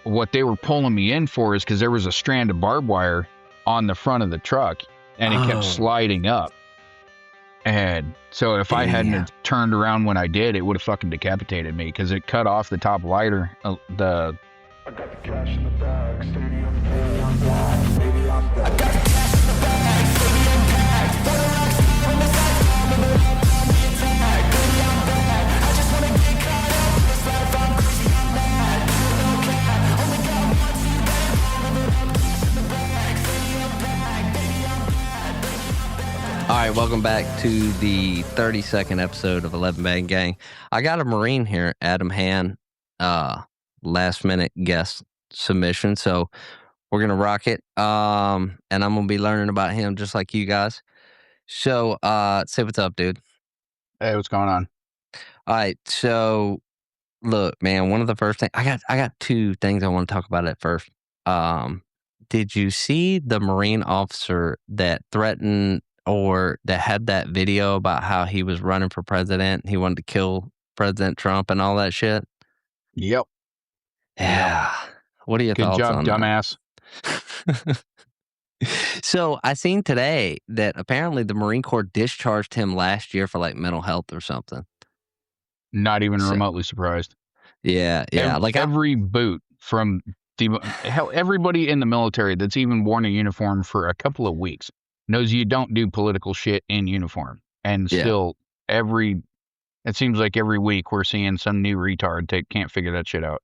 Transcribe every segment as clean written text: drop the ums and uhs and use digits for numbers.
what they were pulling me in for is because there was a strand of barbed wire on the front of the truck, and it kept sliding up. And so if I hadn't have turned around when I did, it would have fucking decapitated me because it cut off the top lighter. I got the cash in the bag, stadium packed, stadium packed. I got the cash in the bag, stadium packed. For the rocks on the side, I'm the attack. Baby, I'm back. I just wanna get caught up in this life. I'm crazy, I'm mad. No cap, only got one to get home. Cash in the bag, stadium packed. Baby, I'm bad. Baby, I'm bad. All right, welcome back to the 32nd episode of 11 Bang Gang. I got a Marine here, Adam Han, last minute guest submission, so we're gonna rock it. And I'm gonna be learning about him just like you guys. So say what's up, dude. Hey, what's going on? All right, so look, man, one of the first things I got two things I want to talk about at first. Did you see the Marine officer that threatened or that had that video about how he was running for president? He wanted to kill President Trump and all that shit. Yep. Yeah. What are your thoughts on Good job, dumbass. So I seen today that apparently the Marine Corps discharged him last year for like mental health or something. Not even remotely surprised. Yeah. Every boot from hell, everybody in the military that's even worn a uniform for a couple of weeks knows you don't do political shit in uniform. And still, it seems like every week we're seeing some new retard can't figure that shit out.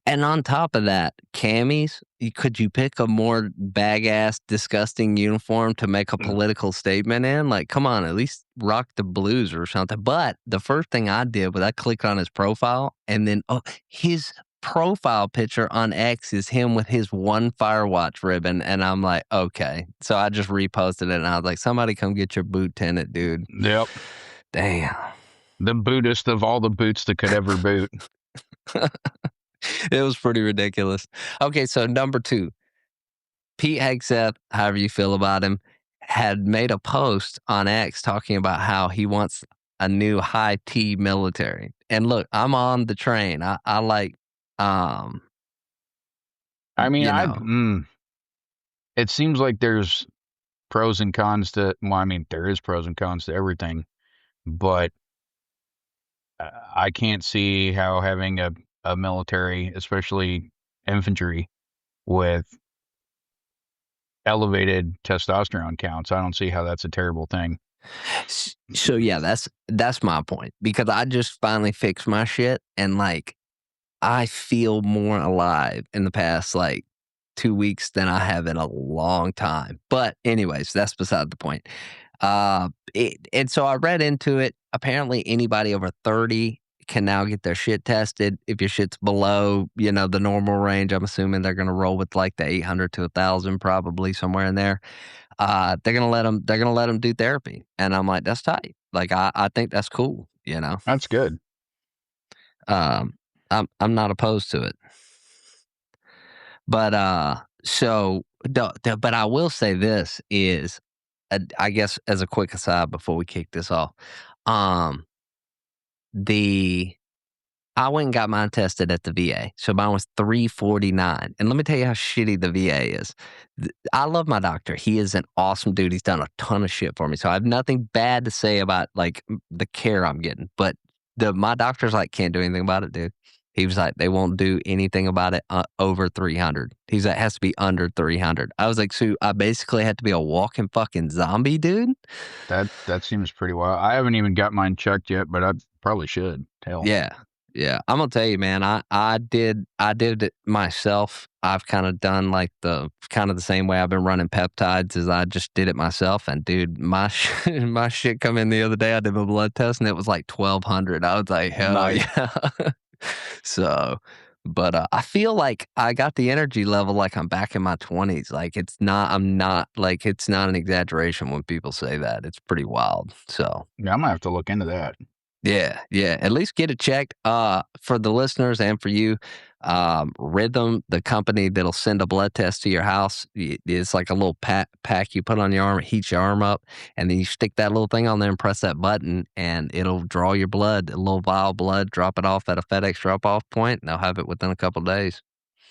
And on top of that, camis, could you pick a more bag-ass, disgusting uniform to make a political statement in? Like, come on, at least rock the blues or something. But the first thing I did was I clicked on his profile, and then his profile picture on X is him with his one Firewatch ribbon, and I'm like, okay. So I just reposted it, and I was like, somebody come get your boot tinted, dude. Yep. Damn. The bootist of all the boots that could ever boot. It was pretty ridiculous. Okay, so number two, Pete Hegseth, however you feel about him, had made a post on X talking about how he wants a new high T military. And look, I'm on the train. I like, I mean, it seems like there's pros and cons to, there is pros and cons to everything, but I can't see how having a military, especially infantry, with elevated testosterone counts, I don't see how that's a terrible thing. So yeah, that's my point, because I just finally fixed my shit, and like I feel more alive in the past like 2 weeks than I have in a long time. But anyways, that's beside the point. And so I read into it. Apparently anybody over 30 can now get their shit tested. If your shit's below, the normal range, I'm assuming they're going to roll with like the 800 to 1,000, probably somewhere in there. They're going to let them do therapy. And I'm like, that's tight. Like, I think that's cool. That's good. I'm not opposed to it. But, but I will say this is, I guess as a quick aside before we kick this off, I went and got mine tested at the VA. So mine was $349. And let me tell you how shitty the VA is. I love my doctor. He is an awesome dude. He's done a ton of shit for me. So I have nothing bad to say about like the care I'm getting. But my doctor's like, can't do anything about it, dude. He was like, they won't do anything about it over 300. He's like, it has to be under 300. I was like, so I basically had to be a walking fucking zombie, dude? That seems pretty wild. I haven't even got mine checked yet, but I probably should. Hell. Yeah. I'm gonna tell you, man, I did it myself. I've kind of done like the same way I've been running peptides, as I just did it myself. And dude, my shit come in the other day. I did a blood test and it was like 1,200. I was like, hell yeah. So, but I feel like I got the energy level like I'm back in my 20s. Like it's not an exaggeration when people say that. It's pretty wild. So yeah, I'm gonna have to look into that. Yeah. At least get it checked. For the listeners and for you, Rhythm, the company that'll send a blood test to your house, it's like a little pack you put on your arm. It heats your arm up, and then you stick that little thing on there and press that button, and it'll draw your blood, a little vial of blood, drop it off at a FedEx drop-off point, and they'll have it within a couple of days.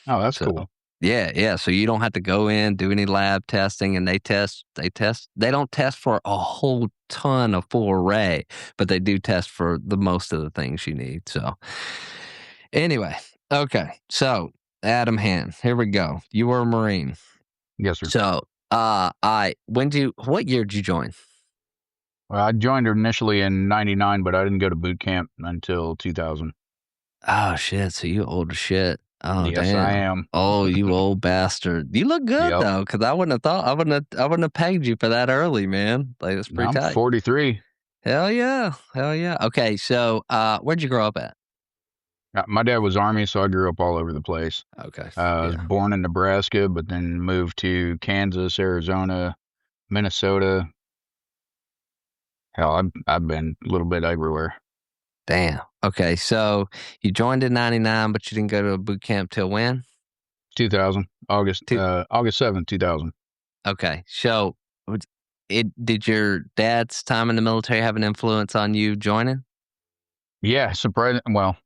Oh, that's So cool. yeah. So you don't have to go in, do any lab testing, and they don't test for a whole ton of full array, but they do test for the most of the things you need. So anyway, okay. So Adam Hand, here we go. You were a Marine. Yes, sir. So what year did you join? Well, I joined initially in '99, but I didn't go to boot camp until 2000. Oh shit, so you old as shit. Oh Yes, I damn. am. Oh, you old bastard. You look good Yep. though, because I wouldn't have pegged you for that early, man. Like that's Now pretty I'm tight. 43. Hell yeah. Hell yeah. Okay, so where'd you grow up at? My dad was Army, so I grew up all over the place. Okay. I was Yeah. born in Nebraska, but then moved to Kansas, Arizona, Minnesota. Hell, I've been a little bit everywhere. Damn. Okay, so you joined in 99, but you didn't go to a boot camp till when? 2000, Two. August 7th, 2000. Okay. So did your dad's time in the military have an influence on you joining? Yeah, surprising. Well,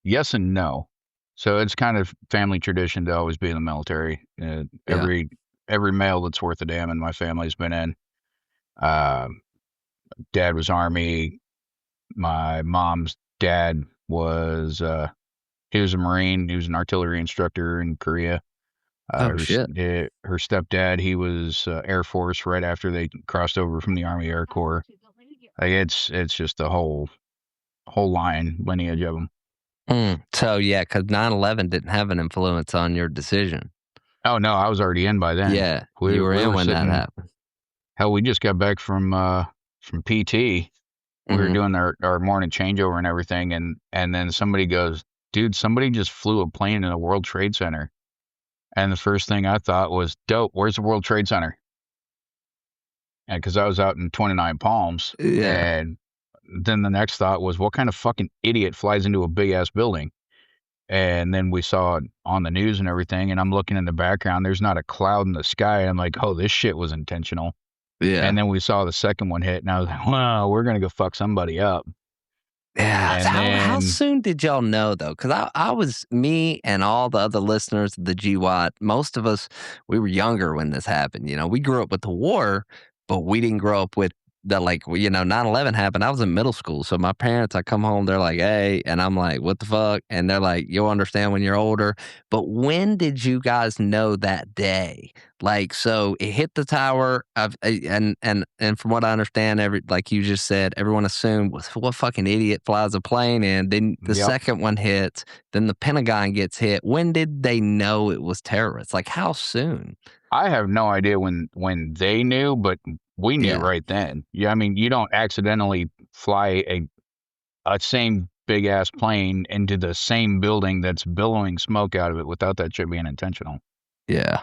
yes and no. So it's kind of family tradition to always be in the military. Yeah. Every male that's worth a damn in my family's been in. Uh, Dad was Army. My mom's dad was he was a Marine. He was an artillery instructor in Korea. Oh shit. Her stepdad, he was Air Force right after they crossed over from the Army Air Corps. Like it's just the whole line lineage of them. So yeah, because 9/11 didn't have an influence on your decision. Oh no, I was already in by then. Yeah, We you were we in were when that sitting. happened. Hell, we just got back from PT. We were Mhm. doing our morning changeover and everything, and then somebody goes, "Dude, somebody just flew a plane in the World Trade Center." And the first thing I thought was, "Dope, where's the World Trade Center?" And because I was out in 29 Palms, Yeah, and then the next thought was, "What kind of fucking idiot flies into a big ass building?" And then we saw it on the news and everything, and I'm looking in the background. There's not a cloud in the sky. I'm like, "Oh, this shit was intentional." And yeah. then we saw the second one hit, and I was like, "Well, we're gonna go fuck somebody up." Yeah, And how then, soon did y'all know though? Because I was me and all the other listeners of the GWAT, most of us, we were younger when this happened, we grew up with the war, but we didn't grow up with the, like, 9/11 happened, I was in middle school, so my parents, I come home, they're like, "Hey," and I'm like, "What the fuck?" And they're like, "You'll understand when you're older." But when did you guys know that day? Like, so it hit the tower of, and from what I understand, like you just said, everyone assumed, what fucking idiot flies a plane in? Then the yep, second one hits, then the Pentagon gets hit. When did they know it was terrorists? Like how soon? I have no idea when they knew, but we knew Yeah, right then. Yeah, I mean, you don't accidentally fly a same big ass plane into the same building that's billowing smoke out of it without that shit being intentional. yeah,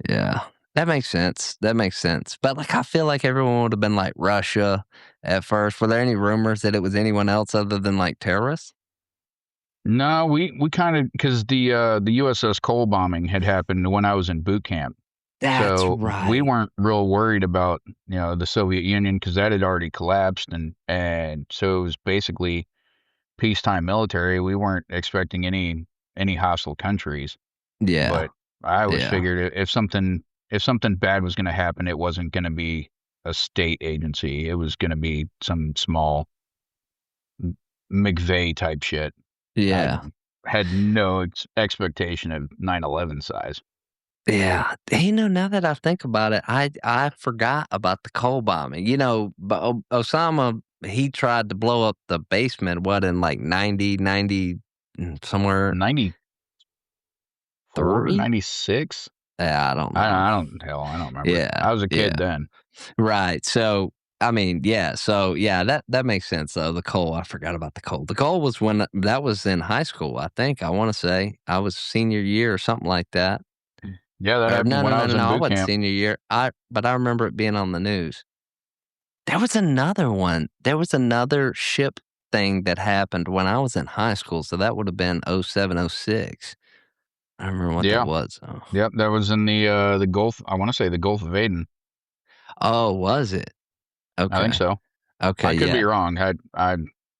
yeah. That makes sense. That makes sense. But like, I feel like everyone would have been like Russia at first. Were there any rumors that it was anyone else other than like terrorists? No, we kind of because the USS Cole bombing had happened when I was in boot camp, That's so we right. weren't real worried about the Soviet Union because that had already collapsed, and so it was basically peacetime military. We weren't expecting any hostile countries, Yeah, but I always yeah. figured if something bad was going to happen, it wasn't going to be a state agency. It was going to be some small McVeigh type shit. I Yeah. had no expectation of 9/11 size. Yeah. Now that I think about it, I forgot about the coal bombing. But Osama, he tried to blow up the basement, what, in like 90, somewhere 94, 3? 96? Yeah, I don't I, know. I don't, hell, I don't remember. Yeah, I was a yeah. kid then. Right. So, I mean, yeah. So, yeah, that makes sense though. The coal, I forgot about the coal. The coal was when that was in high school, I think. I want to say I was senior year or something like that. Yeah, that Or no, happened no, when I no, was no, in no. I boot wasn't camp. senior year. But I remember it being on the news. There was another one. There was another ship thing that happened when I was in high school. So that would have been '07, '06. I don't remember what that Yeah, was. Oh, yep, that was in the Gulf. I want to say the Gulf of Aden. oh, was it? I think Okay. so. Okay. I could Yeah. be wrong.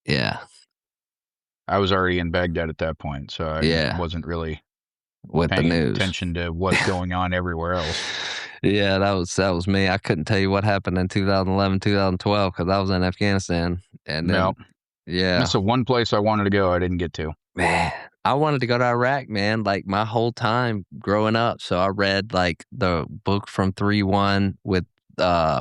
Yeah. I was already in Baghdad at that point, so I Yeah. wasn't really. with the paying news. attention to what's going on everywhere else. Yeah, that was me. I couldn't tell you what happened in 2011, 2012 because I was in Afghanistan, and then No, yeah, that's the one place I wanted to go. I didn't get to. man, I wanted to go to Iraq, man, like my whole time growing up. So I read like the book from 3-1 with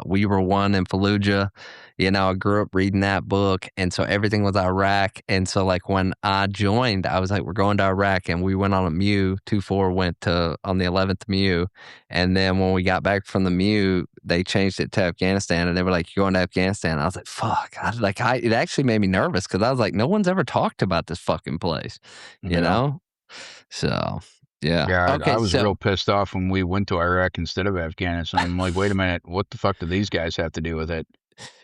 We Were One in Fallujah. You know, I grew up reading that book. And so everything was Iraq. And so like when I joined, I was like, we're going to Iraq. And we went on a MEU, 2-4 went to on the 11th MEU. And then when we got back from the MEU, they changed it to Afghanistan and they were like, you're going to Afghanistan. I was like, fuck. It actually made me nervous because I was like, no one's ever talked about this fucking place, you Yeah. know? So, yeah. Yeah, I Okay. was real pissed off when we went to Iraq instead of Afghanistan. I'm like, wait a minute, what the fuck do these guys have to do with it?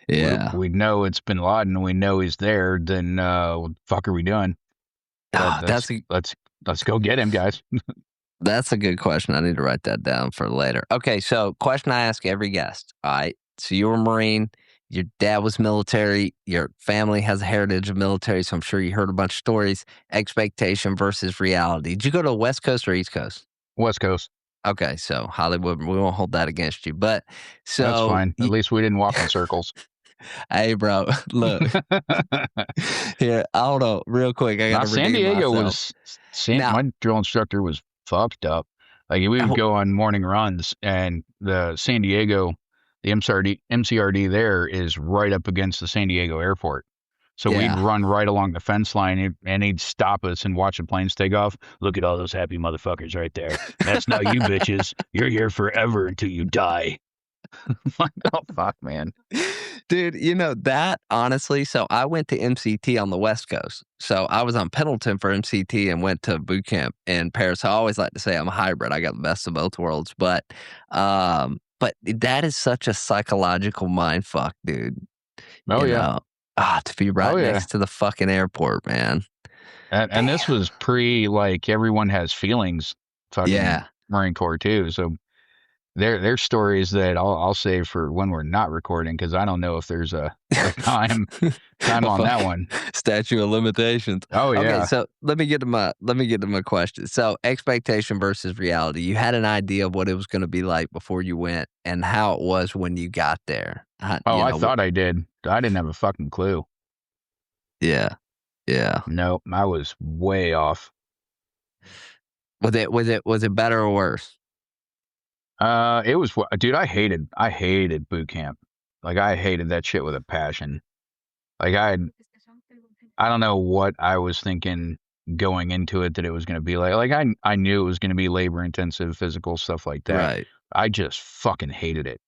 Yeah. We know it's Bin Laden, we know he's there. Then what the fuck are we doing? Ah, Let's go get him, guys. that's a good question. I need to write that down for later. Okay. So, question I ask every guest. All right. So, you were a Marine. Your dad was military. Your family has a heritage of military. So, I'm sure you heard a bunch of stories. Expectation versus reality. Did you go to West Coast or East Coast? West Coast. Okay, so Hollywood, we won't hold that against you. But That's so, fine. At least we didn't walk in circles. hey, bro, look here. I don't know, real quick. I got Now, to San redeem Diego myself. Now, my drill instructor was fucked up. Like we would oh, go on morning runs, and the San Diego, the MCRD there is right up against the San Diego airport. So we'd yeah, run right along the fence line, and he'd stop us and watch the planes take off. Look at all those happy motherfuckers right there. That's not you bitches. You're here forever until you die. Like, oh fuck, man. dude. You know that honestly. So I went to MCT on the West Coast. So I was on Pendleton for MCT and went to boot camp in Paris. I always like to say I'm a hybrid. I got the best of both worlds. But that is such a psychological mind fuck, dude. Oh You yeah. know, to be right Oh yeah. next to the fucking airport, man. And this Damn. was pre like everyone has feelings, fucking Yeah. Marine Corps too. So there's stories that I'll save for when we're not recording because I don't know if there's a time A on that fucking one. statute of limitations. Oh Okay, yeah. so let me get to my question. So expectation versus reality. You had an idea of what it was going to be like before you went, and how it was when you got there. Oh, You I know, thought I did. I didn't have a fucking clue. yeah, yeah. No, I was way off. Was it better or worse? It was, dude, I hated boot camp. Like I hated that shit with a passion. Like I don't know what I was thinking going into it that it was going to be like. Like I knew it was going to be labor intensive, physical stuff like that. Right. I just fucking hated it.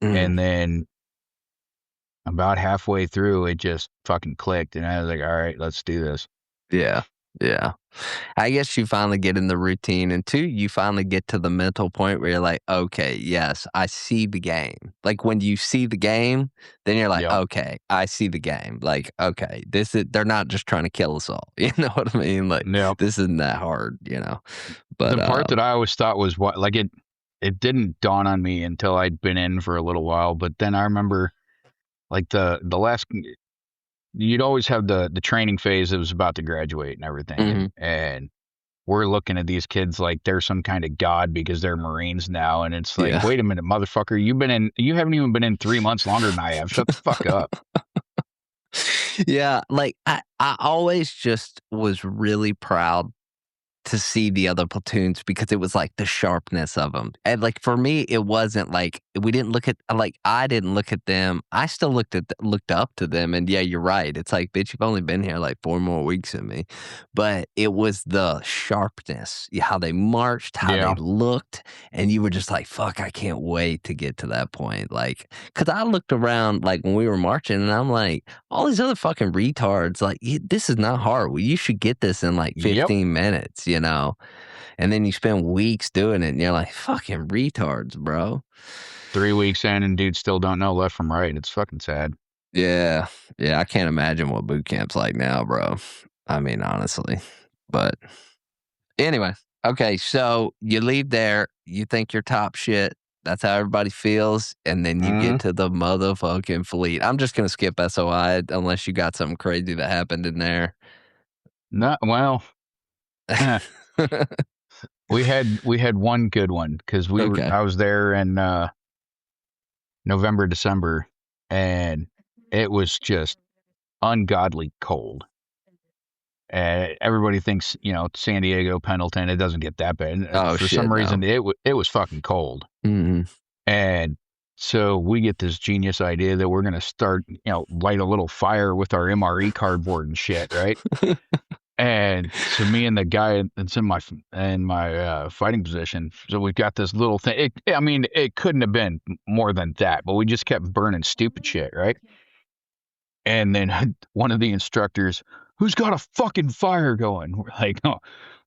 Mm, And then about halfway through, it just fucking clicked, and I was like, all right, let's do this. yeah, yeah. I guess you finally get in the routine, and two, you finally get to the mental point where you're like, okay, yes, I see the game. Like when you see the game, then you're like, Yep. okay, I see the game. Like, okay, they're not just trying to kill us all. You know what I mean? Like Yep. this isn't that hard, you know. But The part that I always thought was what, like it didn't dawn on me until I'd been in for a little while. But then I remember like the last, you'd always have the training phase that was about to graduate and everything, mhm, and we're looking at these kids like they're some kind of god because they're Marines now, and it's like, yeah. wait a minute, motherfucker, you haven't even been in 3 months longer than I have. Shut the fuck up. Yeah, like I always just was really proud to see the other platoons because it was like the sharpness of them. And like for me, it wasn't like we didn't look at like I didn't look at them. I still looked up to them. And yeah, you're right. It's like, bitch, you've only been here like 4 more weeks than me. But it was the sharpness, how they marched, how they Yeah. looked, and you were just like, fuck, I can't wait to get to that point. Like, cause I looked around like when we were marching, and I'm like, all these other fucking retards, like, this is not hard. Well, you should get this in like Yep. 15 minutes, you know? And then you spend weeks doing it, and you're like, fucking retards, bro. 3 weeks in and dudes still don't know left from right. It's fucking sad. Yeah. Yeah. I can't imagine what boot camp's like now, bro. I mean, honestly. But anyway, okay. So you leave there, you think you're top shit. That's how everybody feels. And then you Mm-hmm. get to the motherfucking fleet. I'm just going to skip SOI unless you got something crazy that happened in there. Not well. We had one good one because Okay. I was there in November, December, and it was just ungodly cold. And everybody thinks, San Diego, Pendleton, it doesn't get that bad. And Oh for shit, some no. reason, it was fucking cold. Mm-hmm. And so we get this genius idea that we're gonna start, light a little fire with our MRE cardboard and shit, right? And so me and the guy that's in my fighting position, so we got this little thing. I mean, it couldn't have been more than that, but we just kept burning stupid shit, right? And then one of the instructors, who's got a fucking fire going? We're like, oh,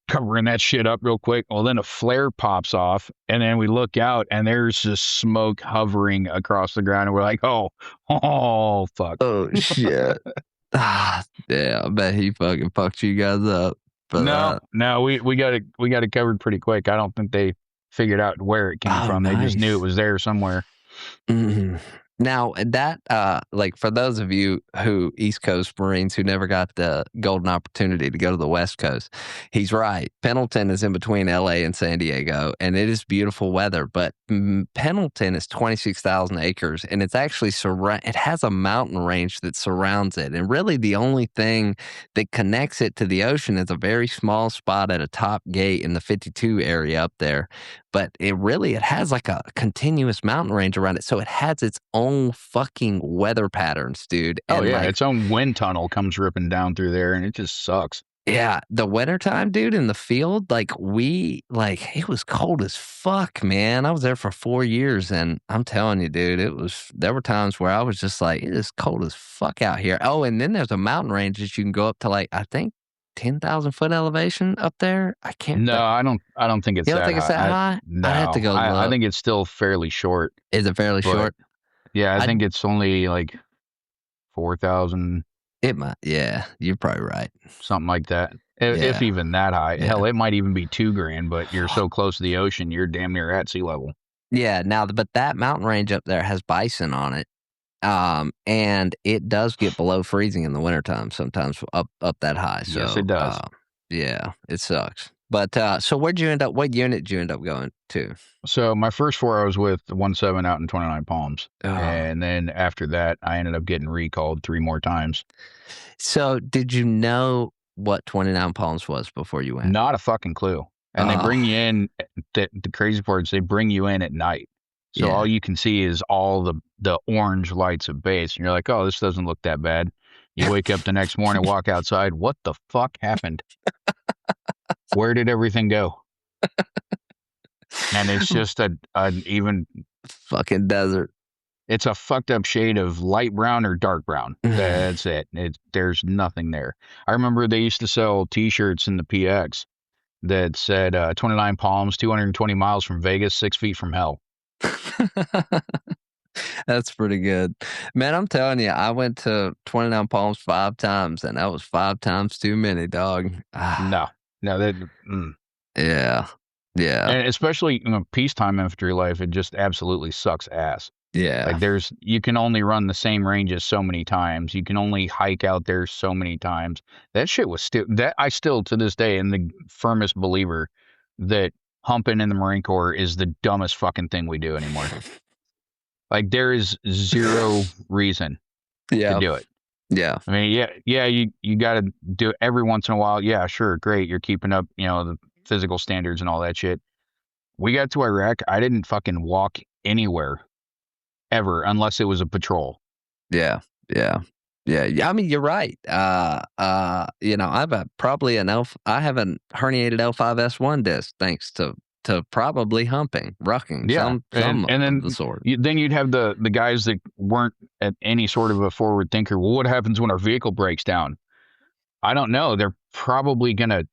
covering that shit up real quick. Well, then a flare pops off, and then we look out, and there's just smoke hovering across the ground, and we're like, oh, fuck. Oh shit. Yeah, I bet he fucking fucked you guys up for that. No, we got it covered pretty quick. I don't think they figured out where it came Oh, from. They just knew it nice. was there somewhere. Mhm. Now that like for those of you who East Coast Marines who never got the golden opportunity to go to the West Coast, he's right. Pendleton is in between LA and San Diego, and it is beautiful weather. But Pendleton is 26,000 acres, and it's actually it has a mountain range that surrounds it, and really the only thing that connects it to the ocean is a very small spot at a top gate in the 52 area up there, but it has like a continuous mountain range around it. So it has its own fucking weather patterns, dude. Oh And yeah, like, its own wind tunnel comes ripping down through there, and it just sucks. yeah, the wintertime, dude, in the field, it was cold as fuck, man. I was there for 4 years and I'm telling you, dude, there were times where I was just like, it is cold as fuck out here. Oh, and then there's a mountain range that you can go up to like, I think 10,000 foot elevation up there. I can't, No, I don't think it's you don't that think it's high. that high? I'd have to No, go I look. think it's still fairly short, Is it fairly but short? yeah, I I think it's only like 4,000, It might. Yeah, you're probably right. something like that. If Yeah, even that high. yeah. Hell, it might even be 2 grand, but you're so close to the ocean, you're damn near at sea level. Yeah, now but that mountain range up there has bison on it, and it does get below freezing in the wintertime sometimes up that high, Yes, so, it does. yeah, it sucks. But, so what unit did you end up going to? So my first four, I was with 1-7 out in 29 Palms, Oh. and then after that, I ended up getting recalled 3 more times. So, did you know what 29 Palms was before you went? Not a fucking clue. And they bring Oh, you in. The crazy part is they bring you in at night, so yeah. all you can see is all the orange lights of base, and you're like, oh, this doesn't look that bad. You wake up the next morning, walk outside. What the fuck happened? Where did everything go? And it's just an even Fucking desert. it's a fucked up shade of light brown or dark brown. That's it. There's nothing there. I remember they used to sell T-shirts in the PX that said 29 Palms, 220 miles from Vegas, 6 feet from hell. That's pretty good. Man, I'm telling you, I went to 29 Palms 5 times, and that was 5 times too many, dog. No, no, Yeah. Yeah. and especially peacetime infantry life, it just absolutely sucks ass. Yeah. Like you can only run the same ranges so many times. You can only hike out there so many times. That shit was still that I still to this day am the firmest believer that humping in the Marine Corps is the dumbest fucking thing we do anymore. Like there is zero reason to Yeah. do it. Yeah. I mean, yeah, you got to do it every once in a while. Yeah, sure, great. You're keeping up, the physical standards and all that shit. We got to Iraq. I didn't fucking walk anywhere ever unless it was a patrol. Yeah. Yeah. Yeah. I mean, you're right. I have probably I have a herniated L5S1 disc thanks to probably humping, rucking, Yeah, some and of the then sort. then you'd have the guys that weren't at any sort of a forward thinker. Well, what happens when our vehicle breaks down? I don't know. They're probably gonna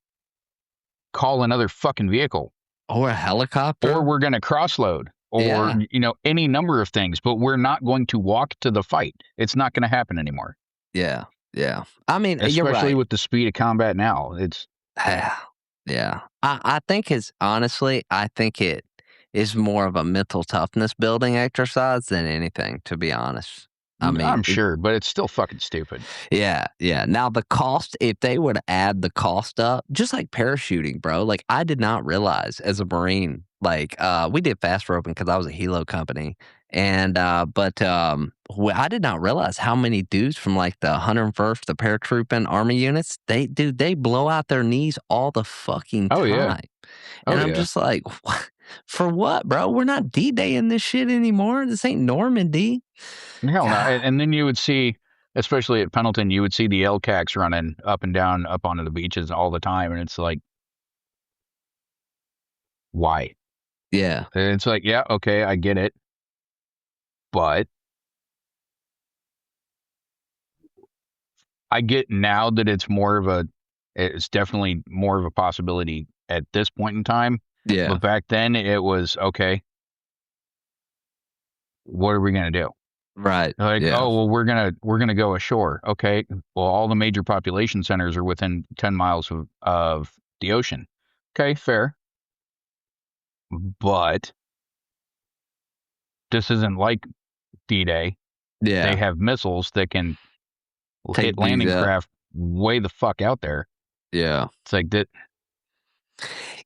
call another fucking vehicle, Or a or helicopter. we're gonna crossload, or Yeah. any number of things. But we're not going to walk to the fight. It's not going to happen anymore. Yeah. Yeah. I mean, you're Especially right. with the speed of combat now. It's Yeah. Yeah. I think I think it is more of a mental toughness building exercise than anything, to be honest. I mean, I'm sure, but it's still fucking stupid. yeah. Now the cost, if they would add the cost up, just like parachuting, bro. Like I did not realize as a Marine, like we did fast roping because I was a helo company, and I did not realize how many dudes from like the 101st, the paratrooping army units, they blow out their knees all the fucking Oh yeah. time, Oh and I'm yeah. just like, what? For what, bro? We're not D-Day-ing this shit anymore. This ain't Normandy. Hell no. God. And then you would see, especially at Pendleton, you would see the LCACs running up and down up onto the beaches all the time, and it's like, why? Yeah. And it's like, yeah, okay, I get it, but I get now that it's definitely more of a possibility at this point in time. Yeah. But back then it was, okay, what are we gonna do? Right. Like, Yeah. oh well, we're gonna go ashore. Okay, well, all the major population centers are within 10 miles of the ocean. Okay, fair, but this isn't like D-Day. They Yeah. have missiles that can hit Take dudes landing out. craft way the fuck out there. Yeah. It's like that.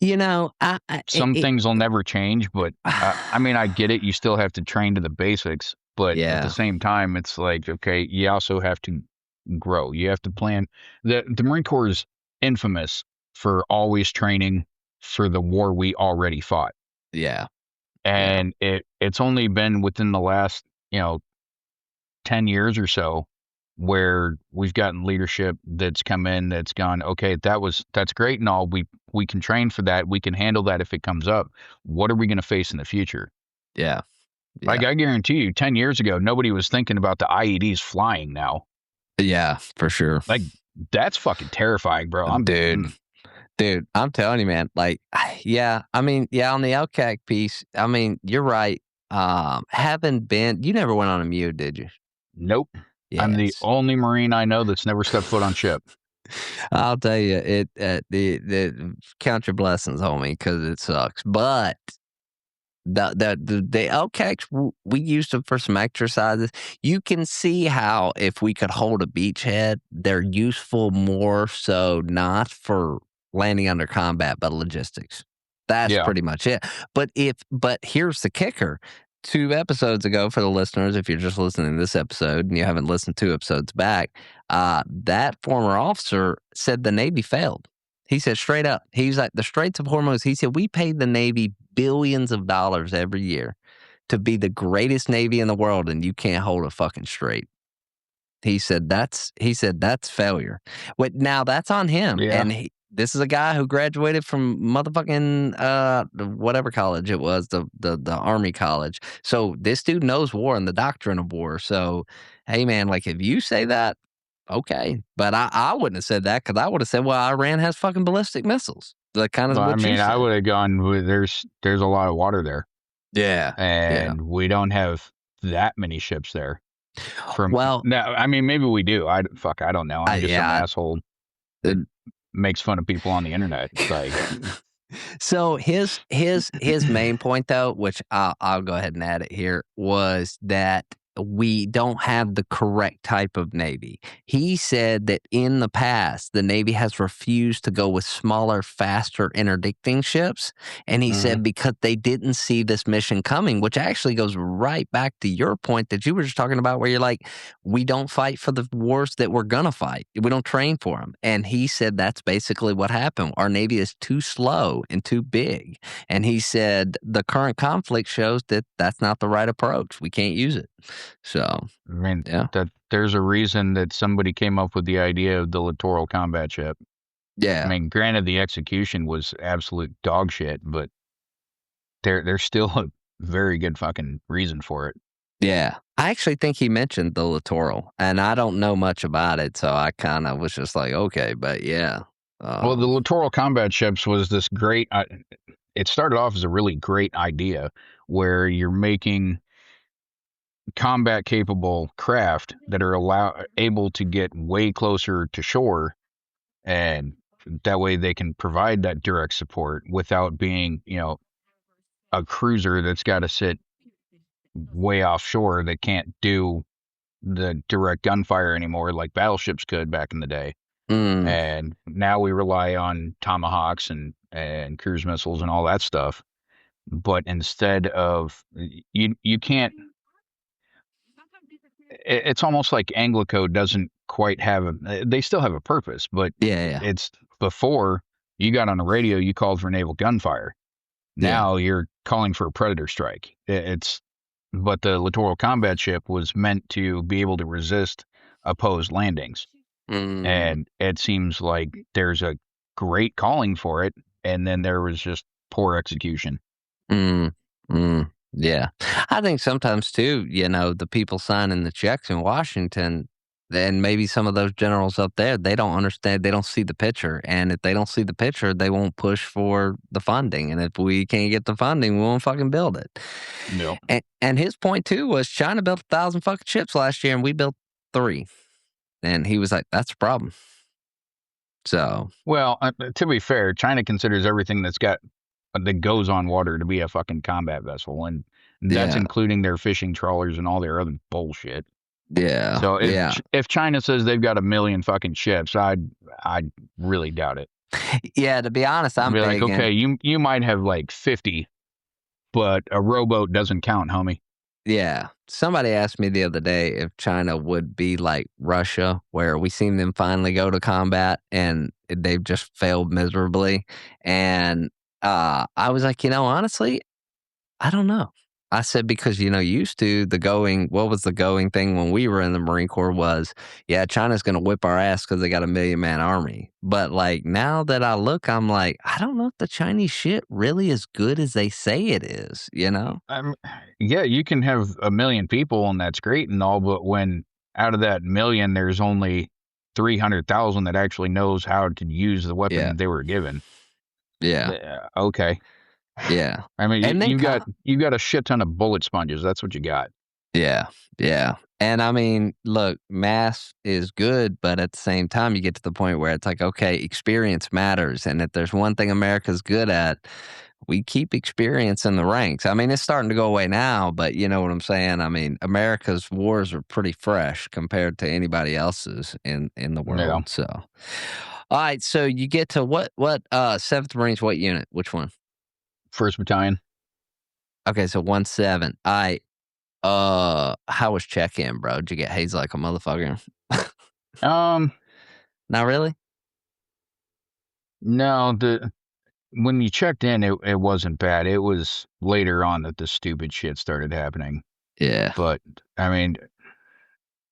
You know, I Some things will never change, but I mean, I get it. You still have to train to the basics, but at the yeah. same time, it's like, okay, you also have to grow. You have to plan. The Marine Corps is infamous for always training for the war we already fought, Yeah. Yeah. and it's only been within the last 10 years or so where we've gotten leadership that's come in that's gone, okay, that's great and all. We can train for that. We can handle that if it comes up. What are we going to face in the future? Yeah. Like, Yeah. I guarantee you, 10 years ago, nobody was thinking about the IEDs flying now. Yeah, for sure. Like, that's fucking terrifying, bro. Dude, I'm telling you, man, like, yeah, I mean, yeah, on the LCAC piece, I mean, you're right. Having been, you never went on a mute, did you? Nope. I'm the Yes. only Marine I know that's never stepped foot on ship. I'll tell you, the count your blessings, homie, because it sucks. But the LCACs, we used them for some exercises. You can see how if we could hold a beachhead, they're useful more so not for landing under combat, but logistics. That's Yeah. pretty much it. But here's the kicker. 2 episodes ago, for the listeners, if you're just listening to this episode and you haven't listened 2 episodes back, that former officer said the Navy failed. He said straight up, he's like, the Straits of Hormuz, he said, we paid the Navy billions of dollars every year to be the greatest Navy in the world, and you can't hold a fucking straight. He said that's failure. But now that's on him. Yeah. And this is a guy who graduated from motherfucking whatever college it was, the army college. So this dude knows war and the doctrine of war. So hey man, like if you say that, okay. But I wouldn't have said that because I would have said, well, Iran has fucking ballistic missiles. Like kind of Well, I what you mean, I said. would have gone with there's a lot of water there, Yeah. Yeah. and we don't have that many ships there. From Well, now, I mean, maybe we do. I don't know. I'm just some yeah. asshole uh, that makes fun of people on the internet. It's like, So his main point though, which I'll go ahead and add it here, was that we don't have the correct type of Navy. He said that in the past, the Navy has refused to go with smaller, faster interdicting ships. And he mhm. said because they didn't see this mission coming, which actually goes right back to your point that you were just talking about, where you're like, we don't fight for the wars that we're going to fight. We don't train for them. And he said that's basically what happened. Our Navy is too slow and too big. And he said the current conflict shows that that's not the right approach. We can't use it. So, I mean, yeah. that there's a reason that somebody came up with the idea of the littoral combat ship. I Yeah. mean, granted, the execution was absolute dog shit, but there's still a very good fucking reason for it. Yeah. I actually think he mentioned the littoral, and I don't know much about it, so I kind of was just like, okay, but yeah. Well, the littoral combat ships was this great. It started off as a really great idea where you're making combat capable craft that are able to get way closer to shore, and that way they can provide that direct support without being a cruiser that's got to sit way offshore that can't do the direct gunfire anymore like battleships could back in the day. Mm. And now we rely on Tomahawks and cruise missiles and all that stuff. But instead of you can't it's almost like Anglo doesn't quite have they still have a purpose, but Yeah, it's before you got on the radio, you called for naval gunfire. yeah. Now you're calling for a predator strike. But the littoral combat ship was meant to be able to resist opposed landings. Mm. And it seems like there's a great calling for it, and then there was just poor execution. Mm, yeah. I think sometimes too, the people signing the checks in Washington, and maybe some of those generals up there, they don't understand, they don't see the picture. And if they don't see the picture, they won't push for the funding. And if we can't get the funding, we won't fucking build it. No. And his point too was China built 1,000 fucking ships last year and we built 3. And he was like, that's a problem. So Well, to be fair, China considers everything that goes on water to be a fucking combat vessel, and that's yeah, including their fishing trawlers and all their other bullshit. yeah, So yeah. if China says they've got 1 million fucking ships, I'd really doubt it. Yeah, to be honest, I'd I'm be like, big in. okay, you might have like 50, but a rowboat doesn't count, homie. Yeah. Somebody asked me the other day if China would be like Russia, where we seen them finally go to combat and they've just failed miserably. And I was like, honestly, I don't know. I said, because, used to what was the going thing when we were in the Marine Corps was, yeah, China's going to whip our ass because they got a 1 million-man army. But like now that I look, I'm like, I don't know if the Chinese shit really as good as they say it is, Yeah, you can have 1 million people and that's great and all, but when out of that million, there's only 300,000 that actually knows how to use the Yeah. weapon they were given. Yeah. Okay. Yeah. I mean, And then you got a shit ton of bullet sponges. That's what you got. yeah, yeah. And I mean, look, mass is good, but at the same time, you get to the point where it's like, okay, experience matters. And if there's one thing America's good at, we keep experience in the ranks. I mean, it's starting to go away now, but you know what I'm saying? I mean, America's wars are pretty fresh compared to anybody else's in the Yeah. world. So, all right. So you get to what 7th Marines, what unit? Which one? 1st Battalion. Okay. So 1-7. All right. How was check-in, bro? Did you get hazed like a motherfucker? Um, Not really? no, when you checked in, it wasn't bad. It was later on that the stupid shit started happening. Yeah. But I mean,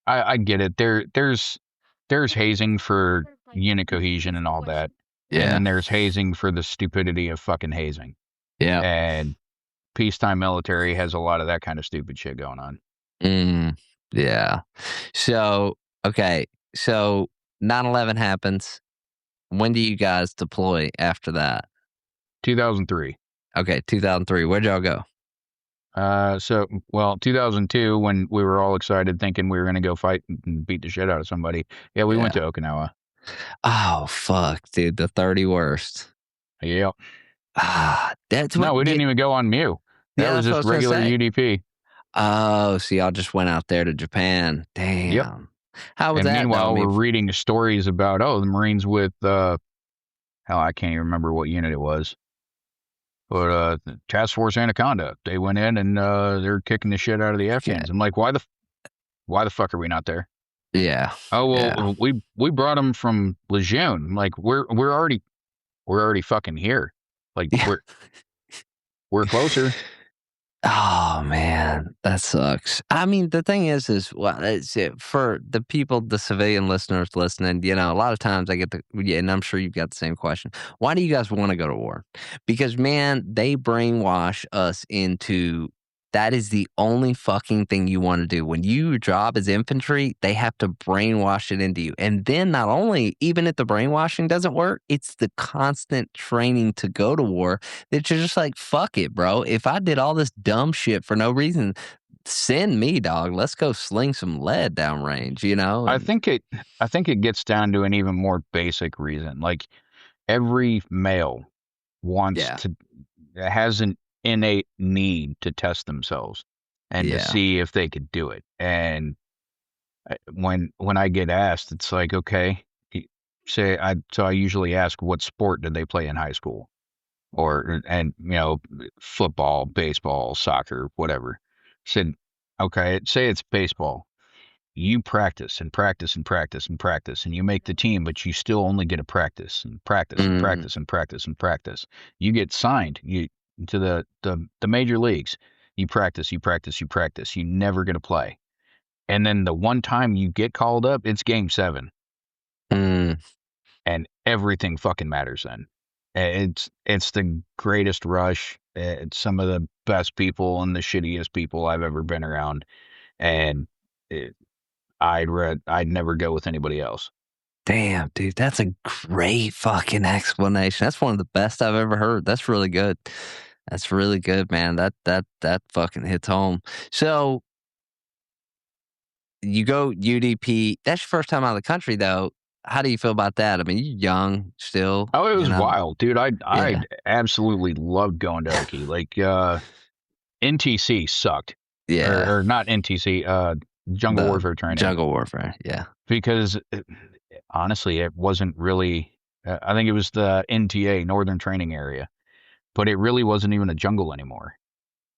I get it. There's hazing for unit cohesion and all that. And Yeah. then there's hazing for the stupidity of fucking hazing. Yeah. And peacetime military has a lot of that kind of stupid shit going on. Yeah. So, okay. So 9/11 happens. When do you guys deploy after that? 2003. Okay, 2003. Where'd y'all go? Well, 2002, when we were all excited thinking we were going to go fight and beat the shit out of somebody. Yeah, we went to Yeah. Okinawa. Oh, fuck, dude. The 30 worst. Yeah. That's No, what. we didn't even go on Mew. That Yeah, was that's what I just was gonna regular say. UDP. Oh, so y'all just went out there to Japan. Yep. Damn. How was And that though? I meanwhile, we're mean, reading stories about, the Marines with, hell, I can't even remember what unit it was. But Task Force Anaconda, they went in and they're kicking the shit out of the Afghans. I'm like, why the fuck are we not there? yeah. Oh Yeah. well, we brought them from Lejeune. I'm like, we're already fucking here. Like Yeah. we're closer. Oh man, that sucks. I mean, the thing is, well, it's it for the people, the civilian listeners listening. A lot of times I get yeah, and I'm sure you've got the same question. Why do you guys want to go to war? Because man, they brainwash us into that is the only fucking thing you want to do. When your job is infantry, they have to brainwash it into you. And then not only, even if the brainwashing doesn't work, it's the constant training to go to war that you're just like, fuck it, bro. If I did all this dumb shit for no reason, send me, dog. Let's go sling some lead downrange, I And think it gets down to an even more basic reason. Like every male wants yeah, to has an innate need to test themselves and to yeah, see if they could do it. And when I get asked, it's like, okay, so I usually ask what sport did they play in high school, and football, baseball, soccer, whatever. Said, okay, say it's baseball. You practice and practice and practice and practice, and you make the team, but you still only get to practice and practice and Mm, practice and practice and practice. You get signed to the major leagues. You practice, you practice, you practice. You never get to play. And then the one time you get called up, it's game 7, mm. and everything fucking matters then. It's the greatest rush. It's some of the best people and the shittiest people I've ever been around, and it, I'd never go with anybody else. Damn, dude, that's a great fucking explanation. That's one of the best I've ever heard. That's really good. That's really good, man. That fucking hits home. So you go UDP. That's your first time out of the country, though. How do you feel about that? I mean, you're young still, Oh, it you was know. wild, dude. I Yeah, I absolutely loved going to Okie. Like NTC sucked, yeah. or not NTC, Jungle The Warfare Training, jungle warfare. Yeah, because honestly, it wasn't really. I think it was the NTA, Northern Training Area, but it really wasn't even a jungle anymore.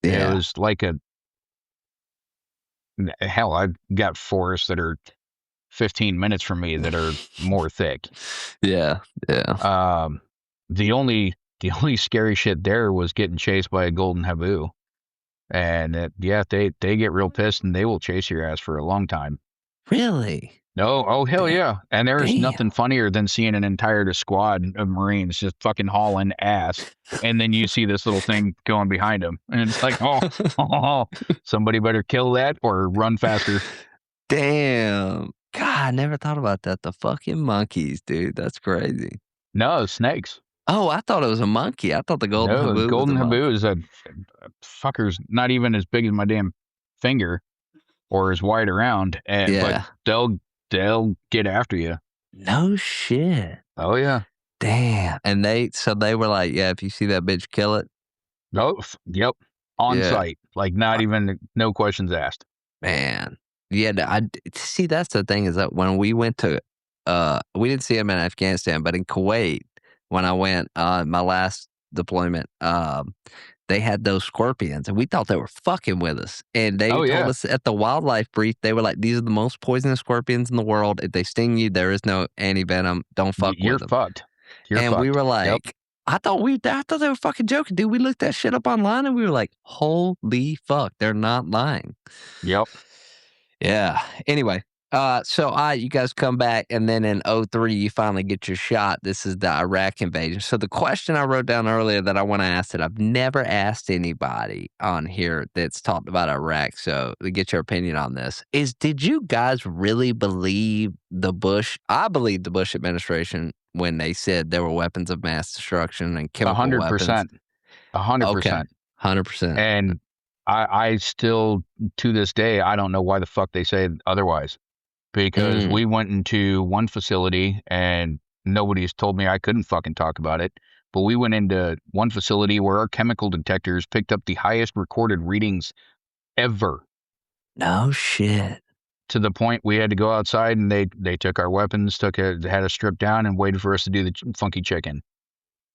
It yeah, was like a hell. I've got forests that are 15 minutes from me that are more thick. yeah, yeah. Um, the only scary shit there was getting chased by a golden habu, and yeah, they get real pissed and they will chase your ass for a long time. Really? No, oh hell Da- yeah! And there's Damn. nothing funnier than seeing an entire squad of Marines just fucking hauling ass, and then you see this little thing going behind them, and it's like, oh, somebody better kill that or run faster. Damn. God, I never thought about that. The fucking monkeys, dude. That's crazy. No, snakes. Oh, I thought it was a monkey. I thought the golden No, haboo was a golden monkey. habu is a fucker's not even as big as my damn finger or as wide around, but Yeah. they'll get after you. No shit. Oh yeah. Damn. And they were like, yeah, if you see that bitch, kill it. Oh, yep. On Yeah. site, like not even no questions asked. Man. Yeah, see, that's the thing is that when we went to, we didn't see him in Afghanistan, but in Kuwait, when I went, my last deployment, they had those scorpions, and we thought they were fucking with us. And they Oh told yeah. us at the wildlife brief, they were like, "These are the most poisonous scorpions in the world. If they sting you, there is no antivenom. Don't fuck You're with them." fucked. You're And we fucked. were Yep. like, I thought they were fucking joking, dude. We looked that shit up online, and we were like, "Holy fuck, they're not lying." Yep. Yeah. Anyway, so you guys come back, and then in '03 you finally get your shot. This is the Iraq invasion. So the question I wrote down earlier that I want to ask that I've never asked anybody on here that's talked about Iraq, so to get your opinion on this, is did you guys really believe I believe the Bush administration when they said there were weapons of mass destruction and a chemical hundred weapons? percent. 100%. Okay. 100%. And I still, to this day, I don't know why the fuck they say otherwise. Because Mm. we went into one facility and nobody's told me I couldn't fucking talk about it. But we went into one facility where our chemical detectors picked up the highest recorded readings ever, No shit. to the point we had to go outside and they took our weapons, had us stripped down and waited for us to do the funky chicken.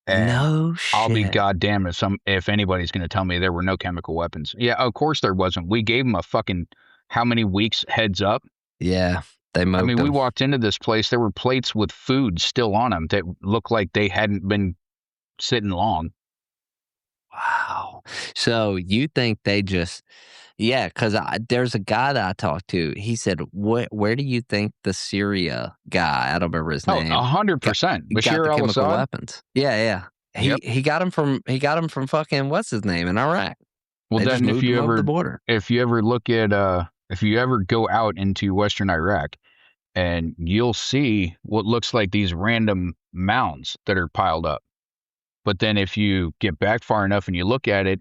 And No I'll be shit. goddamn if anybody's going to tell me there were no chemical weapons. Yeah, of course there wasn't. We gave them a fucking how many weeks heads up. Yeah, they I moped mean, we them. walked into this place, there were plates with food still on them that looked like they hadn't been sitting long. Wow. So you think they just yeah, 'cause there's a guy that I talked to, he said, where do you think the Syria guy, I don't remember his Oh, name, got 100%. got Bashir the chemical al-Assad? weapons? Yeah, yeah. Yep. He got him from fucking what's his name in Iraq. Well, They just then moved him over the border. if you ever look at if you ever go out into Western Iraq, and you'll see what looks like these random mounds that are piled up. But then if you get back far enough and you look at it,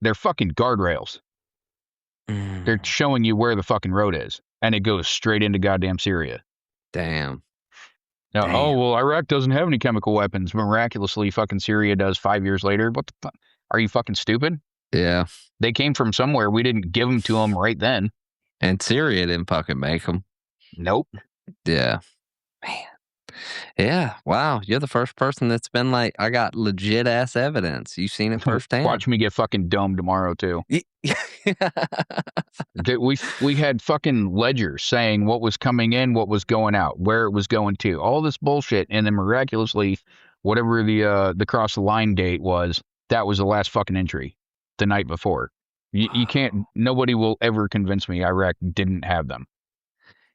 they're fucking guardrails. They're Mm, showing you where the fucking road is, and it goes straight into goddamn Syria. damn. Now, oh Damn. well, Iraq doesn't have any chemical weapons. Miraculously, fucking Syria does 5 years later. What the fuck? Are you fucking stupid? Yeah. They came from somewhere. We didn't give them to them right then. And Syria didn't fucking make them. Nope. Yeah. Man. Yeah. Wow. You're the first person that's been like, I got legit ass evidence. You've seen it firsthand. Watch me get fucking domed tomorrow too. We had fucking ledgers saying what was coming in, what was going out, where it was going to, all this bullshit, and then miraculously, whatever the cross the line date was, that was the last fucking entry the night before. You can't. Nobody will ever convince me Iraq didn't have them.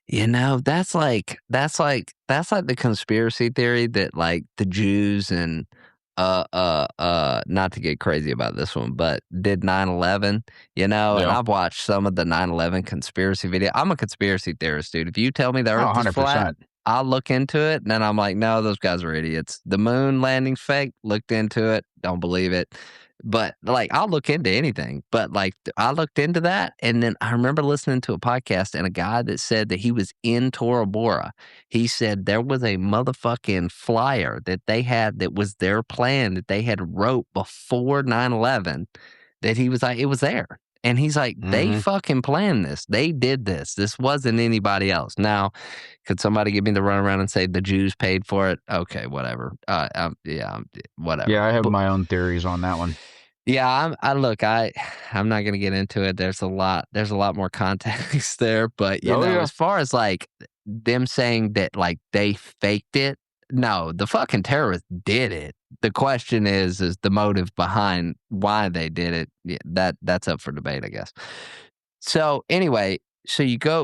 You know, that's like the conspiracy theory that like the Jews and not to get crazy about this one, but did 9/11, you know, and Yeah. I've watched some of the 9/11 conspiracy video. I'm a conspiracy theorist, dude. If you tell me the Oh, earth is flat, 100%. I'll look into it and then I'm like, no, those guys are idiots. The moon landing's fake, looked into it, don't believe it. But like, I'll look into anything. But like, I looked into that, and then I remember listening to a podcast and a guy that said that he was in Tora Bora. He said there was a motherfucking flyer that they had that was their plan that they had wrote before 9/11. That he was like, it was there. And he's like, they Mm-hmm. fucking planned this. They did this. This wasn't anybody else. Now, could somebody give me the runaround and say the Jews paid for it? Okay, whatever. Whatever. Yeah, I have But my own theories on that one. yeah, I'm not gonna get into it. There's a lot more context there, but you Oh know, yeah. as far as like them saying that like they faked it, no, the fucking terrorists did it. The question is the motive behind why they did it. Yeah, that's up for debate, I guess. So anyway, so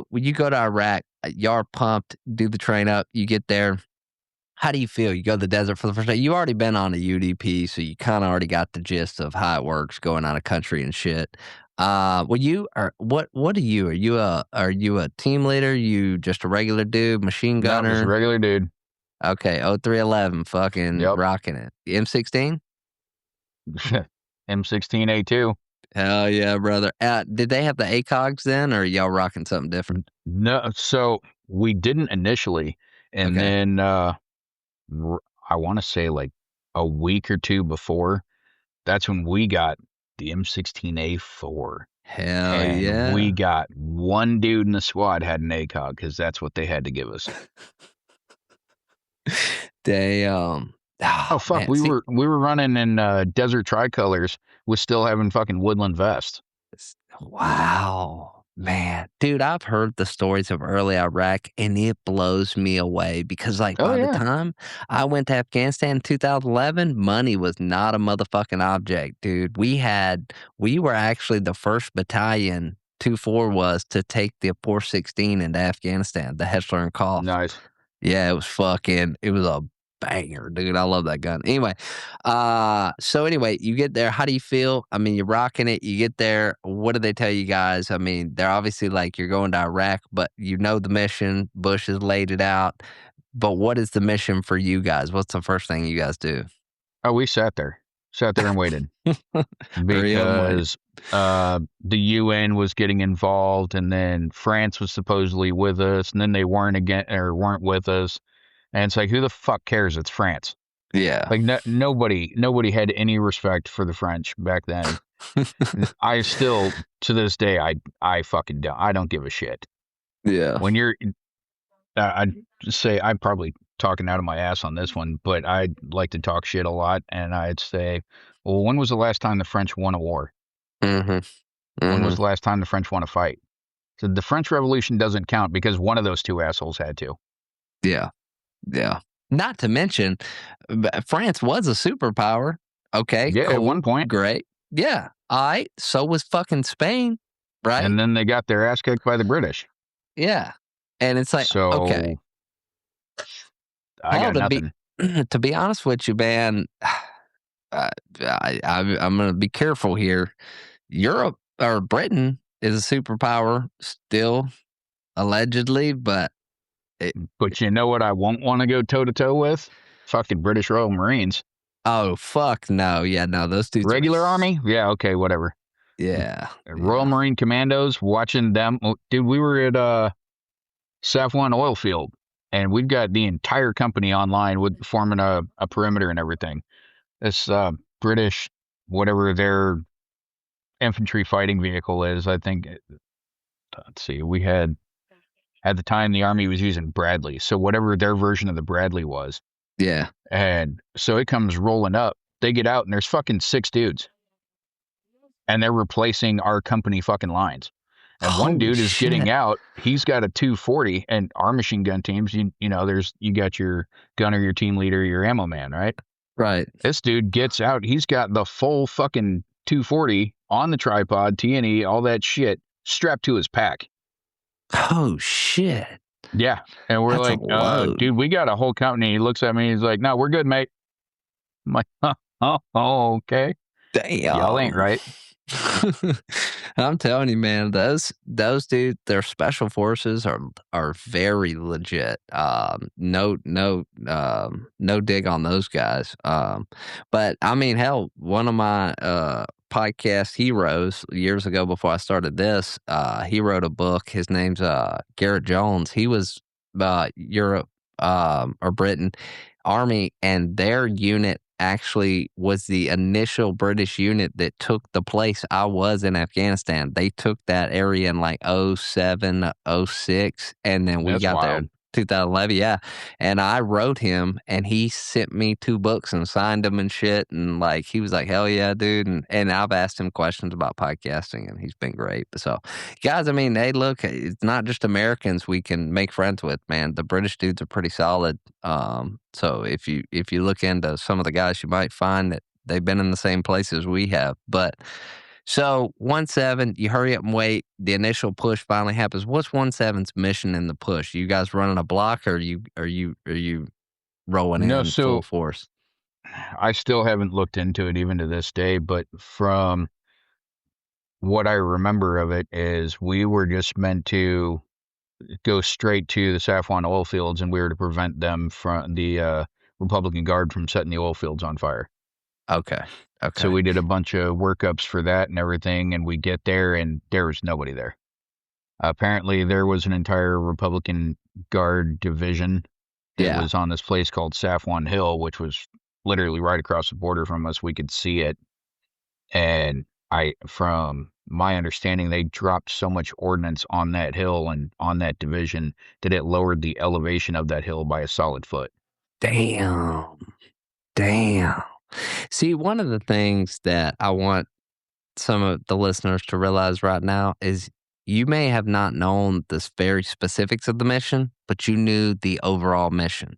when you go to Iraq, you are pumped, do the train up, you get there. How do you feel? You go to the desert for the first day. You already been on a UDP, so you kind of already got the gist of how it works going out of country and shit. Well, you are what are you? Are you a team leader? You just a regular dude, machine No, just a gunner? regular dude. Okay, 0311, fucking Yep. rocking it. M16? M16A2. Hell yeah, brother. Did they have the ACOGs then, or y'all rocking something different? No, so we didn't initially, and Okay. then I want to say like a week or two before, that's when we got the M16A4, Hell and we yeah. got one dude in the squad had an ACOG because that's what they had to give us. Damn. Oh Oh fuck, man, we see, were we were running in desert tricolors with still having fucking woodland vests. wow, man, dude, I've heard the stories of early Iraq, and it blows me away because, like, Oh by the yeah, time I went to Afghanistan in 2011, money was not a motherfucking object, dude. We were actually the first battalion. 2-4 was to take the 416 into Afghanistan, the Hetzler and Koff. nice. Yeah, it was a banger, dude. I love that gun. Anyway, so anyway, you get there. How do you feel? I mean, you're rocking it. You get there. What do they tell you guys? I mean, they're obviously like you're going to Iraq, but you know the mission. Bush has laid it out. But what is the mission for you guys? What's the first thing you guys do? Oh, we sat there and waited Hurry up and wait. because the UN was getting involved, and then France was supposedly with us, and then they weren't with us, and it's like, who the fuck cares? It's France. Yeah. Like nobody had any respect for the French back then. I still, to this day, I fucking don't. I don't give a shit. Yeah. When you're, I'd say I'm probably talking out of my ass on this one, but I like to talk shit a lot, and I'd say, well, when was the last time the French won a war? Mm-hmm. When was Mm-hmm. the last time the French won a fight? So the French Revolution doesn't count because one of those two assholes had to. Yeah. Yeah. Not to mention, France was a superpower. Okay, Yeah, at one cool, point, great. Yeah. All right. So was fucking Spain, right? and then they got their ass kicked by the British. Yeah. And it's like, okay, So I hell, got nothing. to be honest with you, man, I'm gonna be careful here. Europe or Britain is a superpower still, allegedly, but it, But you know what I won't want to go toe to toe with? Fucking British Royal Marines. oh fuck no, yeah, no, those dudes are, Regular Army? Yeah, okay, whatever. yeah, Royal yeah. Marine Commandos, watching them. Oh, dude, we were at Safwan oil field, and we've got the entire company online with forming a perimeter and everything. This British, whatever their infantry fighting vehicle is, I think. Let's see, we had At the time, the Army was using Bradley. So whatever their version of the Bradley was. Yeah. And so it comes rolling up. They get out and there's fucking 6 dudes. And they're replacing our company fucking lines. And one Holy dude is getting shit. out. He's got a 240, and our machine gun teams, you know, you got your gunner, your team leader, your ammo man, right? Right. This dude gets out. He's got the full fucking 240 on the tripod, T&E, all that shit strapped to his pack. Oh shit. Yeah. And we're That's a like, load. dude, we got a whole company. He looks at me. He's like, no, we're good, mate. I'm like, okay. Y'all ain't Damn. right. I'm telling you, man, those dudes, their special forces are very legit. No dig on those guys. But I mean, hell, one of my podcast heroes years ago before I started this, he wrote a book. His name's Garrett Jones. He was Europe or Britain Army, and their unit actually was the initial British unit that took the place I was in Afghanistan. They took that area in like '07, '06, and then we That's got there wild. in 2011. Yeah. And I wrote him, and he sent me 2 books and signed them and shit. And like, he was like, hell yeah, dude. And I've asked him questions about podcasting, and he's been great. So, guys, I mean, hey, look, it's not just Americans we can make friends with, man. The British dudes are pretty solid. So if you look into some of the guys, you might find that they've been in the same places we have. But so 1-7, you hurry up and wait. The initial push finally happens. What's 1-7's mission in the push? You guys running a block, or are you rolling No, in full so force? I still haven't looked into it even to this day, but from what I remember of it is we were just meant to go straight to the Safwan oil fields, and we were to prevent them from the Republican Guard from setting the oil fields on fire. Okay. So Okay. we did a bunch of workups for that and everything, and we get there, and there was nobody there. Apparently, there was an entire Republican Guard division. It Yeah. was on this place called Safwan Hill, which was literally right across the border from us. We could see it. And from my understanding, they dropped so much ordnance on that hill and on that division that it lowered the elevation of that hill by a solid foot. Damn. Damn. See, one of the things that I want some of the listeners to realize right now is you may have not known the very specifics of the mission, but you knew the overall mission.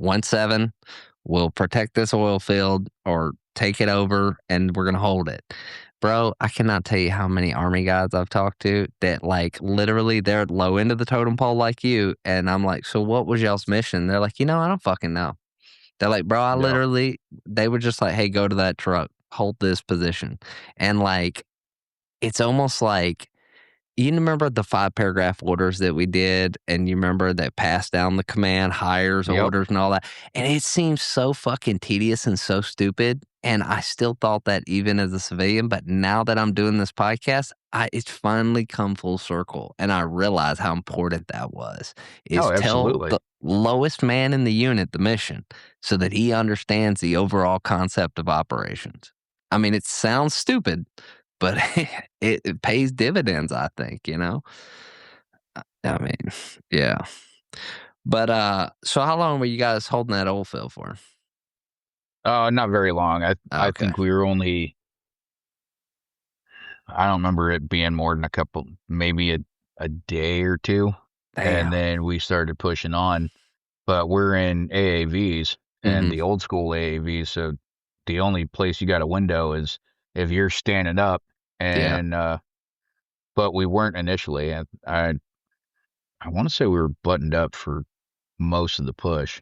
1-7 will protect this oil field or take it over, and we're going to hold it. Bro, I cannot tell you how many Army guys I've talked to that, like, literally they're low end of the totem pole like you. And I'm like, so what was y'all's mission? They're like, I don't fucking know. They're like, bro, Yeah. they were just like, hey, go to that truck, hold this position. And like, it's almost like, you remember the 5-paragraph orders that we did, and you remember that passed down the command, hires, Yep. orders, and all that. And it seems so fucking tedious and so stupid. And I still thought that even as a civilian, but now that I'm doing this podcast, it's finally come full circle, and I realize how important that was. Oh, Is tell absolutely. the lowest man in the unit the mission, so that he understands the overall concept of operations. I mean, it sounds stupid, but it pays dividends, I think, you know? I mean, yeah. But, so how long were you guys holding that oil field for? Not very long. I Okay. think we were only, I don't remember it being more than a couple, maybe a day or two. And Damn. then we started pushing on. But we're in AAVs and Mhm. the old school AAVs, so the only place you got a window is if you're standing up. Yeah. And but we weren't initially. I want to say we were buttoned up for most of the push.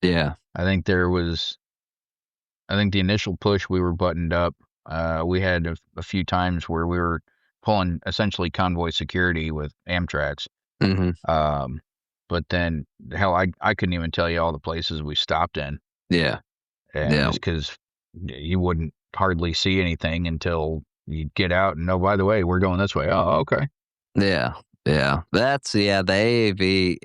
Yeah. I think I think the initial push we were buttoned up. We had a few times where we were pulling essentially convoy security with Amtrak's. Mhm. Um, but then hell, I couldn't even tell you all the places we stopped in. Yeah. And Yeah. just because you wouldn't hardly see anything until you get out and, oh, by the way, we're going this way. Oh, okay. Yeah. Yeah. The AAV,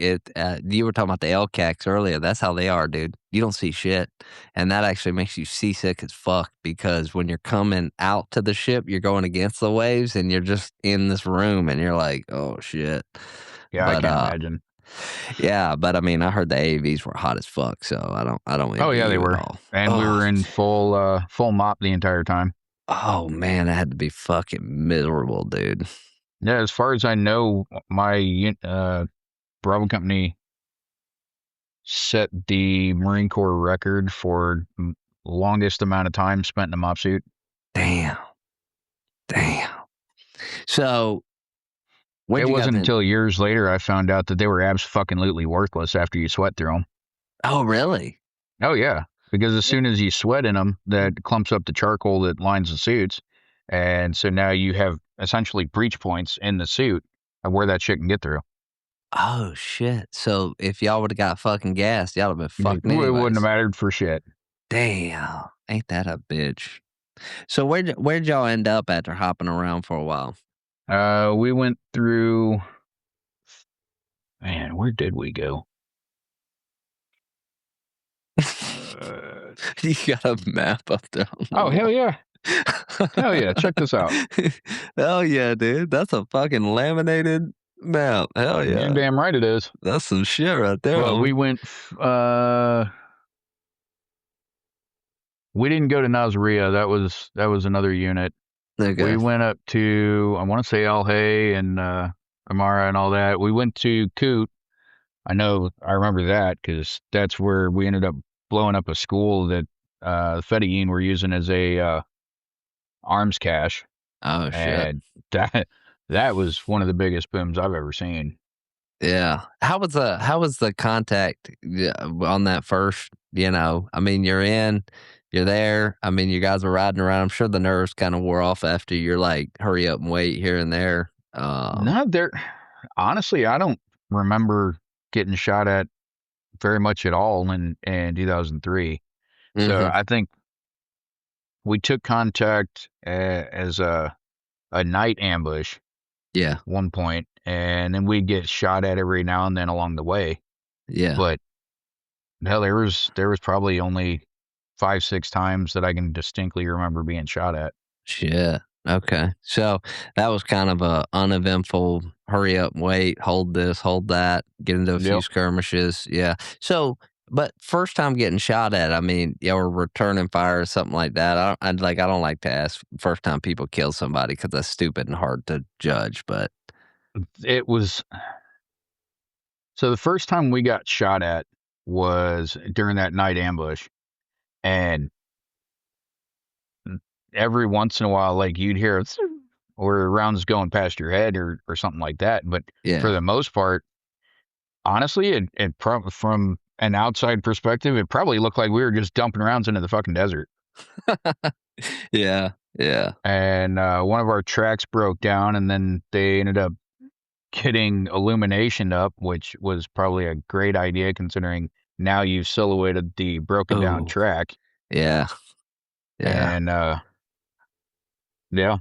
you were talking about the LCACs earlier. That's how they are, dude. You don't see shit. And that actually makes you seasick as fuck, because when you're coming out to the ship, you're going against the waves, and you're just in this room, and you're like, oh shit. Yeah, I But can't imagine. yeah, but I mean, I heard the AAVs were hot as fuck, so I don't Oh envy yeah, they you at were, all. and we Oh, were in full mop the entire time. oh man, that had to be fucking miserable, dude. Yeah, as far as I know, my Bravo company set the Marine Corps record for longest amount of time spent in a mop suit. Damn, damn. So It where'd you guys wasn't end? until years later I found out that they were abso-fucking-lutely worthless after you sweat through them. Oh, really? Oh yeah, because as soon as you sweat in them, that clumps up the charcoal that lines the suits, and so now you have essentially breach points in the suit of where that shit can get through. Oh shit. So if y'all would have got fucking gassed, y'all have been It fucking wouldn't have anyways. mattered for shit. Damn. Ain't that a bitch? So where'd y'all end up after hopping around for a while? We went through. Man, where did we go? Uh, You got a map up there on the oh hell wall. yeah, hell yeah! Check this out. Hell yeah, dude. That's a fucking laminated map. Hell You're yeah. damn right it is. That's some shit right there, But homie. we didn't go to Nasiriyah. That was another unit. Okay. We went up to, I want to say Al Hay and Amara and all that. We went to Coot. I remember that because that's where we ended up blowing up a school that the Fedayeen were using as a arms cache, Oh shit. and that was one of the biggest booms I've ever seen. Yeah. How was the contact on that first, I mean, you're there. I mean, you guys were riding around. I'm sure the nerves kind of wore off after you're like, hurry up and wait here and there. No, there. Honestly, I don't remember getting shot at very much at all in 2003. So Mhm. I think we took contact as a night ambush Yeah. one point, and then we'd get shot at every now and then along the way. Yeah. But hell, there was probably only 5, 6 times that I can distinctly remember being shot at. Shit. Okay. So that was kind of a uneventful hurry up, wait, hold this, hold that, get into a few Yep. skirmishes. Yeah. So, but first time getting shot at, I mean, yeah, or returning fire or something like that. I don't like to ask first time people kill somebody because that's stupid and hard to judge. But It was so the first time we got shot at was during that night ambush, and every once in a while, like you'd hear or rounds going past your head or something like that. But for yeah. the most part, honestly, from an outside perspective, it probably looked like we were just dumping rounds into the fucking desert. Yeah. Yeah. And one of our tracks broke down, and then they ended up getting illumination up, which was probably a great idea considering now you've silhouetted the broken down Oh, track. yeah. Yeah. And yeah,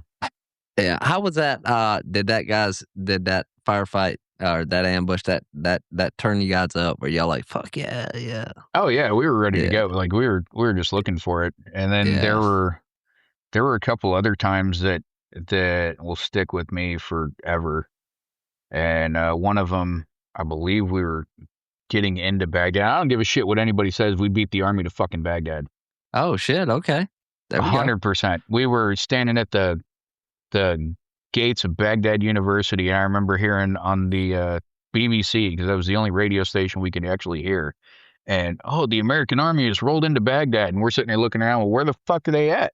Yeah. How was that? Did that firefight or that ambush that turn you guys up? Where y'all like, fuck yeah, yeah, oh yeah, we were ready to yeah, go. Like we were just looking for it. And then there yeah. were there were a couple other times that will stick with me forever. And one of them, I believe we were getting into Baghdad. I don't give a shit what anybody says. We beat the army to fucking Baghdad. Oh shit. Okay. There we go. 100%. We were standing at the gates of Baghdad University, and I remember hearing on the BBC, because that was the only radio station we could actually hear. And oh, the American army has rolled into Baghdad, and we're sitting there looking around. Well, where the fuck are they at?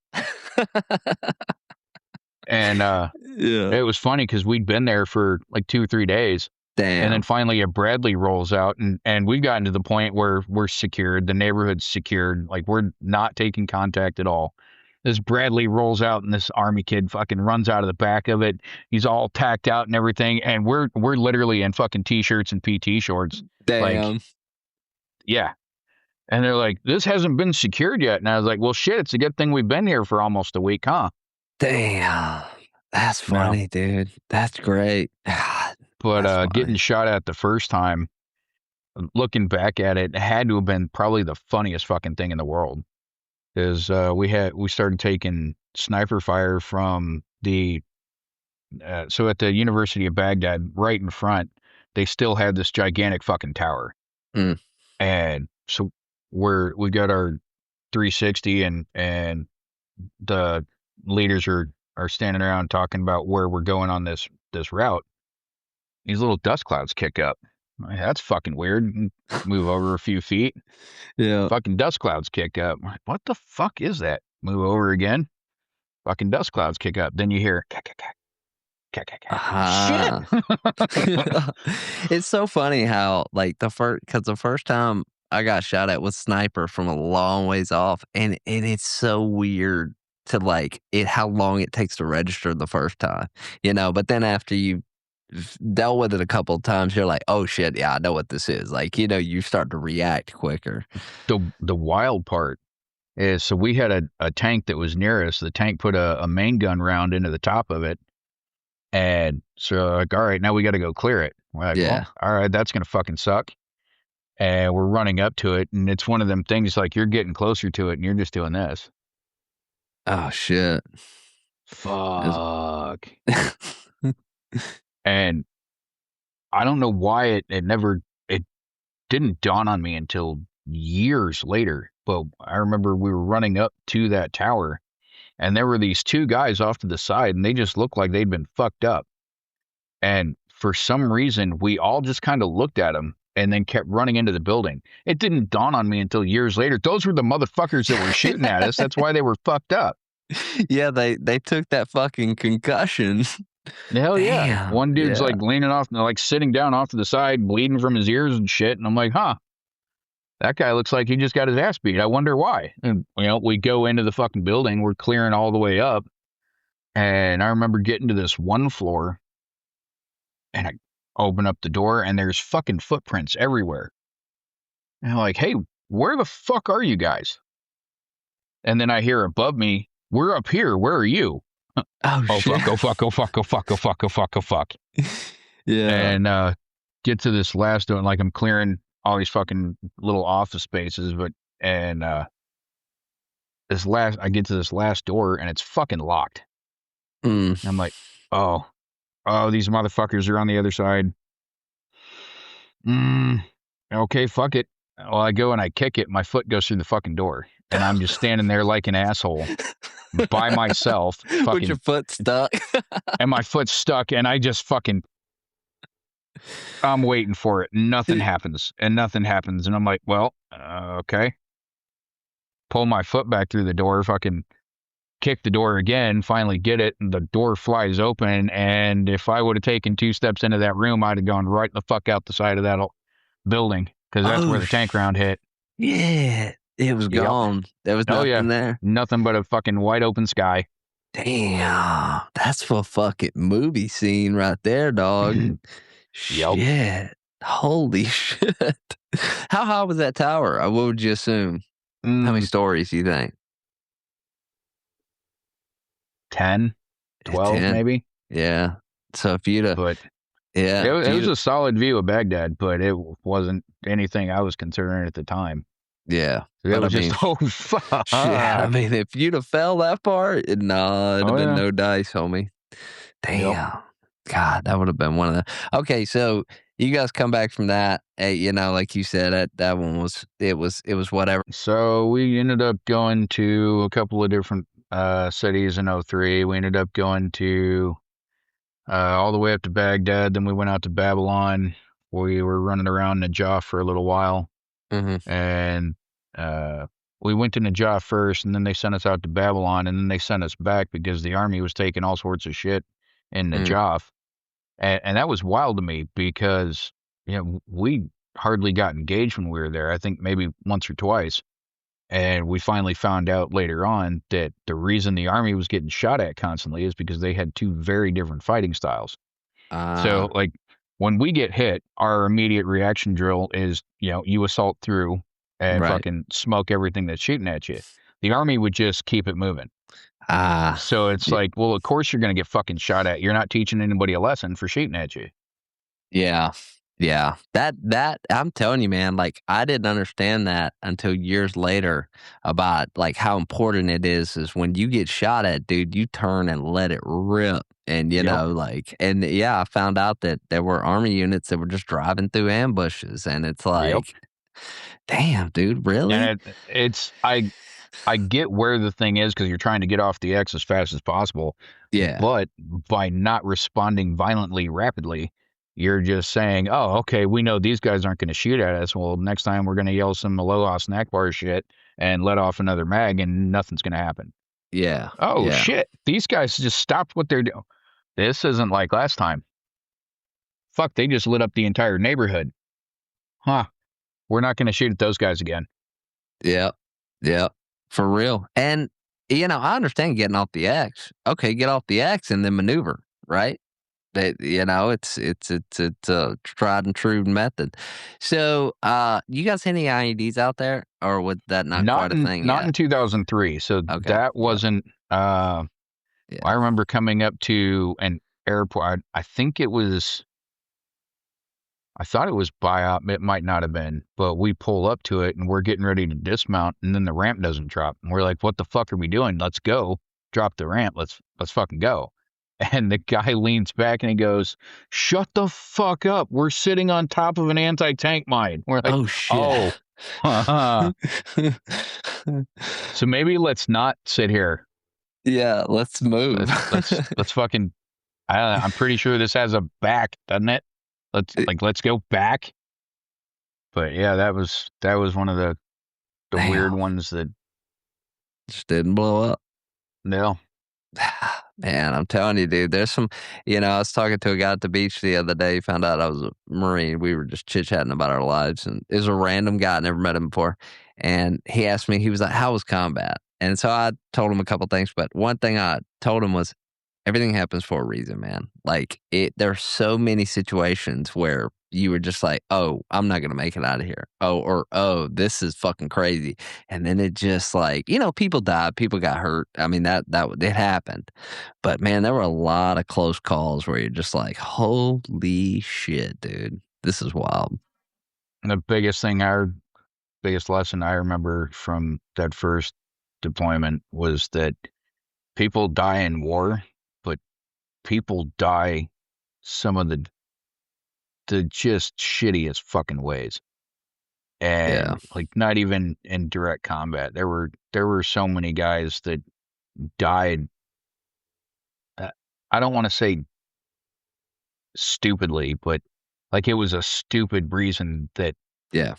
And Yeah. it was funny because we'd been there for like 2 or 3 days. And then Damn. finally a Bradley rolls out, and we've gotten to the point where we're secured. The neighborhood's secured. Like we're not taking contact at all. This Bradley rolls out, and this army kid fucking runs out of the back of it. He's all tacked out and everything, and we're literally in fucking t-shirts and PT shorts. Like, Damn. yeah. And they're like, "This hasn't been secured yet." And I was like, "Well, shit, it's a good thing we've been here for almost a week, huh?" Damn. That's No. funny, dude. That's great. God, But that's getting funny. shot at the first time, looking back at it, had to have been probably the funniest fucking thing in the world. Is we started taking sniper fire from the so at the University of Baghdad, right in front, they still had this gigantic fucking tower. Mm. And so we got our 360 and the leaders are standing around talking about where we're going on this route. These little dust clouds kick up. Like, that's fucking weird. Move over a few feet. Yeah. Fucking dust clouds kick up. Like, what the fuck is that? Move over again. Fucking dust clouds kick up. Then you hear shit. It's so funny how like the first time I got shot at with sniper from a long ways off, and it's so weird to like it how long it takes to register the first time, But then after you dealt with it a couple of times, you're like, oh shit, yeah, I know what this is. Like you start to react quicker. The wild part is, so we had a tank that was near us. The tank put a main gun round into the top of it. And so like, all right, now we got to go clear it. We're like, Yeah. well, all right, that's going to fucking suck. And we're running up to it. And it's one of them things like you're getting closer to it and you're just doing this. Oh shit. Fuck. And I don't know why it didn't dawn on me until years later. But I remember we were running up to that tower and there were these two guys off to the side and they just looked like they'd been fucked up. And for some reason, we all just kind of looked at them and then kept running into the building. It didn't dawn on me until years later. Those were the motherfuckers that were shooting at us. That's why they were fucked up. Yeah, they took that fucking concussion. Hell yeah. Damn, One dude's yeah. like leaning off, like sitting down off to the side, bleeding from his ears and shit. And I'm like, huh, that guy looks like he just got his ass beat. I wonder why. And, we go into the fucking building. We're clearing all the way up. And I remember getting to this one floor. And I open up the door and there's fucking footprints everywhere. And I'm like, hey, where the fuck are you guys? And then I hear above me, we're up here. Where are you? Oh shit. Fuck, oh fuck, oh fuck, oh fuck, oh fuck, oh fuck, oh fuck. Yeah. And get to this last door, and like I'm clearing all these fucking little office spaces, I get to this last door and it's fucking locked. And I'm like, oh, these motherfuckers are on the other side. Okay, fuck it. Well, I go and I kick it. My foot goes through the fucking door. And I'm just standing there like an asshole by myself. With your foot stuck. And my foot's stuck. And I just fucking, I'm waiting for it. Nothing happens. And nothing happens. And I'm like, well, okay. Pull my foot back through the door. Fucking kick the door again, finally get it, and the door flies open. And if I would have taken 2 steps into that room, I'd have gone right the fuck out the side of that building, because that's where the tank round hit. Yeah, it was gone. There was nothing there. Nothing but a fucking wide open sky. Damn, that's a fucking movie scene right there, dog. Shit. Holy shit. How high was that tower? What would you assume? How many stories do you think? 10, 12 maybe. Yeah. So if you'd have, but yeah, it was a solid view of Baghdad, but it wasn't anything I was considering at the time. Yeah. It was just, oh fuck. Yeah, I mean, if you'd have fell that far, it'd have been no dice, homie. Damn. Yep. God, that would have been one of the. Okay, so you guys come back from that. Like you said, that one was whatever. So we ended up going to a couple of different cities in 2003. We ended up going to all the way up to Baghdad. Then we went out to Babylon. We were running around Najaf for a little while. And we went to Najaf first, and then they sent us out to Babylon, and then they sent us back because the army was taking all sorts of shit in Najaf. And that was wild to me because we hardly got engaged when we were there. I think maybe once or twice. And we finally found out later on that the reason the army was getting shot at constantly is because they had 2 very different fighting styles. So, like, when we get hit, our immediate reaction drill is, you assault through and fucking smoke everything that's shooting at you. The army would just keep it moving. So it's like, well, of course you're going to get fucking shot at. You're not teaching anybody a lesson for shooting at you. Yeah. Yeah, that I'm telling you, man, like I didn't understand that until years later about like how important it is when you get shot at, dude, you turn and let it rip. And, Yep. and yeah, I found out that there were Army units that were just driving through ambushes. And it's Yep. like, damn, dude, really? And it's I get where the thing is because you're trying to get off the X as fast as possible, Yeah. but by not responding violently rapidly, you're just saying, "Oh, okay, we know these guys aren't going to shoot at us. Well, next time we're going to yell some Aloha snack bar shit and let off another mag, and nothing's going to happen." Yeah. Oh Yeah. shit, these guys just stopped what they're doing. This isn't like last time. Fuck, they just lit up the entire neighborhood. Huh? We're not going to shoot at those guys again. Yeah. Yeah. For real. And, I understand getting off the X. Okay, get off the X and then maneuver, right? That it's a tried and true method. So, you guys any IEDs out there, or was that not quite a thing Not yet? in 2003. So Okay. that Yeah. wasn't I Yeah. remember coming up to an airport. I think it was I thought it was biop. It might not have been, but we pull up to it and we're getting ready to dismount and then the ramp doesn't drop. And we're like, "What the fuck are we doing? Let's go. Drop the ramp. Let's fucking go." And the guy leans back and he goes, "Shut the fuck up. We're sitting on top of an anti-tank mine." We're like, Oh shit. "Oh." So maybe let's not sit here. Yeah, let's move. Let's fucking. I'm pretty sure this has a back, doesn't it? Let's go back. But yeah, that was one of the weird Damn, ones that just didn't blow up. no. Man, I'm telling you, dude, there's some, I was talking to a guy at the beach the other day, found out I was a Marine. We were just chit chatting about our lives, and it was a random guy, I never met him before. And he asked me, he was like, "How was combat?" And so I told him a couple things, but one thing I told him was, everything happens for a reason, man. Like, there's so many situations where you were just like, "Oh, I'm not gonna make it out of here." Oh, or "Oh, this is fucking crazy." And then it just like, people died, people got hurt. I mean, that it happened. But man, there were a lot of close calls where you're just like, "Holy shit, dude. This is wild." And the biggest lesson I remember from that first deployment was that people die in war, but people die some of the just shittiest fucking ways. Yeah. And like not even in direct combat. There were so many guys that died. uh, I don't want to say stupidly, but like it was a stupid reason that Yeah.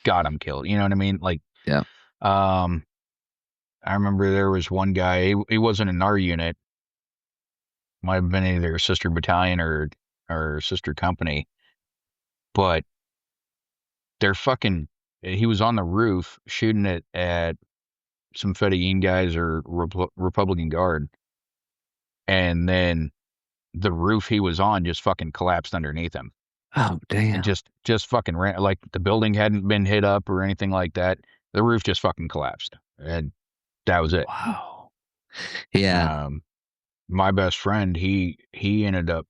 got him killed. You know what I mean? Like, Yeah. um, I remember there was one guy. He wasn't in our unit. Might have been either a sister battalion or sister company, but they're fucking. He was on the roof shooting it at some Fedayeen guys or Republican Guard, and then the roof he was on just fucking collapsed underneath him. Oh, And damn. just fucking ran like the building hadn't been hit up or anything like that. The roof just fucking collapsed. And that was it. Wow. Yeah. Um my best friend, he ended up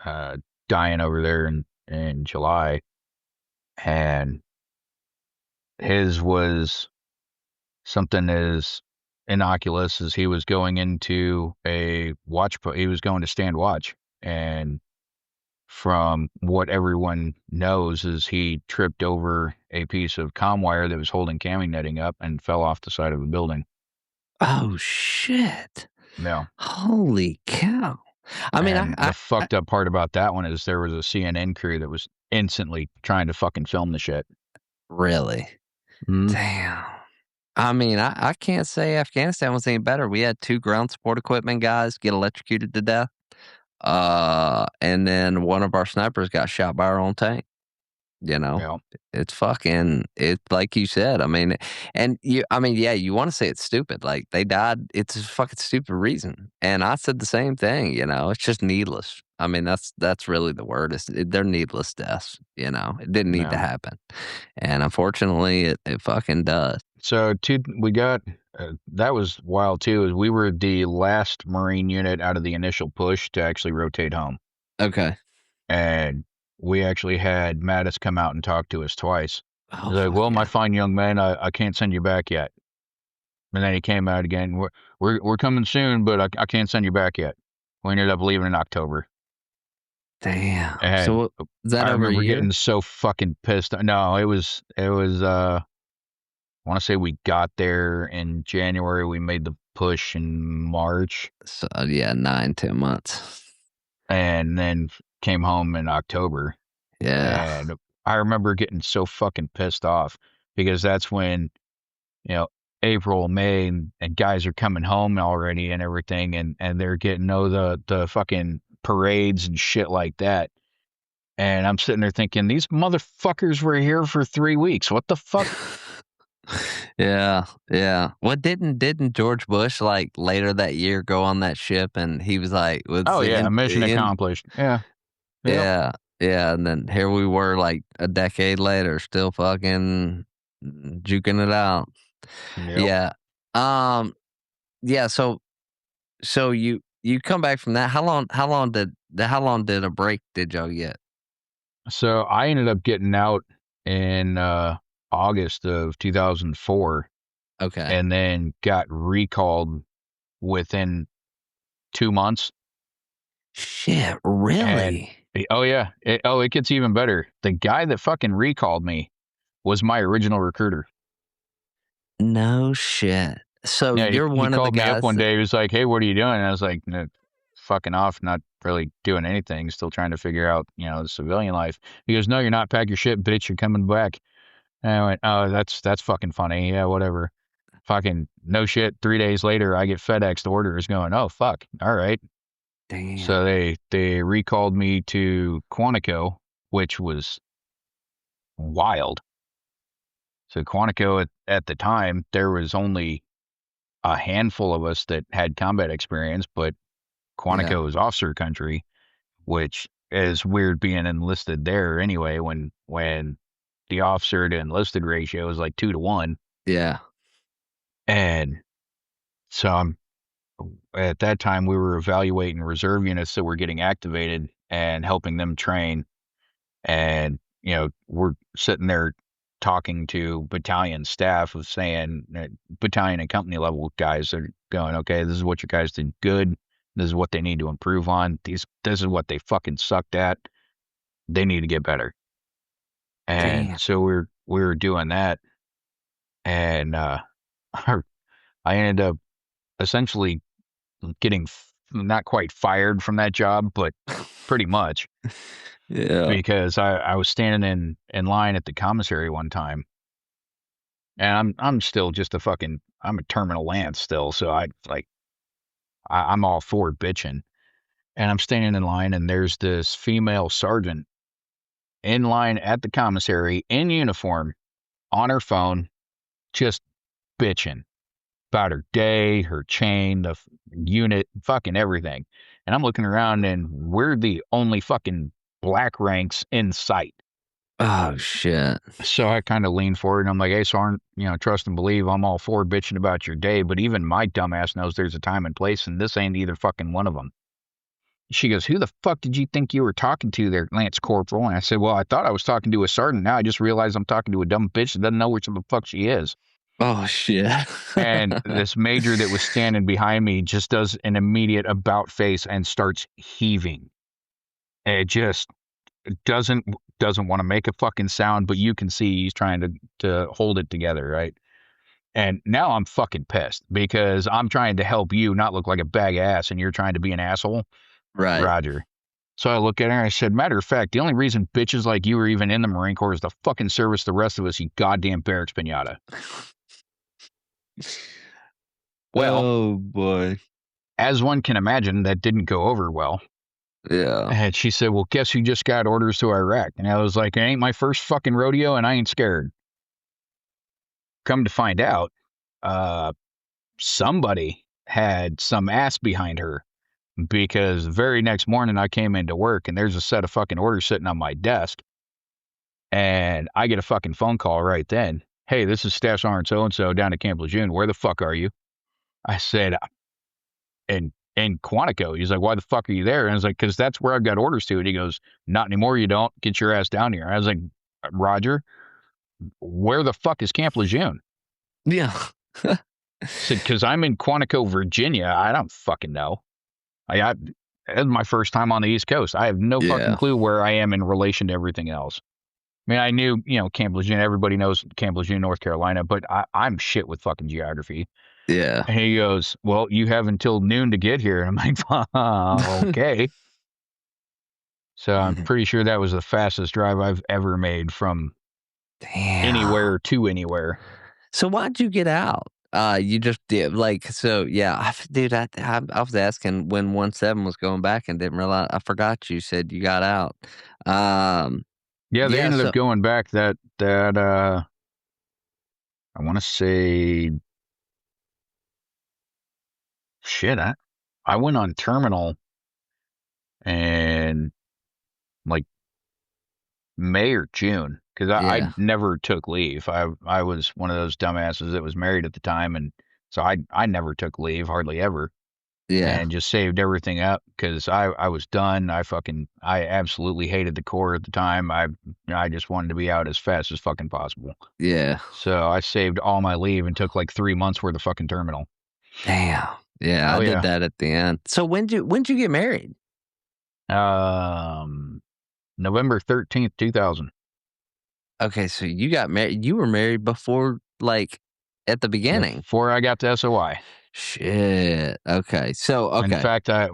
uh dying over there in July, and his was something as innocuous as he was going into a he was going to stand watch, and from what everyone knows is he tripped over a piece of comm wire that was holding camming netting up and fell off the side of a building. Oh, shit. Yeah. Holy cow. I mean, And the fucked up part about that one is there was a CNN crew that was instantly trying to fucking film the shit. really? Mm. Damn. I mean, I can't say Afghanistan was any better. We had 2 ground support equipment guys get electrocuted to death. And then one of our snipers got shot by our own tank. You know, Yeah. it's like you said. Yeah, you want to say it's stupid. Like they died. It's a fucking stupid reason. And I said the same thing. It's just needless. I mean, that's really the word. They're needless deaths. It didn't need to Yeah. happen. And unfortunately, it fucking does. So we got that was wild too. Is we were the last Marine unit out of the initial push to actually rotate home. Okay. And we actually had Mattis come out and talk to us twice. Oh He's like, fuck "Well, my yeah. fine young man, I can't send you back yet." And then he came out again. We're coming soon, but I can't send you back yet. We ended up leaving in October. Damn. And So is that I over a remember year? getting so fucking pissed. No, it was I want to say we got there in January. We made the push in March So yeah, 9, 10 months. and then came home in October. Yeah. And I remember getting so fucking pissed off because that's when, you know, April, May, and guys are coming home already and everything, and they're getting the fucking parades and shit like that. And I'm sitting there thinking, these motherfuckers were here for 3 weeks. What the fuck? Yeah, yeah. What didn't George Bush like later that year go on that ship and he was like, Oh "What's yeah, mission in?" accomplished. Yeah. Yep. Yeah, yeah. And then here we were, like a decade later, still fucking juking it out. Yep. Yeah. Um. Yeah. So you come back from that. How long did a break did y'all get? So I ended up getting out in August of 2004 Okay. and then got recalled within 2 months. Shit. And Really? oh yeah, it gets even better. The guy that fucking recalled me was my original recruiter. No shit. So Yeah, you're he one of the called me up guys one that. day. He was like, "Hey, what are you doing?" And I was like, "No, fucking off, not really doing anything. Still trying to figure out, the civilian life." He goes, "No, you're not. Pack your shit, bitch. You're coming back." And I went, "Oh, that's fucking funny. Yeah, whatever." Fucking no shit. 3 days later, I get FedExed orders going, "Oh fuck, all right." So Damn. they recalled me to Quantico, which was wild. So Quantico at the time, there was only a handful of us that had combat experience, but Yeah. Quantico is officer country, which is weird being enlisted there anyway when the officer to enlisted ratio is like 2 to 1. Yeah. And so at that time we were evaluating reserve units that were getting activated and helping them train. And, we're sitting there talking to battalion staff of saying battalion and company level guys are going, okay, this is what your guys did good. This is what they need to improve on. This is what they fucking sucked at. They need to get better. And Damn. so we're doing that. And, I ended up essentially getting not quite fired from that job, but pretty much Yeah. because I was standing in line at the commissary one time. And I'm still just I'm a terminal lance still, so I'm all for bitching. And I'm standing in line and there's this female sergeant in line at the commissary in uniform on her phone, just bitching about her day, her chain, unit, fucking everything. And I'm looking around and we're the only fucking black ranks in sight. Oh shit. So I kind of leaned forward and I'm like, hey, Sergeant, trust and believe I'm all for bitching about your day, but even my dumbass knows there's a time and place, and this ain't either fucking one of them. She goes, who the fuck did you think you were talking to there, Lance Corporal? And I said, well, I thought I was talking to a sergeant. Now I just realized I'm talking to a dumb bitch that doesn't know which the fuck she is. Oh shit. And this major that was standing behind me just does an immediate about face and starts heaving. It just doesn't want to make a fucking sound, but you can see he's trying to hold it together, right? And now I'm fucking pissed because I'm trying to help you not look like a bag of ass and you're trying to be an asshole. Right. Roger. So I look at her and I said, matter of fact, the only reason bitches like you are even in the Marine Corps is to fucking service the rest of us, you goddamn barracks pinata. Well, Oh boy. as one can imagine, that didn't go over well. Yeah. And she said, well, guess who just got orders to Iraq? And I was like, it ain't my first fucking rodeo and I ain't scared. Come to find out, uh, somebody had some ass behind her because the very next morning I came into work and there's a set of fucking orders sitting on my desk and I get a fucking phone call right then. Hey, this is Staff Sergeant so-and-so down at Camp Lejeune. Where the fuck are you? I said, in Quantico. He's like, why the fuck are you there? And I was like, because that's where I've got orders to. And he goes, not anymore, you don't. Get your ass down here. I was like, Roger, where the fuck is Camp Lejeune? Yeah. I said, because I'm in Quantico, Virginia. I don't fucking know. I It's my first time on the East Coast. I have no fucking Yeah. clue where I am in relation to everything else. I mean, I knew, Camp Lejeune. Everybody knows Camp Lejeune, North Carolina, but I'm shit with fucking geography. Yeah. And he goes, "Well, you have until noon to get here." And I'm like, "Okay." So I'm pretty sure that was the fastest drive I've ever made from Damn. anywhere to anywhere. So why'd you get out? You just did so yeah, dude. I was asking when 17 was going back and didn't realize. I forgot you said you got out. Um, Yeah, they yeah. ended up So going back that I want to say shit. I went on terminal and like May or June because I yeah, never took leave. I was one of those dumbasses that was married at the time, and so I never took leave hardly ever, yeah, and just saved everything up because I was done. I absolutely hated the Corps at the time. I just wanted to be out as fast as fucking possible. yeah. So I saved all my leave and took like 3 months worth of fucking terminal. Damn. Yeah, I Oh did yeah. that at the end. So when'd you get married? Um, November 13th, 2000. Okay, so you got married. You were married before, like, at the beginning. Before I got to SOI. Shit. Okay. So In okay. fact, I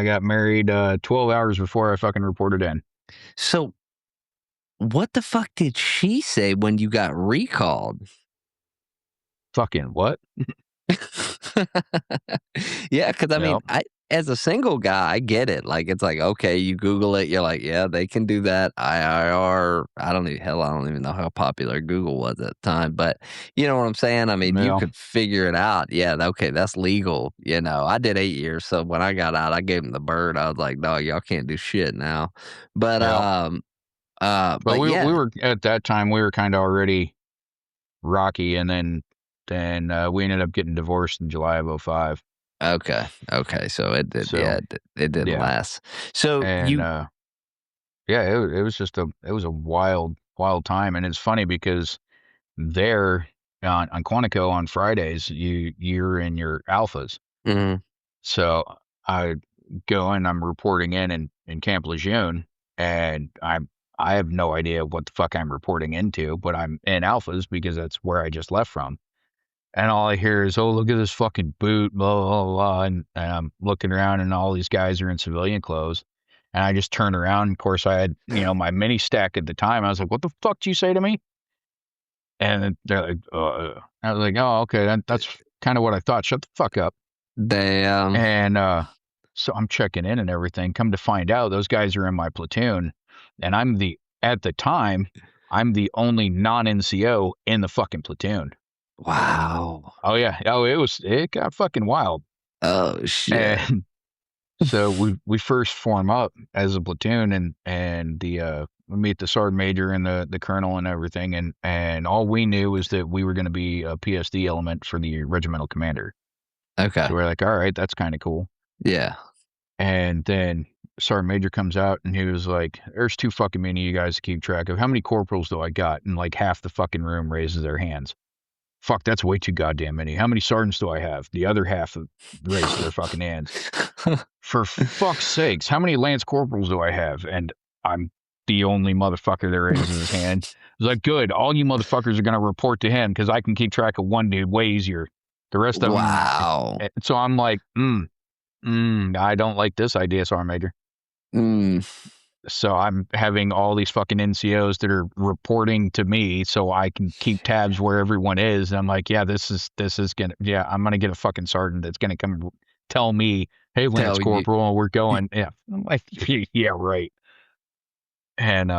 got married 12 hours before I fucking reported in. So what the fuck did she say when you got recalled? Fucking what? Yeah, because I mean, Yep. I as a single guy, I get it. Like, it's like, okay, you Google it, you're like, yeah, they can do that. IIR. I don't even know how popular Google was at the time, but you know what I'm saying? I mean, you Yeah. could figure it out. Yeah, okay, that's legal. I did 8 years, so when I got out, I gave him the bird. I was like, no, y'all can't do shit now. But Yep. But but we yeah, were at that time we were kind of already rocky, and then we ended up getting divorced in July of '05. okay, okay, so it did, So yeah, it didn't yeah, last. So and you, yeah, it was just it was a wild time, and it's funny because there on Quantico on Fridays you're in your alphas. mhm, So I go and I'm reporting in Camp Lejeune, and I have no idea what the fuck I'm reporting into, but I'm in alphas because that's where I just left from. And all I hear is, "Oh, look at this fucking boot, blah blah blah," and I'm looking around, and all these guys are in civilian clothes. And I just turn around. Of course, I had my mini stack at the time. I was like, "What the fuck did you say to me?" And they're like, I was like, "Oh, okay, that's kind of what I thought. Shut the fuck up." they And so I'm checking in and everything. Come to find out, those guys are in my platoon, and at the time, I'm the only non-NCO in the fucking platoon. wow. Oh yeah, it got fucking wild. Oh, shit. And so we first form up as a platoon, and we meet the sergeant major and the colonel and everything, and all we knew was that we were going to be a PSD element for the regimental commander. Okay. So we're like, all right, that's kind of cool. Yeah. And then Sergeant Major comes out and he was like, "There's too fucking many of you guys to keep track of. How many corporals do I got?" And like half the fucking room raises their hands. Fuck, that's way too goddamn many. How many sergeants do I have? The other half raises their fucking hands. For fuck's sakes, how many lance corporals do I have? And I'm the only motherfucker that raises his hand. It's like, good, all you motherfuckers are gonna report to him because I can keep track of one dude way easier. The rest of them. Wow. So I'm like, I don't like this idea, Sergeant Major. Mm, So I'm having all these fucking NCOs that are reporting to me so I can keep tabs where everyone is. And I'm like, yeah, I'm gonna get a fucking sergeant that's gonna come tell me, "Hey, Lance tell you. Corporal, we're going." Yeah, I'm like, yeah, right. And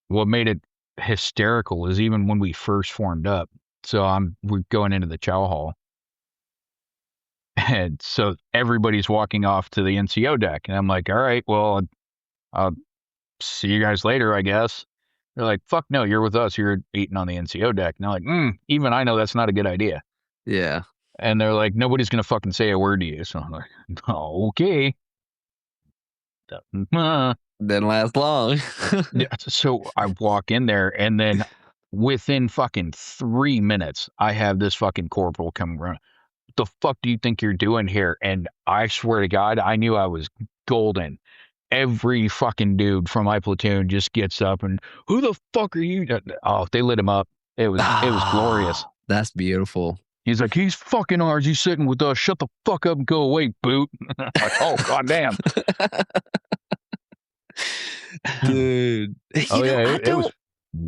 what made it hysterical is even when we first formed up. So we're going into the chow hall, and so everybody's walking off to the NCO deck, and I'm like, all right, well, I'll see you guys later, I guess. They're like, fuck no, you're with us. You're eating on the NCO deck. And I'm like, even I know that's not a good idea. Yeah. And they're like, nobody's going to fucking say a word to you. So I'm like, okay. Didn't last long. Yeah, so I walk in there, and then within fucking 3 minutes, I have this fucking corporal come run. the fuck do you think you're doing here? And I swear to God, I knew I was golden. Every fucking dude from my platoon just gets up and, who the fuck are you? Oh, they lit him up. It was glorious. That's beautiful. He's like, he's fucking ours. He's sitting with us. Shut the fuck up and go away, boot. Like, oh, goddamn. Dude. Oh, yeah, I it was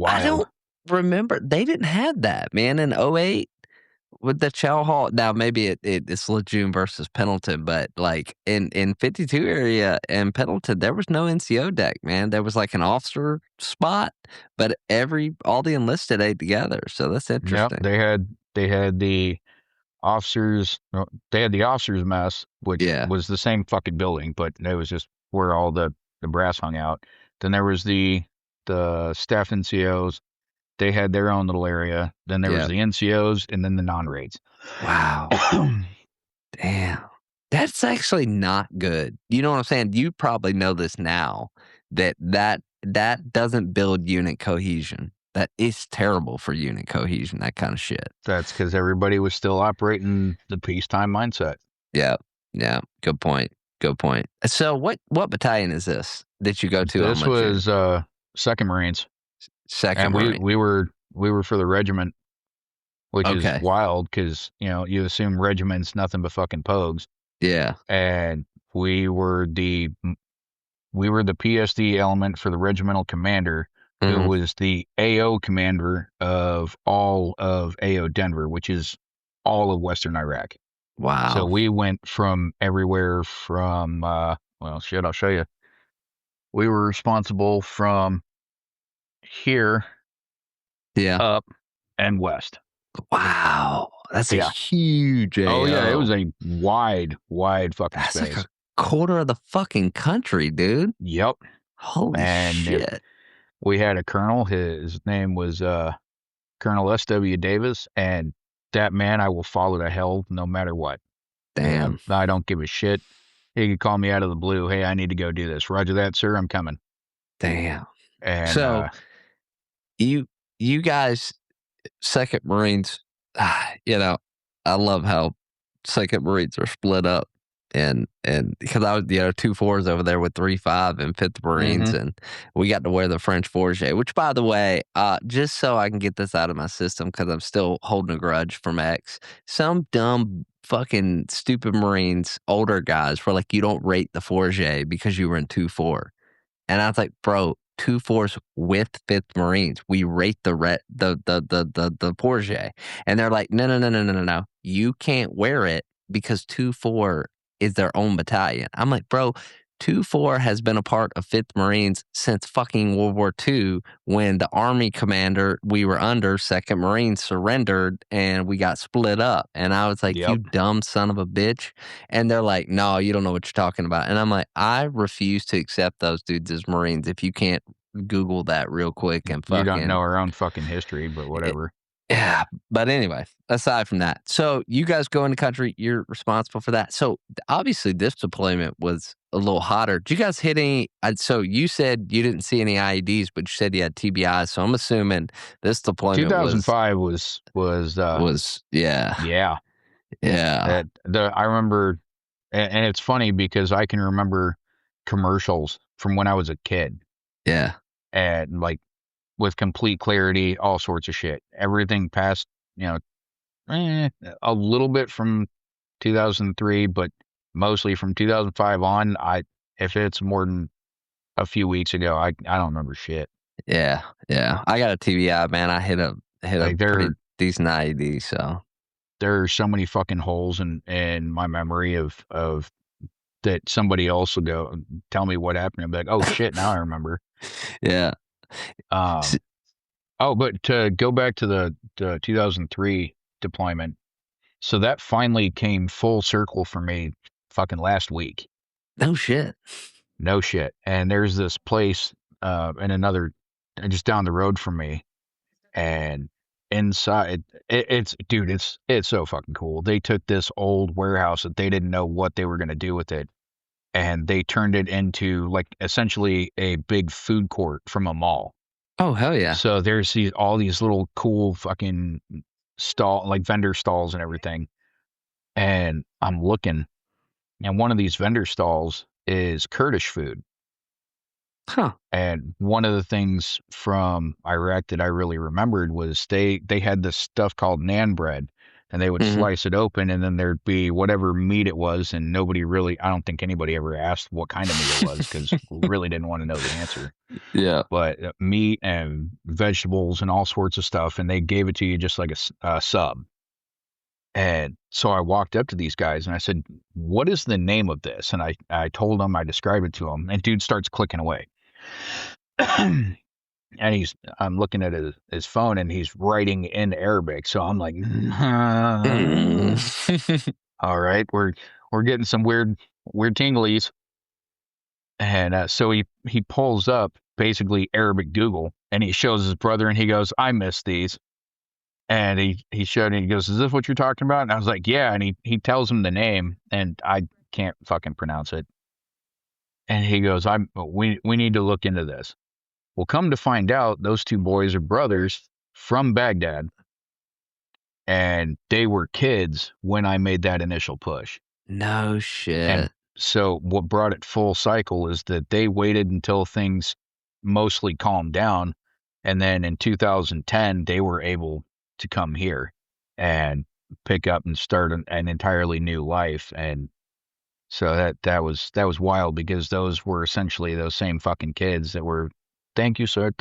I don't wild. remember. They didn't have that, man, in '08 with the Chow Hall. Now, maybe it's Lejeune versus Pendleton, but, like, in 52 area and Pendleton, there was no NCO deck, man. There was, like, an officer spot, but all the enlisted ate together, so that's Yep, interesting. they had the officers. No, they had the officers mess, which Yeah. was the same fucking building, but it was just where all the brass hung out. Then there was the staff NCOs. They had their own little area. Then there was Yeah. the NCOs, and then the non-raids. Wow. Damn. That's actually not good. You know what I'm saying? You probably know this now that doesn't build unit cohesion. That is terrible for unit cohesion, that kind of shit. That's because everybody was still operating the peacetime mindset. Yeah. Yeah. Good point. Good point. So what battalion is this that you go to on This Lejeune? was 2nd Marines, Second and Marine. we were for the regiment, which is Okay. wild because you assume regiments nothing but fucking pogues, Yeah. and we were the PSD element for the regimental commander, who Mhm. was the AO commander of all of AO Denver, which is all of Western Iraq. So Wow. we went from everywhere from, well, shit, I'll show you. We were responsible from here Yeah. up and west. Wow. That's a Yeah. huge AO. Oh, yeah, it was a wide fucking That's like space. a quarter of the fucking country, dude. Yep. Holy And shit. we had a colonel. His name was Colonel S.W. Davis, and that man I will follow to hell no matter what. Damn. I don't give a shit. He could call me out of the blue. Hey, I need to go do this. Roger that, sir. I'm coming. Damn. And So you guys, Second Marines, I love how Second Marines are split up, and because I was 2-4s over there with 3-5 and Fifth Marines, mhm. and we got to wear the French Forget, which by the way, just so I can get this out of my system because I'm still holding a grudge from X. Some dumb fucking stupid Marines, older guys, were like, you don't rate the Forget because you were in 2-4. And I was like, bro, 2-4s with Fifth Marines. We rate the Porsche. And they're like, no, no, no, no, no, no, no. You can't wear it because 2-4 is their own battalion. I'm like, bro, 2-4 has been a part of Fifth Marines since fucking World War II when the Army commander we were under, Second Marines, surrendered and we got split up. And I was like, Yep. you dumb son of a bitch. And they're like, no, you don't know what you're talking about. And I'm like, I refuse to accept those dudes as Marines if you can't Google that real quick and You don't fucking. know our own fucking history, but whatever. Yeah. But anyway, aside from that, so you guys go in the country, you're responsible for that. So obviously, this deployment was a little hotter. Did you guys hit any? So you said you didn't see any IEDs, but you said you had TBIs. So I'm assuming this deployment 2005 was yeah. yeah. Yeah. I remember, and it's funny because I can remember commercials from when I was a kid, Yeah. and like with complete clarity, all sorts of shit. Everything past, a little bit from 2003, but mostly from 2005 on. If it's more than a few weeks ago, I don't remember shit. Yeah, yeah. I got a TBI, man. I hit a Like pretty decent IED, so there are so many fucking holes in my memory of that somebody else will go tell me what happened and be like, oh shit, now I remember. yeah. Um, but to go back to the 2003 deployment, so that finally came full circle for me fucking last week. No shit. No shit. And there's this place in another, just down the road from me, and inside it's so fucking cool. They took this old warehouse that they didn't know what they were going to do with it, and they turned it into like essentially a big food court from a mall. Oh, hell yeah. So there's all these little cool fucking vendor stalls and everything. and I'm looking, and one of these vendor stalls is Kurdish food. Huh. And one of the things from Iraq that I really remembered was they had this stuff called naan bread, and they would Hmm. slice it open, and then there'd be whatever meat it was, and nobody really, I don't think anybody ever asked what kind of meat it was because really didn't want to know the answer. Yeah. But meat and vegetables and all sorts of stuff, and they gave it to you just like a sub. And so I walked up to these guys and I said, "What is the name of this?" And I told them, I described it to him, and dude starts clicking away. And I'm looking at his phone and he's writing in Arabic. So I'm like, Mm. all right, we're getting some weird tinglies. And so he pulls up basically Arabic Google and he shows his brother and he goes, "I missed these." And he showed it. He goes, "Is this what you're talking about?" And I was like, "Yeah." And he tells him the name and I can't fucking pronounce it. And he goes, we need to look into this." Well, come to find out, those two boys are brothers from Baghdad, and they were kids when I made that initial push. No And shit. so, what brought it full cycle is that they waited until things mostly calmed down. And then in 2010, they were able to come here and pick up and start an entirely new life. And so that was wild because those were essentially those same fucking kids that were, thank you, sir."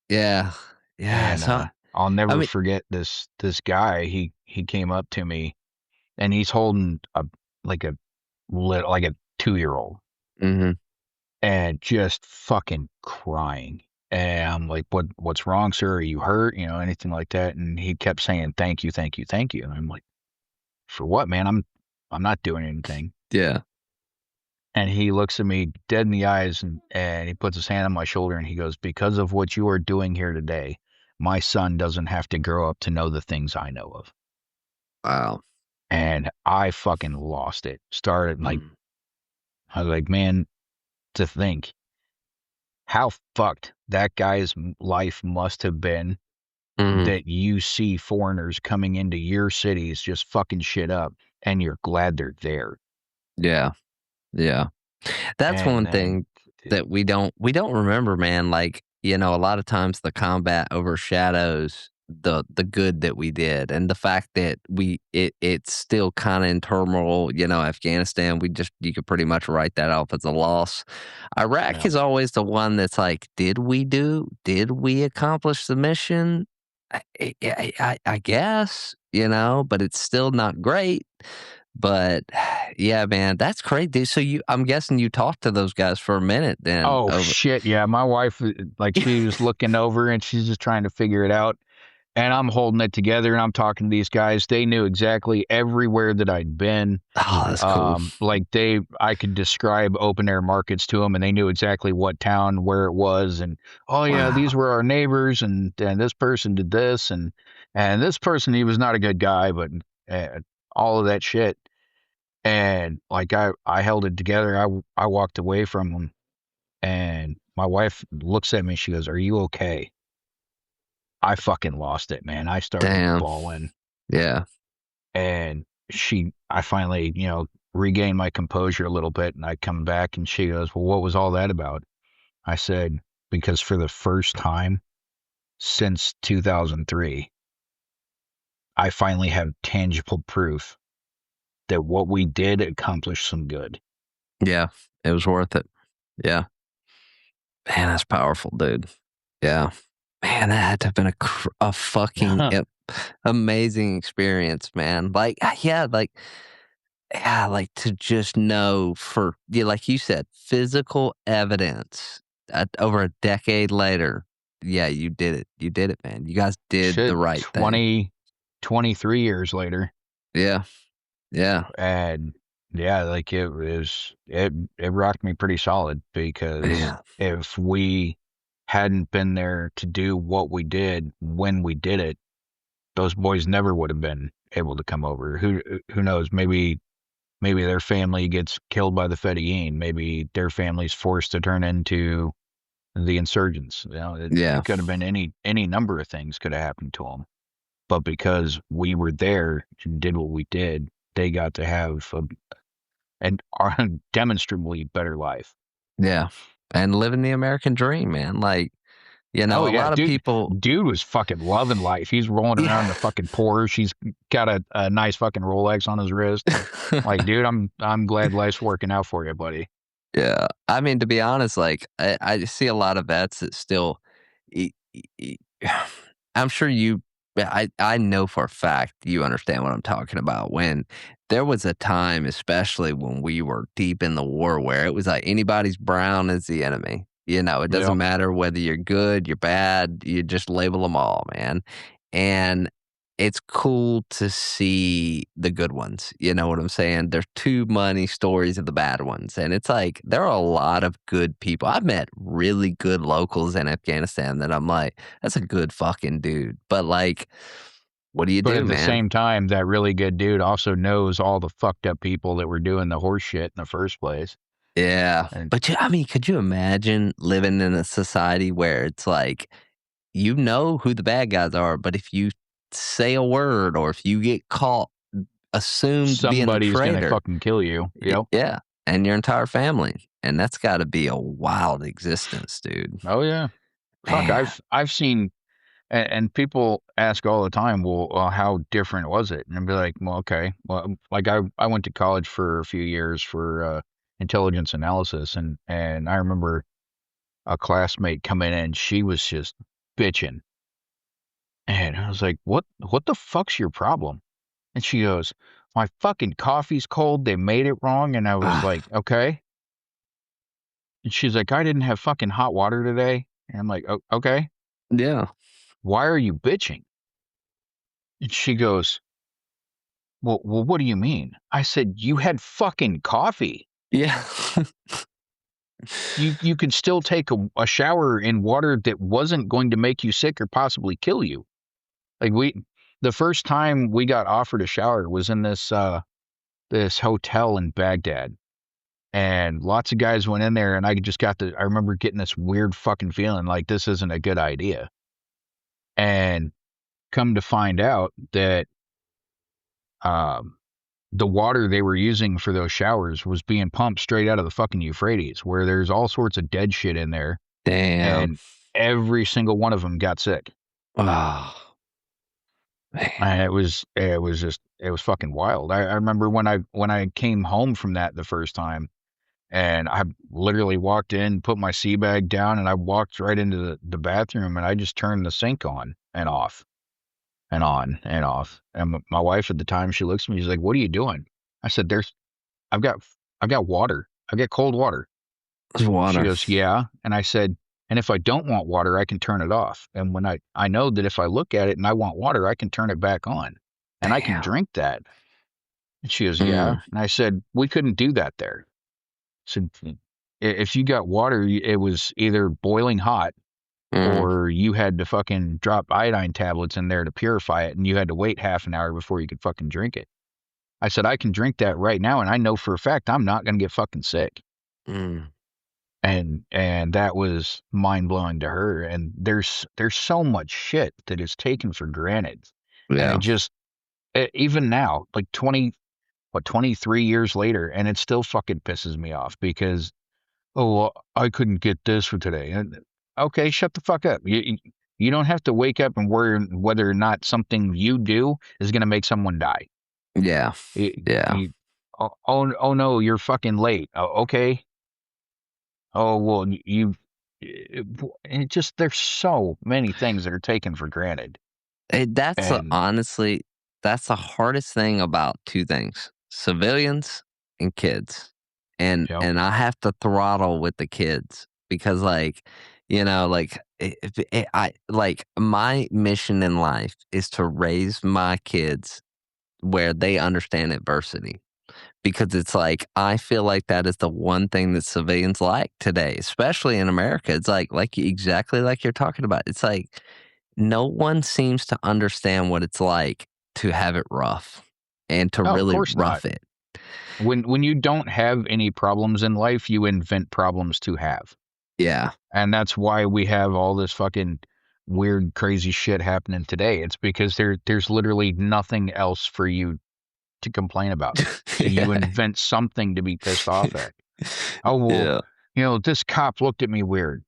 Yeah. Yeah. And So I'll I never mean, forget this guy. He came up to me and he's holding like a like a 2-year-old hmm and just fucking crying. And I'm like, what's wrong, sir? Are you hurt? Anything like that? And he kept saying, "Thank you, thank you, thank you." And I'm like, "For what, man? I'm not doing anything." yeah. And he looks at me dead in the eyes and he puts his hand on my shoulder and he goes, "Because of what you are doing here today, my son doesn't have to grow up to know the things I know of." Wow. And I fucking lost it. Started like, Mm. I was like, man, to think how fucked that guy's life must have been Mhm. that you see foreigners coming into your cities just fucking shit up and you're glad they're there. Yeah. Yeah. That's And one then, thing that we don't remember, man. Like, a lot of times the combat overshadows the good that we did and the fact that it's still kind of in turmoil. Afghanistan, you could pretty much write that off as a loss. Iraq yeah, is always the one that's like, did we accomplish the mission? I guess, but it's still not great. But yeah, man, that's crazy, dude. So I'm guessing you talked to those guys for a minute then oh over. shit, yeah. My wife, like, she was looking over and she's just trying to figure it out. And I'm holding it together and I'm talking to these guys. They knew exactly everywhere that I'd been. Oh, that's cool. Like I could describe open air markets to them and they knew exactly what town, where it was. And, oh yeah, these Wow. were our neighbors. And this person did this. And this person, he was not a good guy, but uh, all of that shit. And like, I held it together. I walked away from them and my wife looks at me. She goes, "Are you okay?" I fucking lost it, man. I started Damn. bawling. Yeah. And I finally, regained my composure a little bit. And I come back and she goes, "Well, what was all that about?" I said, "Because for the first time since 2003, I finally have tangible proof that what we did accomplished some good." Yeah. It was worth it. Yeah. Man, that's powerful, dude. Yeah. Man, that had to have been a fucking amazing experience, man. Like, yeah, like to just know for, yeah, like you said, physical evidence over a decade later. Yeah, you did it. You did it, man. You guys did the Shit, right thing. 23 years later. Yeah. Yeah. And yeah, like it rocked me pretty solid because Yeah. if we hadn't been there to do what we did when we did it, those boys never would have been able to come over. Who knows? Maybe their family gets killed by the Fedayeen. Maybe their family's forced to turn into the insurgents. Yeah. It could have been any number of things could have happened to them. But because we were there and did what we did, they got to have a demonstrably better life. Yeah. And living the American dream, man. Like, a Oh yeah, lot of dude, people. dude was fucking loving life. He's rolling around in Yeah. the fucking Porsche. He's got a nice fucking Rolex on his wrist. Like, dude, I'm glad life's working out for you, buddy. Yeah. I mean, to be honest, like, I see a lot of vets that still. e- e- e- I'm sure you. I know for a fact you understand what I'm talking about. When there was a time, especially when we were deep in the war, where it was like anybody's brown is the enemy. It doesn't Yep. matter whether you're good, you're bad, you just label them all, man. And it's cool to see the good ones. You know what I'm saying? There's too many stories of the bad ones. And it's like, there are a lot of good people. I've met really good locals in Afghanistan that I'm like, that's a good fucking dude. But like, what do you But do, at the man? same time, that really good dude also knows all the fucked up people that were doing the horse shit in the first place. Yeah. And But I mean, could you imagine living in a society where it's like, you know who the bad guys are, but if you say a word or if you get caught assumed being the somebody's gonna traitor, fucking kill you. Yep. yeah, and your entire family, and that's gotta be a wild existence, dude. Oh yeah. Fuck, Man. I've seen and people ask all the time, well, how different was it? And I'd be like, well, okay. Well, like I went to college for a few years for intelligence analysis, and I remember a classmate coming in, she was just bitching. And I was like, what the fuck's your problem? And she goes, my fucking coffee's cold. They made it wrong. And I was Ah, like, okay. And she's like, I didn't have fucking hot water today. And I'm like, oh, okay. yeah. Why are you bitching? And she goes, well, what do you mean? I said, you had fucking coffee. Yeah. You could still take a shower in water that wasn't going to make you sick or possibly kill you. Like the first time we got offered a shower was in this hotel in Baghdad. And lots of guys went in there, and I remember getting this weird fucking feeling like this isn't a good idea. And come to find out that um, the water they were using for those showers was being pumped straight out of the fucking Euphrates, where there's all sorts of dead shit in there, Damn. and every single one of them got sick. Oh, man. And it was fucking wild. I remember when I came home from that the first time. And I literally walked in, put my sea bag down, and I walked right into the bathroom and I just turned the sink on and off and on and off. And my wife at the time, she looks at me, she's like, what are you doing? I said, I've got, I've got water. I've got cold water. It's She water. goes, yeah. And I said, and if I don't want water, I can turn it off. And when I know that if I look at it and I want water, I can turn it back on and I can Damn. drink that. And she goes, yeah. Mm, And I said, we couldn't do that there. So if you got water, it was either boiling hot mm. or you had to fucking drop iodine tablets in there to purify it, and you had to wait half an hour before you could fucking drink it. I said, I can drink that right now, and I know for a fact I'm not gonna get fucking sick. Mm. And that was mind blowing to her. And there's so much shit that is taken for granted, and it Yeah. just even now, like 23 years later, and it still fucking pisses me off because oh, well, I couldn't get this for today. And okay, shut the fuck up. You don't have to wake up and worry whether or not something you do is going to make someone die. Yeah. You, Yeah. you, oh no, you're fucking late. Oh, okay. Oh, well, it just, there's so many things that are taken for granted. And, Honestly, that's the hardest thing about two things: civilians and kids. yep. And I have to throttle with the kids because, like, like I like my mission in life is to raise my kids where they understand adversity. Because it's like, I feel like that is the one thing that civilians like today, especially in America. It's exactly like you're talking about. It's like no one seems to understand what it's like to have it rough and to No, of really course not. rough it. When you don't have any problems in life, you invent problems to have. Yeah. And that's why we have all this fucking weird, crazy shit happening today. It's because there's literally nothing else for you to complain about. So you invent something to be pissed off at. Oh, well, this cop looked at me weird.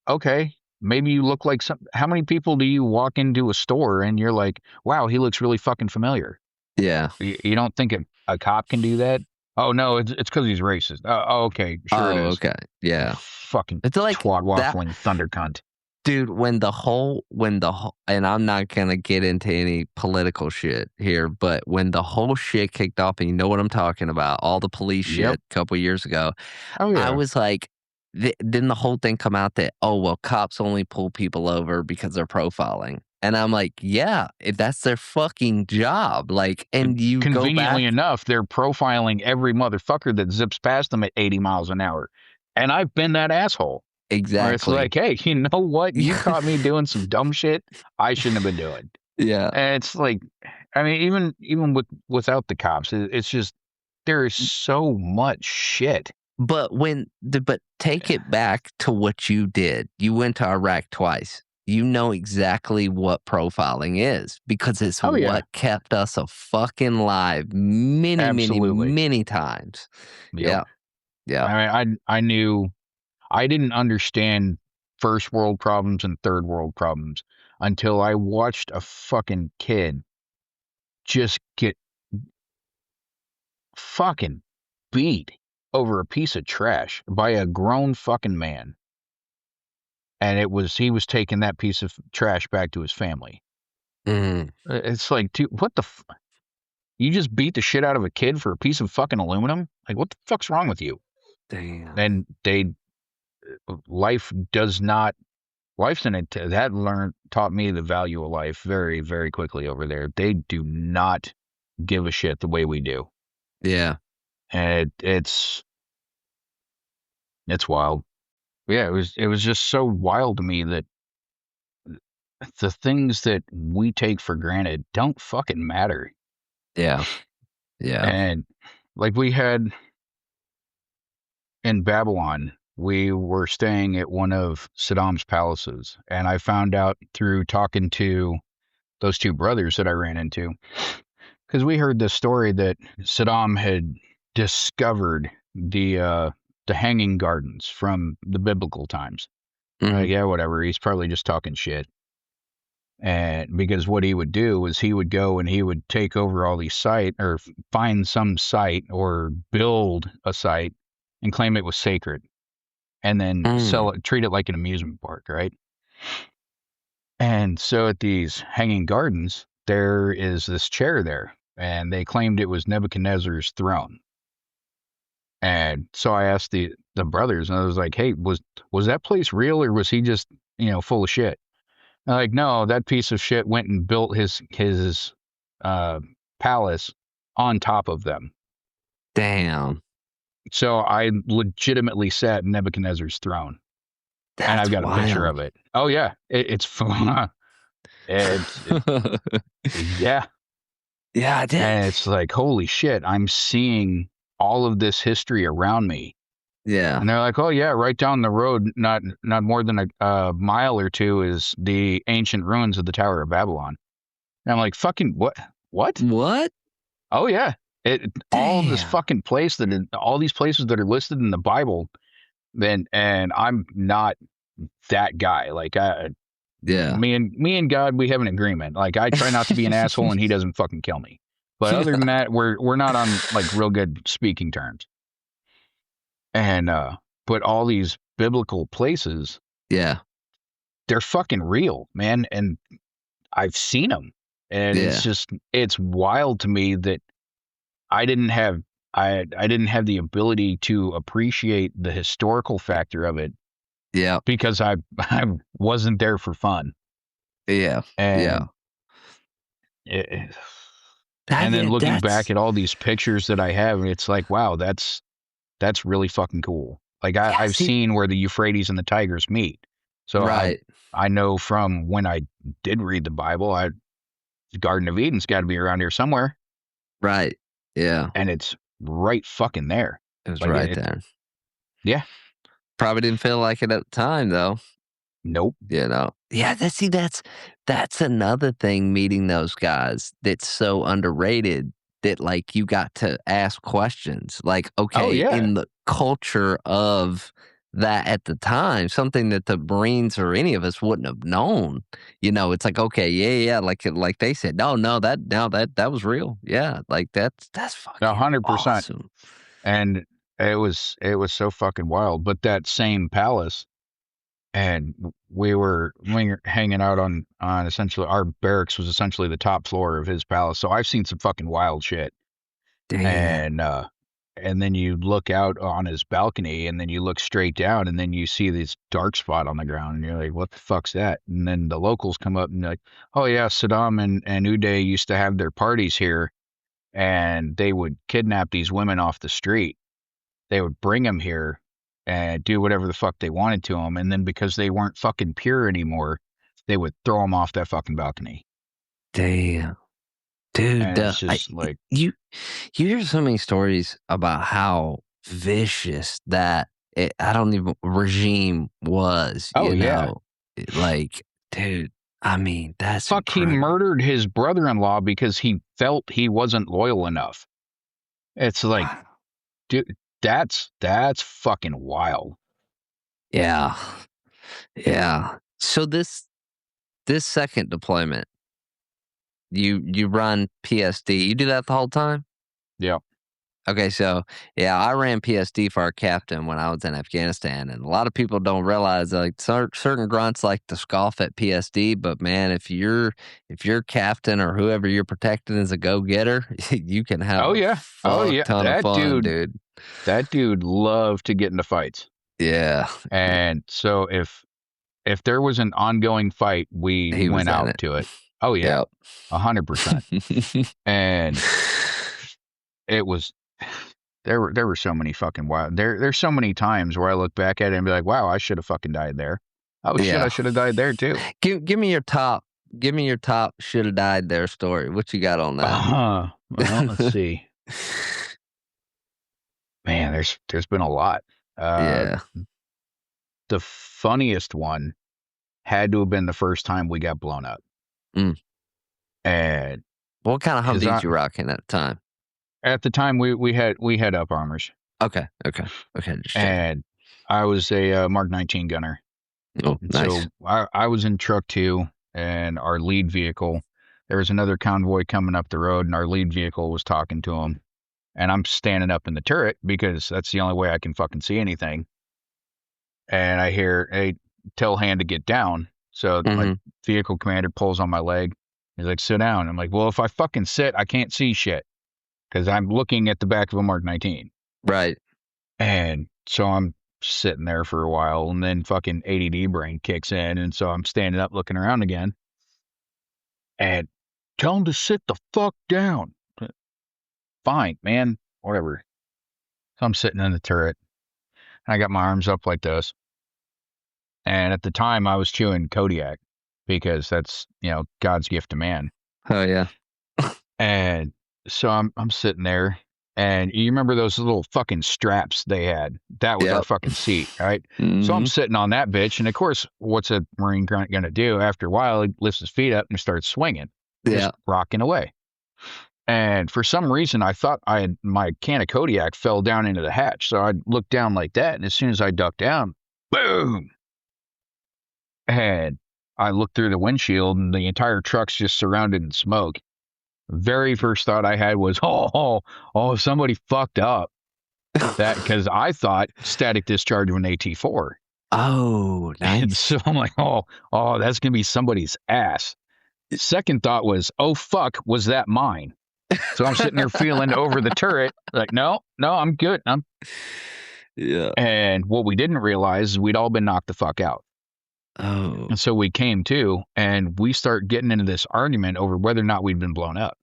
Okay. Maybe you look like some. How many people do you walk into a store and you're like, wow, he looks really fucking familiar? Yeah. You don't think a cop can do that? Oh, no, it's because he's racist. Oh, okay. Sure it is. Okay. Yeah. Fucking it's like twat waffling thunder cunt. Dude, when the whole, and I'm not gonna get into any political shit here, but when the whole shit kicked off, and you know what I'm talking about, all the police shit a couple years ago, Oh, yeah. I was like, didn't the whole thing come out that, oh, well, cops only pull people over because they're profiling? And I'm like, yeah, if that's their fucking job. Like, and you go back. Conveniently enough, they're profiling every motherfucker that zips past them at 80 miles an hour. And I've been that asshole. Exactly. Where it's like, hey, you know what? You caught me doing some dumb shit I shouldn't have been doing. Yeah. And it's like, I mean, even without the cops, it's just, there is so much shit. But take it back to what you did. You went to Iraq twice. You know exactly what profiling is because it's what kept us a fucking alive many times. Yep. Yeah. I mean, I knew I didn't understand first world problems and third world problems until I watched a fucking kid just get fucking beat over a piece of trash by a grown fucking man. And he was taking that piece of trash back to his family. It's like, dude, what the you just beat the shit out of a kid for a piece of fucking aluminum? Like, what the fuck's wrong with you? Damn. And taught me the value of life very, very quickly over there. They do not give a shit the way we do. Yeah. And it's wild. Yeah, it was just so wild to me that the things that we take for granted don't fucking matter. Yeah. Yeah. And like we had in Babylon, we were staying at one of Saddam's palaces, and I found out through talking to those two brothers that I ran into, because we heard the story that Saddam had discovered the hanging gardens from the biblical times. Like, yeah, whatever. He's probably just talking shit. And because what he would do is he would go and he would take over all these sites or find some site or build a site and claim it was sacred and then sell it, treat it like an amusement park, right? And so at these hanging gardens, there is this chair there, and they claimed it was Nebuchadnezzar's throne. And so I asked the brothers, and I was like, hey, was that place real, or was he just, full of shit? And like, no, that piece of shit went and built his palace on top of them. Damn. So I legitimately sat in Nebuchadnezzar's throne. That's and I've got wild. a picture of it. Oh yeah, it's fun. Yeah. Yeah, I did. And it's like, holy shit, I'm seeing all of this history around me. Yeah. And they're like, oh yeah, right down the road, not more than a mile or two is the ancient ruins of the Tower of Babylon. And I'm like, fucking what? What? Oh yeah. All of this fucking place all these places that are listed in the Bible, and I'm not that guy. Like me and God, we have an agreement. Like I try not to be an asshole and he doesn't fucking kill me. But other than that, we're not on like real good speaking terms. And but all these biblical places, they're fucking real, man, and I've seen them. And it's wild to me that I didn't have the ability to appreciate the historical factor of it. Yeah. Because I wasn't there for fun. Yeah. And and then looking back at all these pictures that I have, it's like, wow, that's really fucking cool. Like I've seen where the Euphrates and the Tigris meet. So I know from when I did read the Bible, the Garden of Eden's got to be around here somewhere. Right. Yeah. And it's right fucking there. It was right there. Yeah. Probably didn't feel like it at the time, though. Nope. Yeah, that's another thing, meeting those guys that's so underrated. that like you got to ask questions. Like, Oh okay, yeah. in the culture of that at the time, something that the Marines or any of us wouldn't have known. You know, it's like, okay, yeah, like they said, that was real. Yeah, like that's fucking 100%. awesome. And it was so fucking wild. But that same palace, and we were hanging out on essentially our barracks was essentially the top floor of his palace. So I've seen some fucking wild shit. Damn. And then you look out on his balcony, and then you look straight down, and then you see this dark spot on the ground, and you're like, what the fuck's that? And then the locals come up and they're like, oh yeah, Saddam and Uday used to have their parties here, and they would kidnap these women off the street. They would bring them here and do whatever the fuck they wanted to them, and then because they weren't fucking pure anymore, they would throw them off that fucking balcony. Damn. Dude, And it's just like, you hear so many stories about how vicious that I don't even regime was, oh you yeah. know? Like, dude, I mean, that's Fuck, he incredible. murdered his brother-in-law because he felt he wasn't loyal enough. It's like, Wow. dude, that's fucking wild. Yeah. Yeah. So this second deployment, you run PSD. You do that the whole time? Yeah. Okay, so yeah, I ran PSD for our captain when I was in Afghanistan, and a lot of people don't realize like certain grunts like to scoff at PSD, but man, if your captain or whoever you're protecting is a go getter, you can have Oh a yeah. Oh fuck yeah. ton of fun, dude. That dude loved to get into fights. Yeah, And so if there was an ongoing fight, we he was went in out it. to it. Oh yeah. Yep. 100%. And it was there were so many fucking wild there's so many times where I look back at it and be like, wow, I should have fucking died there. Oh shit, I Yeah. should have died there too. Give me your top. Give me your top. Should have died there story. What you got on that? Well, let's see. Man, there's been a lot. Uh, Yeah. the funniest one had to have been the first time we got blown up. Mm. And What kind of because Humvees you rocking at the time? at the time we had up armors, Okay. Just checking. and I was a Mark 19 gunner. Oh, And nice. so I was in truck 2, and our lead vehicle, there was another convoy coming up the road, and our lead vehicle was talking to him. And I'm standing up in the turret because that's the only way I can fucking see anything. And I hear, hey, tell hand to get down. So my Mhm. vehicle commander pulls on my leg. He's like, sit down. I'm like, well, if I fucking sit, I can't see shit because I'm looking at the back of a Mark 19. Right. And so I'm sitting there for a while, and then fucking ADD brain kicks in. And so I'm standing up looking around again. And tell him to sit the fuck down. Fine, man, whatever. So I'm sitting in the turret, and I got my arms up like this. And at the time, I was chewing Kodiak because that's, God's gift to man. Oh yeah. And so I'm sitting there, and you remember those little fucking straps they had? That was our Yep. fucking seat, right? So I'm Mhm. sitting on that bitch, and of course, what's a Marine grunt gonna do? After a while, he lifts his feet up and starts swinging, just Yeah. rocking away. And for some reason, I thought my can of Kodiak fell down into the hatch. So I looked down like that, and as soon as I ducked down, boom! And I looked through the windshield, and the entire truck's just surrounded in smoke. Very first thought I had was, oh, somebody fucked up. That because I thought static discharge of an AT4. Oh, And nice. so I'm like, oh, that's gonna be somebody's ass. Second thought was, oh fuck, was that mine? So I'm sitting there feeling over the turret, like, no, I'm good. Yeah. And what we didn't realize is we'd all been knocked the fuck out. Oh. And so we came to, and we start getting into this argument over whether or not we'd been blown up.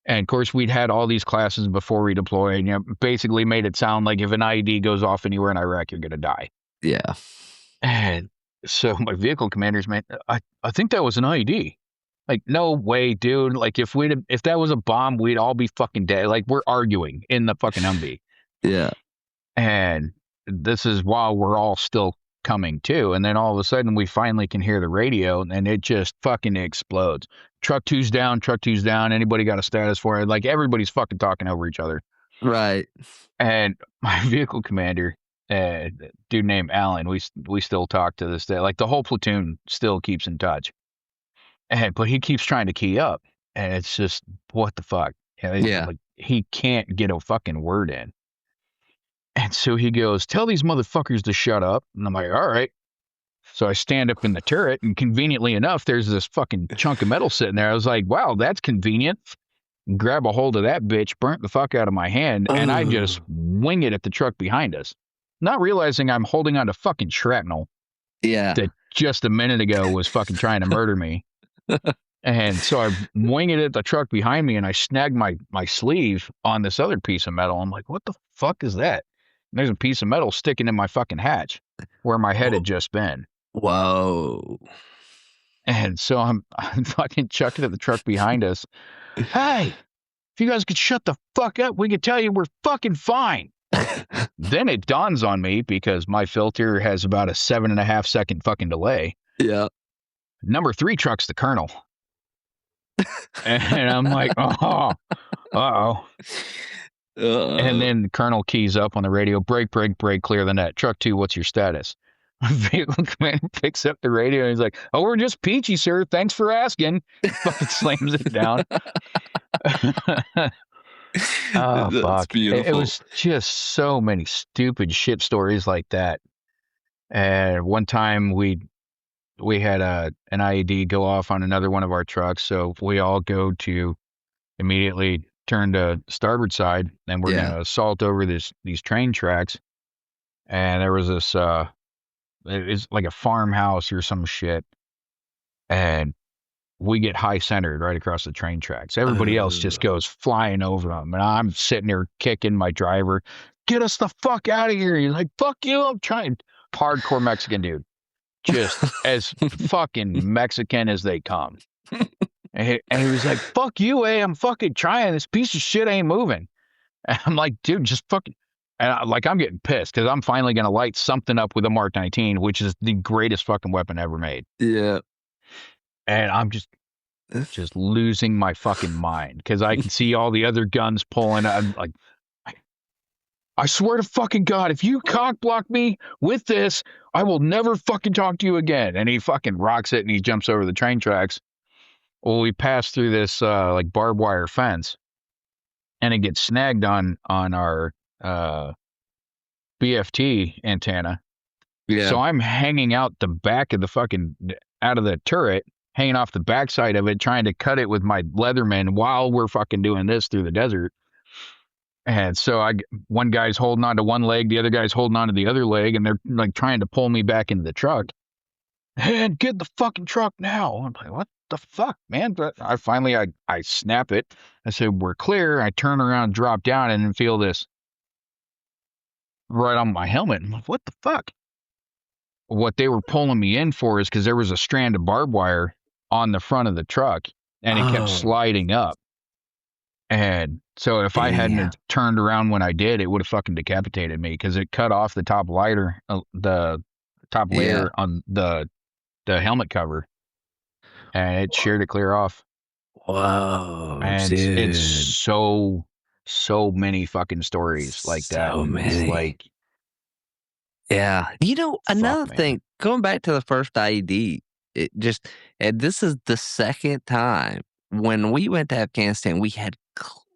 And of course, we'd had all these classes before we deployed, and basically made it sound like if an IED goes off anywhere in Iraq, you're gonna die. Yeah. And so my vehicle commander's, man, I think that was an IED. Like, no way, dude. Like, if that was a bomb, we'd all be fucking dead. Like, we're arguing in the fucking Humvee. Yeah. And this is while we're all still coming too. And then all of a sudden we finally can hear the radio and it just fucking explodes. Truck two's down, truck two's down. Anybody got a status for it? Like everybody's fucking talking over each other. Right. And my vehicle commander, dude named Alan, we still talk to this day. Like the whole platoon still keeps in touch. But he keeps trying to key up. And it's just, what the fuck? Yeah. Like he can't get a fucking word in. And so he goes, tell these motherfuckers to shut up. And I'm like, all right. So I stand up in the turret, and conveniently enough, there's this fucking chunk of metal sitting there. I was like, wow, that's convenient. Grab a hold of that bitch, burnt the fuck out of my hand, and I just wing it at the truck behind us. Not realizing I'm holding on to fucking shrapnel. Yeah. That just a minute ago was fucking trying to murder me. And so I wing it at the truck behind me, and I snag my sleeve on this other piece of metal. I'm like, what the fuck is that? And there's a piece of metal sticking in my fucking hatch where my head had just been. Whoa. And so I'm fucking chucking at the truck behind us. Hey, if you guys could shut the fuck up, we could tell you we're fucking fine. Then it dawns on me, because my filter has about a 7.5 second fucking delay. Yeah. Number 3 truck's the colonel. And I'm like, oh, uh-oh. And then the colonel keys up on the radio, brake, clear the net. Truck 2, what's your status? Vehicle commander picks up the radio and he's like, oh, we're just peachy, sir. Thanks for asking. Fucking slams it down. Oh, that's fuck. Beautiful. It was just so many stupid shit stories like that. And one time we had an IED go off on another one of our trucks, so we all go to immediately turn to starboard side, and we're gonna assault over these train tracks. And there was this it's like a farmhouse or some shit, and we get high centered right across the train tracks. Everybody else just goes flying over them, and I'm sitting there kicking my driver, get us the fuck out of here. He's like, fuck you, I'm trying. Hardcore Mexican dude, just as fucking Mexican as they come. And he was like, fuck you, I'm fucking trying. This piece of shit ain't moving. And I'm like, dude, just fucking. And I'm getting pissed, because I'm finally going to light something up with a Mark 19, which is the greatest fucking weapon ever made. Yeah. And I'm just losing my fucking mind, because I can see all the other guns pulling. I'm like, I swear to fucking God, if you cock block me with this, I will never fucking talk to you again. And he fucking rocks it, and he jumps over the train tracks. Well, we pass through this like barbed wire fence, and it gets snagged on our BFT antenna. Yeah. So I'm hanging out the back of out of the turret, hanging off the backside of it, trying to cut it with my Leatherman while we're fucking doing this through the desert. And so one guy's holding on to one leg, the other guy's holding on to the other leg, and they're like trying to pull me back into the truck. And get the fucking truck now. I'm like, what the fuck, man? But I finally snap it. I said, we're clear. I turn around, drop down, and then feel this right on my helmet. I'm like, what the fuck? What they were pulling me in for is because there was a strand of barbed wire on the front of the truck, and it kept sliding up. And so if I hadn't turned around when I did, it would have fucking decapitated me, because it cut off the top layer on the helmet cover, and it sheared it clear off. Whoa, and dude. It's so many fucking stories like that. So many. It's like, yeah. Another thing, going back to the first IED, and this is the second time when we went to Afghanistan, we had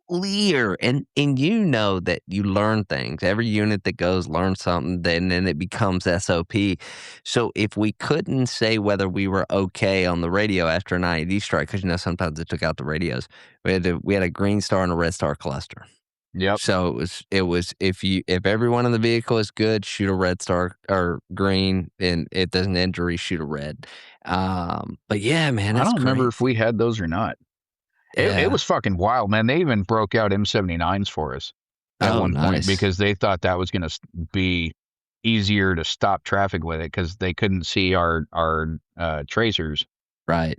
clear, and you know that you learn things. Every unit that goes learns something, then it becomes SOP. So if we couldn't say whether we were okay on the radio after an IED strike, because sometimes it took out the radios, we had a green star and a red star cluster. Yep. So it was if everyone in the vehicle is good, shoot a red star or green, and if there's an injury, shoot a red. But yeah, man, I don't remember if we had those or not. It was fucking wild, man. They even broke out M79s for us at one point, because they thought that was going to be easier to stop traffic with it, because they couldn't see our tracers right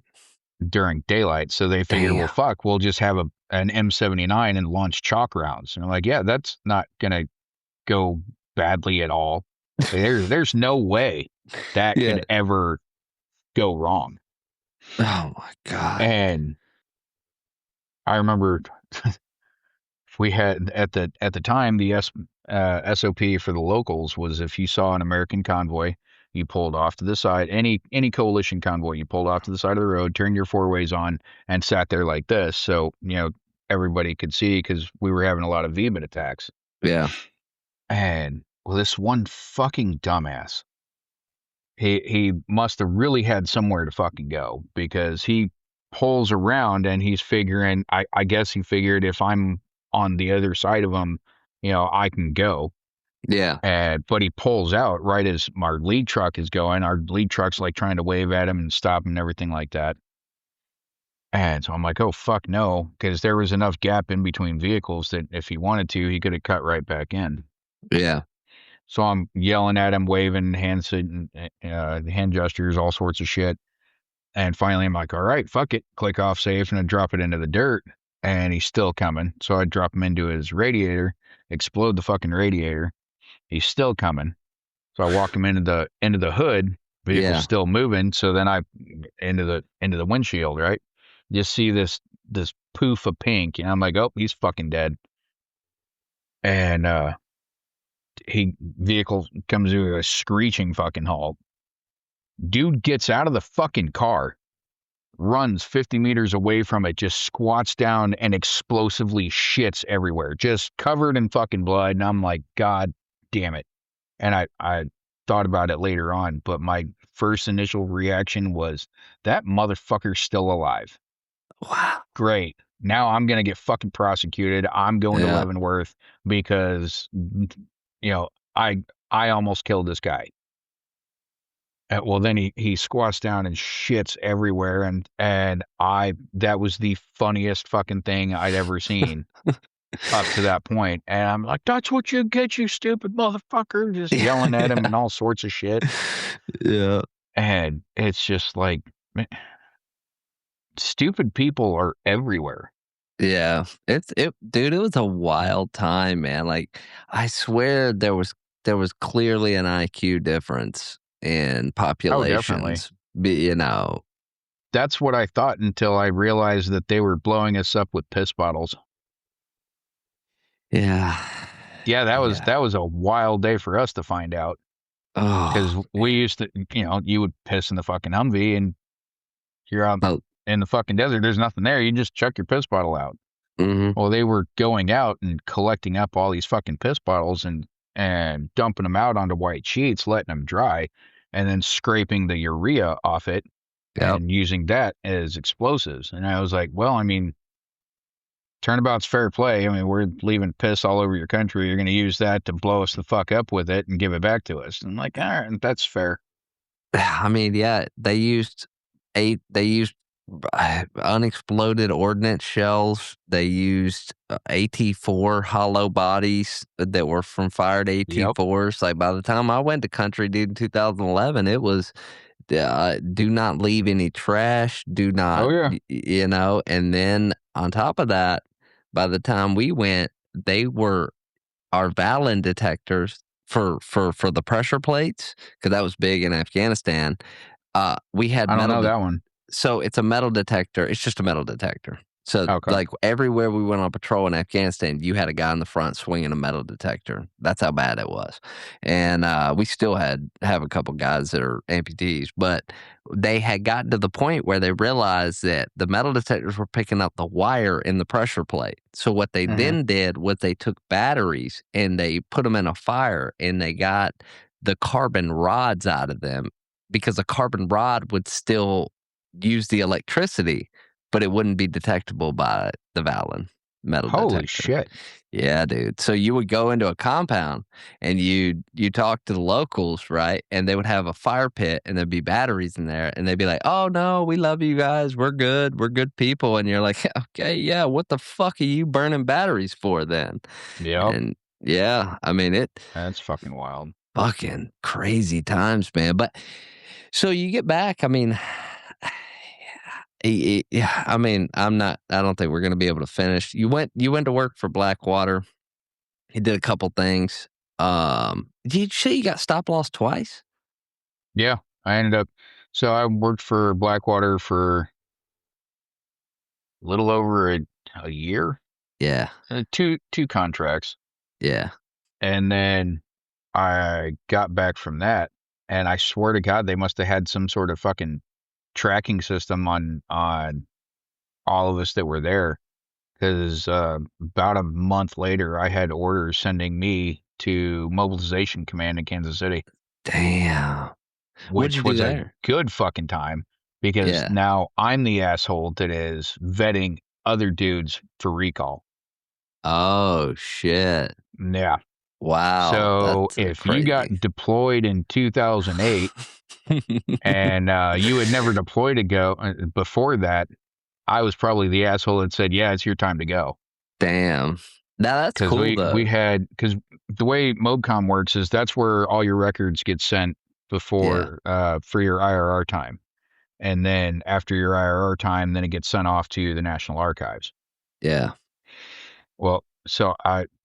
during daylight. So they figured, well, fuck, we'll just have an M79 and launch chalk rounds. And I'm like, yeah, that's not going to go badly at all. There's no way that Yeah. could ever go wrong. Oh my God. And I remember we had at the time the SOP for the locals was if you saw an American convoy, you pulled off to the side. Any coalition convoy, you pulled off to the side of the road, turned your four ways on, and sat there like this, so everybody could see because we were having a lot of VBIT attacks. Yeah. And well, this one fucking dumbass, he must have really had somewhere to fucking go because he pulls around and he's figuring, I guess he figured if I'm on the other side of him, I can go. Yeah. But he pulls out right as our lead truck is going. Our lead truck's like trying to wave at him and stop him and everything like that. And so I'm like, oh, fuck no, because there was enough gap in between vehicles that if he wanted to, he could have cut right back in. Yeah. So I'm yelling at him, waving hand gestures, all sorts of shit. And finally, I'm like, all right, fuck it. Click off safe and I drop it into the dirt. And he's still coming. So I drop him into his radiator, explode the fucking radiator. He's still coming. So I walk him into the hood. Vehicle's Yeah. still moving. So then I into the windshield, right? Just see this poof of pink. And I'm like, oh, he's fucking dead. And vehicle comes to a screeching fucking halt. Dude gets out of the fucking car, runs 50 meters away from it, just squats down and explosively shits everywhere, just covered in fucking blood. And I'm like, God damn it. And I thought about it later on, but my first initial reaction was that motherfucker's still alive. Wow. Great. Now I'm going to get fucking prosecuted. I'm going to Yeah. Leavenworth because, I almost killed this guy. Well, then he squats down and shits everywhere, and that was the funniest fucking thing I'd ever seen up to that point. And I'm like, that's what you get, you stupid motherfucker, just yelling at him Yeah. and all sorts of shit. Yeah. And it's just like, man, stupid people are everywhere. Yeah. Dude, it was a wild time, man. Like, I swear there was clearly an IQ difference in Oh, definitely. populations. That's what I thought until I realized that they were blowing us up with piss bottles. Yeah. Yeah, Yeah. that was a wild day for us to find out. Because Oh, we used to, you would piss in the fucking Humvee and you're out oh, in the fucking desert. There's nothing there. You just chuck your piss bottle out. mhm. Well, they were going out and collecting up all these fucking piss bottles and dumping them out onto white sheets, letting them dry, and then scraping the urea off it Yep. and using that as explosives. And I was like, well, I mean, turnabout's fair play. I mean, we're leaving piss all over your country. You're going to use that to blow us the fuck up with it and give it back to us. And I'm like, all right, that's fair. I mean, yeah, they used unexploded ordnance shells. They used AT-4 hollow bodies that were from fired Yep. AT-4s. Like, by the time I went to country, dude, in 2011, it was do not leave any trash, do not, Oh yeah. and then on top of that, by the time we went, they were our Valin detectors for the pressure plates, because that was big in Afghanistan. We had I don't metal know de that one. so it's a metal detector. It's just a metal detector. So, Okay. like, everywhere we went on patrol in Afghanistan, you had a guy in the front swinging a metal detector. That's how bad it was. And we still have a couple guys that are amputees, but they had gotten to the point where they realized that the metal detectors were picking up the wire in the pressure plate. So what they Hmm. then did was they took batteries and they put them in a fire and they got the carbon rods out of them, because a carbon rod would still use the electricity, but it wouldn't be detectable by the Valin metal Holy detector. shit. Yeah, dude. So you would go into a compound and you talk to the locals, right? And they would have a fire pit and there'd be batteries in there and they'd be like, "Oh no, we love you guys. We're good. We're good people." And you're like, "Okay, yeah, what the fuck are you burning batteries for then?" Yep. And yeah, I mean, it That's fucking wild. fucking crazy times, man. But so you get back, I mean, yeah, I mean, I don't think we're gonna be able to finish. You went to work for Blackwater. He did a couple things. Did you say you got stop loss twice? Yeah, I ended up. So I worked for Blackwater for a little over a year, Yeah. two contracts, Yeah. and then I got back from that, and I swear to God, they must have had some sort of fucking tracking system on all of us that were there, because about a month later, I had orders sending me to mobilization command in Kansas City, Damn. What'd you which do was a there? good fucking time because Yeah. now I'm the asshole that is vetting other dudes for recall. Oh shit. Yeah. Wow. So That's if you got crazy. deployed in 2008 and you had never deployed to go before that, I was probably the asshole that said, "Yeah, it's your time to go." Damn. Now that's Because cool we though. had because the way MOBCOM works is that's where all your records get sent Yeah. before for your IRR time, and then after your IRR time, then it gets sent off to the National Archives. Yeah. Well, so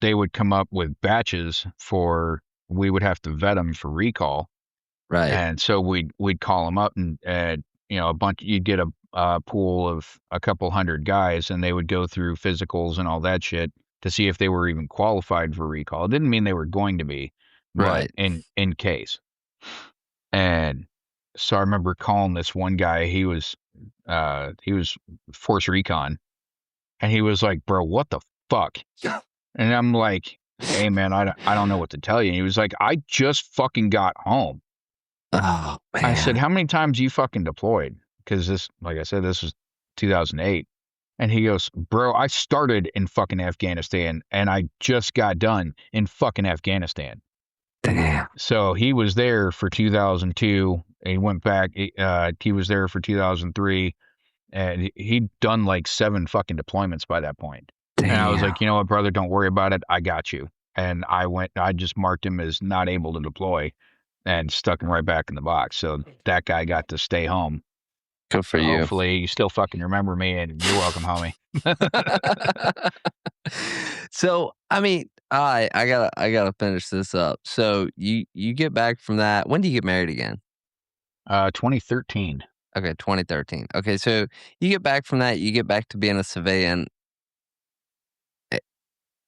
they would come up with batches for we would have to vet them for recall. Right. And so we'd call them up and a bunch. You'd get a pool of a couple hundred guys, and they would go through physicals and all that shit to see if they were even qualified for recall. It didn't mean they were going to be, but Right. in case. And so I remember calling this one guy. He was Force Recon, and he was like, "Bro, what the fuck?" And I'm like, "Hey man, I don't know what to tell you." And he was like, "I just fucking got home." Oh I said, man. "How many times you fucking deployed?" Because this, like I said, this was 2008. And he goes, "Bro, I started in fucking Afghanistan and I just got done in fucking Afghanistan." Damn. So he was there for 2002. And he went back. He was there for 2003, and he'd done like 7 fucking deployments by that point. And I was Damn. like, "You know what, brother? Don't worry about it. I got you." And I just marked him as not able to deploy and stuck him right back in the box. So that guy got to stay home. Good for So you. hopefully you still fucking remember me, and you're welcome, homie. So, I mean, I gotta finish this up. So you get back from that. When do you get married again? 2013. Okay, 2013. Okay, so you get back from that, you get back to being a civilian. Eh,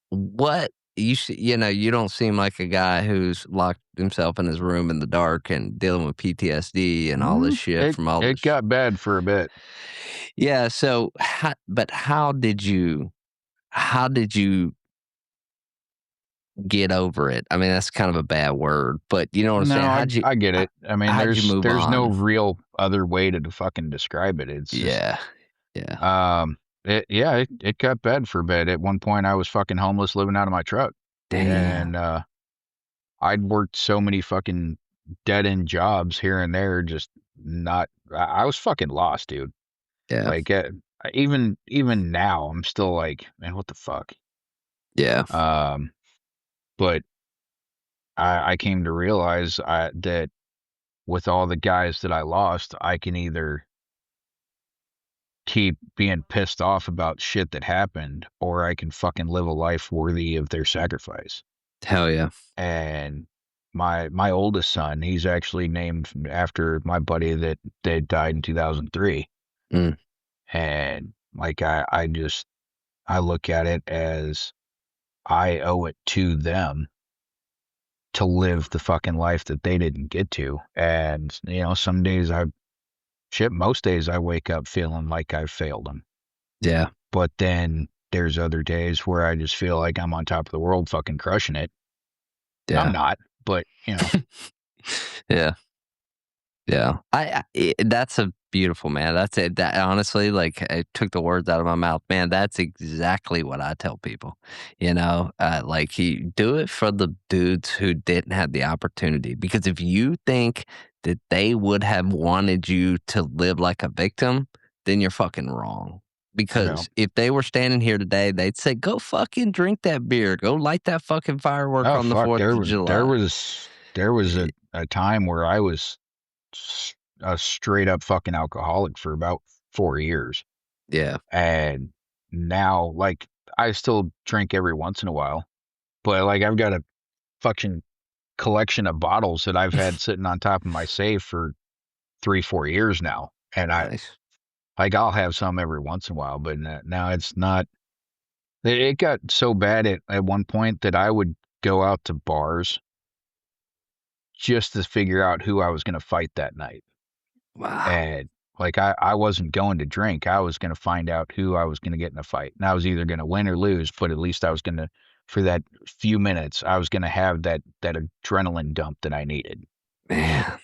What you don't seem like a guy who's locked himself in his room in the dark and dealing with PTSD and all this Mm, shit it from all it this. got bad for a bit. Yeah, so but how did you get over it? I mean, that's kind of a bad word, but you know what I'm No, saying? I get H it. I mean, how'd you move there's no on? real other way to fucking describe it. It's just Yeah. Yeah. it got bad for a bit. At one point, I was fucking homeless, living out of my truck, Damn. and I'd worked so many fucking dead end jobs here and there, just not. I was fucking lost, dude. Yeah. Like even now, I'm still like, man, what the fuck? Yeah. Um, but I came to realize that with all the guys that I lost, I can either keep being pissed off about shit that happened, or I can fucking live a life worthy of their sacrifice. Hell yeah. And my oldest son, he's actually named after my buddy that died in 2003. Mm. And like I look at it as I owe it to them to live the fucking life that they didn't get to. And some days most days I wake up feeling like I've failed them. Yeah. But then there's other days where I just feel like I'm on top of the world fucking crushing it. I'm Yeah. not, but Yeah. Yeah. That's a beautiful, man. That's it. That honestly, like, it took the words out of my mouth. Man, that's exactly what I tell people. Like, you do it for the dudes who didn't have the opportunity. Because if you think that they would have wanted you to live like a victim, then you're fucking wrong. yeah. Because if they were standing here today, they'd say, go fucking drink that beer. Go light that fucking firework Oh on the fuck, 4th there of was there July. was there was a time where I was a straight up fucking alcoholic for about 4 years. Yeah. And now, like, I still drink every once in a while, but like fucking collection of bottles that I've had sitting on top of my safe for 3-4 years now, and Nice. I'll have some every once in a while, but now it's not. It got so bad at one point that I would go out to bars just to figure out who I was going to fight that night. Wow. And like I wasn't going to drink. I was going to find out who I was going to get in a fight. And I was either going to win or lose, but at least I was going to, for that few minutes, I was going to have that adrenaline dump that I needed. Man.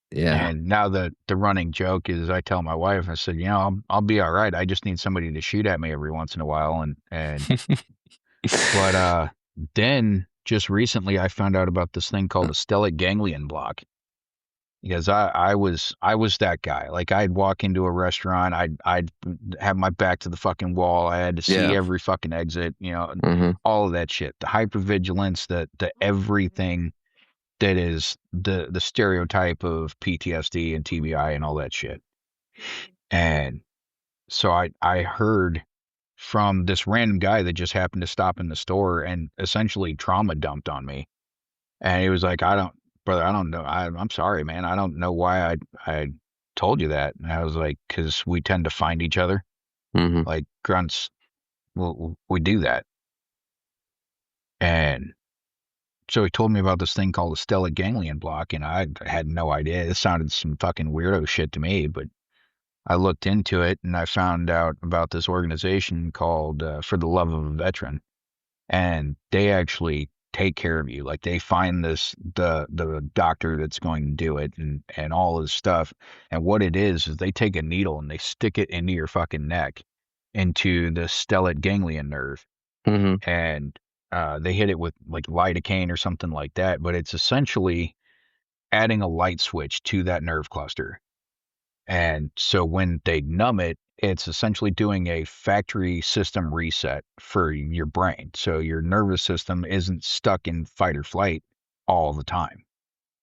Yeah. And now the running joke is I tell my wife, I said, I'll be all right. I just need somebody to shoot at me every once in a while. But then just recently I found out about this thing called a stellate ganglion block. Because I was that guy. Like I'd walk into a restaurant, I'd have my back to the fucking wall. I had to see Yeah. every fucking exit, Mm-hmm. all of that shit. The hypervigilance, the everything that is the stereotype of PTSD and TBI and all that shit. And so I heard from this random guy that just happened to stop in the store and essentially trauma dumped on me. And he was like, brother, I don't know. I'm sorry, man. I don't know why I told you that. And I was like, because we tend to find each other. Mm-hmm. Like grunts, we do that. And so he told me about this thing called the stellate ganglion block, and I had no idea. It sounded some fucking weirdo shit to me, but I looked into it and I found out about this organization called For the Love of a Veteran. And they actually take care of you. Like they find the doctor that's going to do it and all this stuff. And what it is they take a needle and they stick it into your fucking neck, into the stellate ganglion nerve, Mm-hmm. and they hit it with like lidocaine or something like that. But it's essentially adding a light switch to that nerve cluster. And so when they numb it, it's essentially doing a factory system reset for your brain. So your nervous system isn't stuck in fight or flight all the time.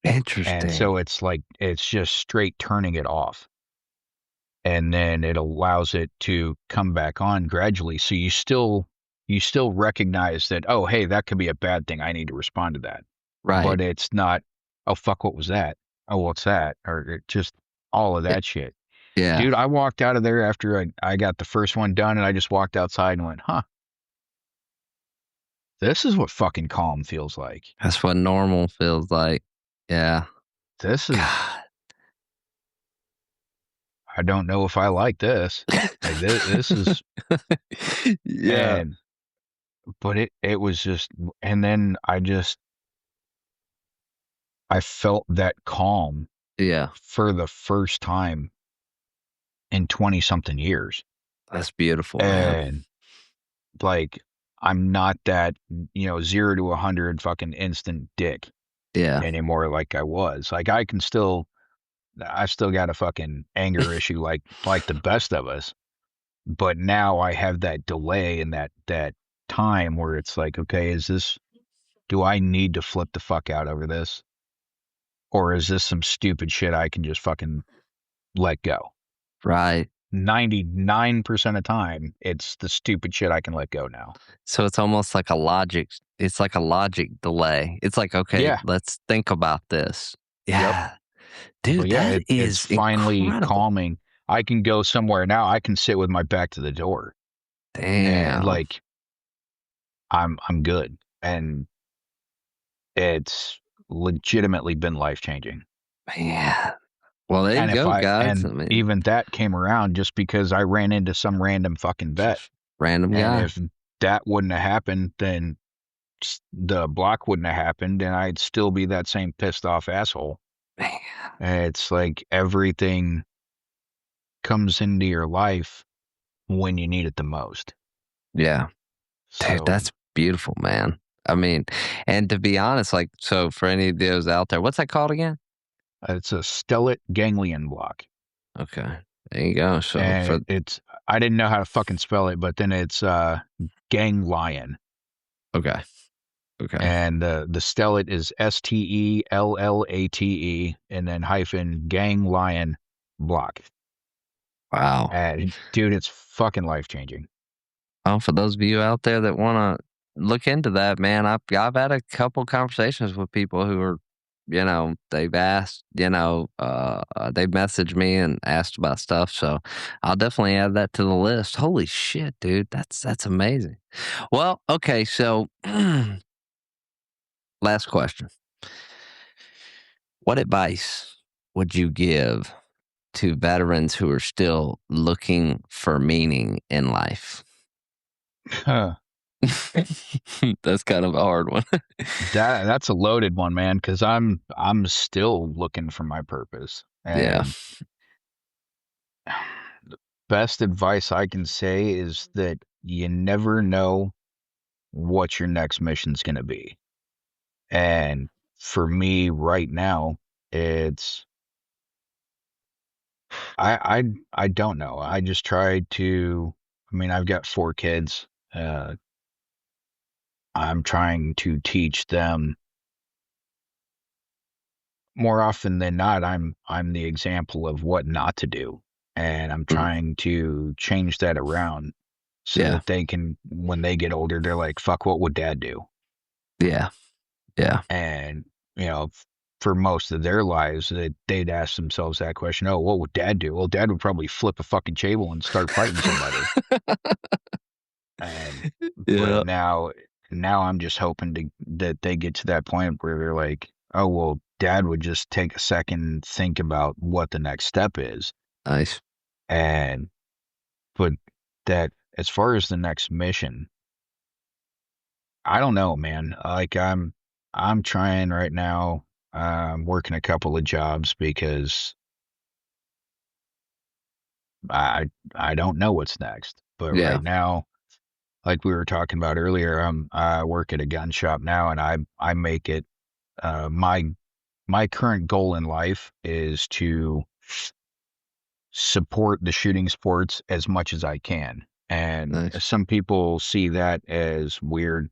And Interesting. so it's just straight turning it off. And then it allows it to come back on gradually. So you still recognize that, oh, hey, that could be a bad thing. I need to respond to that. Right. But it's not, oh, fuck, what was that? Oh, what's that? Or just all of Yeah. that shit. Yeah. Dude, I walked out of there after I got the first one done, and I just walked outside and went, huh, this is what fucking calm feels like. That's what normal feels like. Yeah. This is, God. I don't know if I like this. Like this is, Yeah. and, but it was just, and then I felt that calm Yeah. for the first time in 20 something years. That's beautiful, man. And like, I'm not that, 0 to 100 fucking instant dick Yeah. anymore like I was. Like I still got a fucking anger issue like the best of us. But now I have that delay and that time where it's like, okay, do I need to flip the fuck out over this? Or is this some stupid shit I can just fucking let go? Right. 99% of time, it's the stupid shit I can let go now. So it's almost like it's like a logic delay. It's like, okay, Yeah. let's think about this. Yep. Yeah. But Dude, yeah, that it's is finally incredible. calming. I can go somewhere now. I can sit with my back to the door and Damn. like I'm good. And it's legitimately been life changing. Man. Well, there And you if go, I guys. I and mean, even that came around just because I ran into some random fucking vet. random And guy. if that wouldn't have happened, then the block wouldn't have happened, and I'd still be that same pissed off asshole. Man. And it's like everything comes into your life when you need it the most. Yeah. Dude, So that's beautiful, man. I mean, and to be honest, like, so for any of those out there, what's that called again? it's a stellate ganglion block. Okay. There you go. So for, And I didn't know how to fucking spell it, but then it's ganglion. okay. Okay. And the stellate is STELLATE and then hyphen ganglion block. Wow. And dude, it's fucking life changing. Well, for those of you out there that want to look into that, man. I've had a couple conversations with people who are, they've asked, they've messaged me and asked about stuff. So I'll definitely add that to the list. Holy shit, dude. That's amazing. Well, okay, so last question. What advice would you give to veterans who are still looking for meaning in life? Huh. That's kind of a hard one. That's a loaded one, man, because I'm still looking for my purpose. Yeah. And the best advice I can say is that you never know what your next mission's going to be. And for me right now, it's I don't know. I just tried to, I mean, I've got 4 kids. I'm trying to teach them more often than not. I'm the example of what not to do, and I'm Mm. trying to change that around so Yeah. that they can, when they get older, they're like, "Fuck, what would Dad do?" Yeah. Yeah. And you know, for most of their lives, they'd ask themselves that question: "Oh, what would Dad do?" Well, Dad would probably flip a fucking table and start fighting somebody. And but Yeah. now I'm just hoping that they get to that point where they're like, oh well, Dad would just take a second and think about what the next step is. Nice. And but that as far as the next mission, I don't know, man. Like I'm trying right now. I'm working a couple of jobs because I don't know what's next. But Yeah. right now, like we were talking about earlier, I work at a gun shop now, and I make it my current goal in life is to support the shooting sports as much as I can. And Nice. some people see that as weird.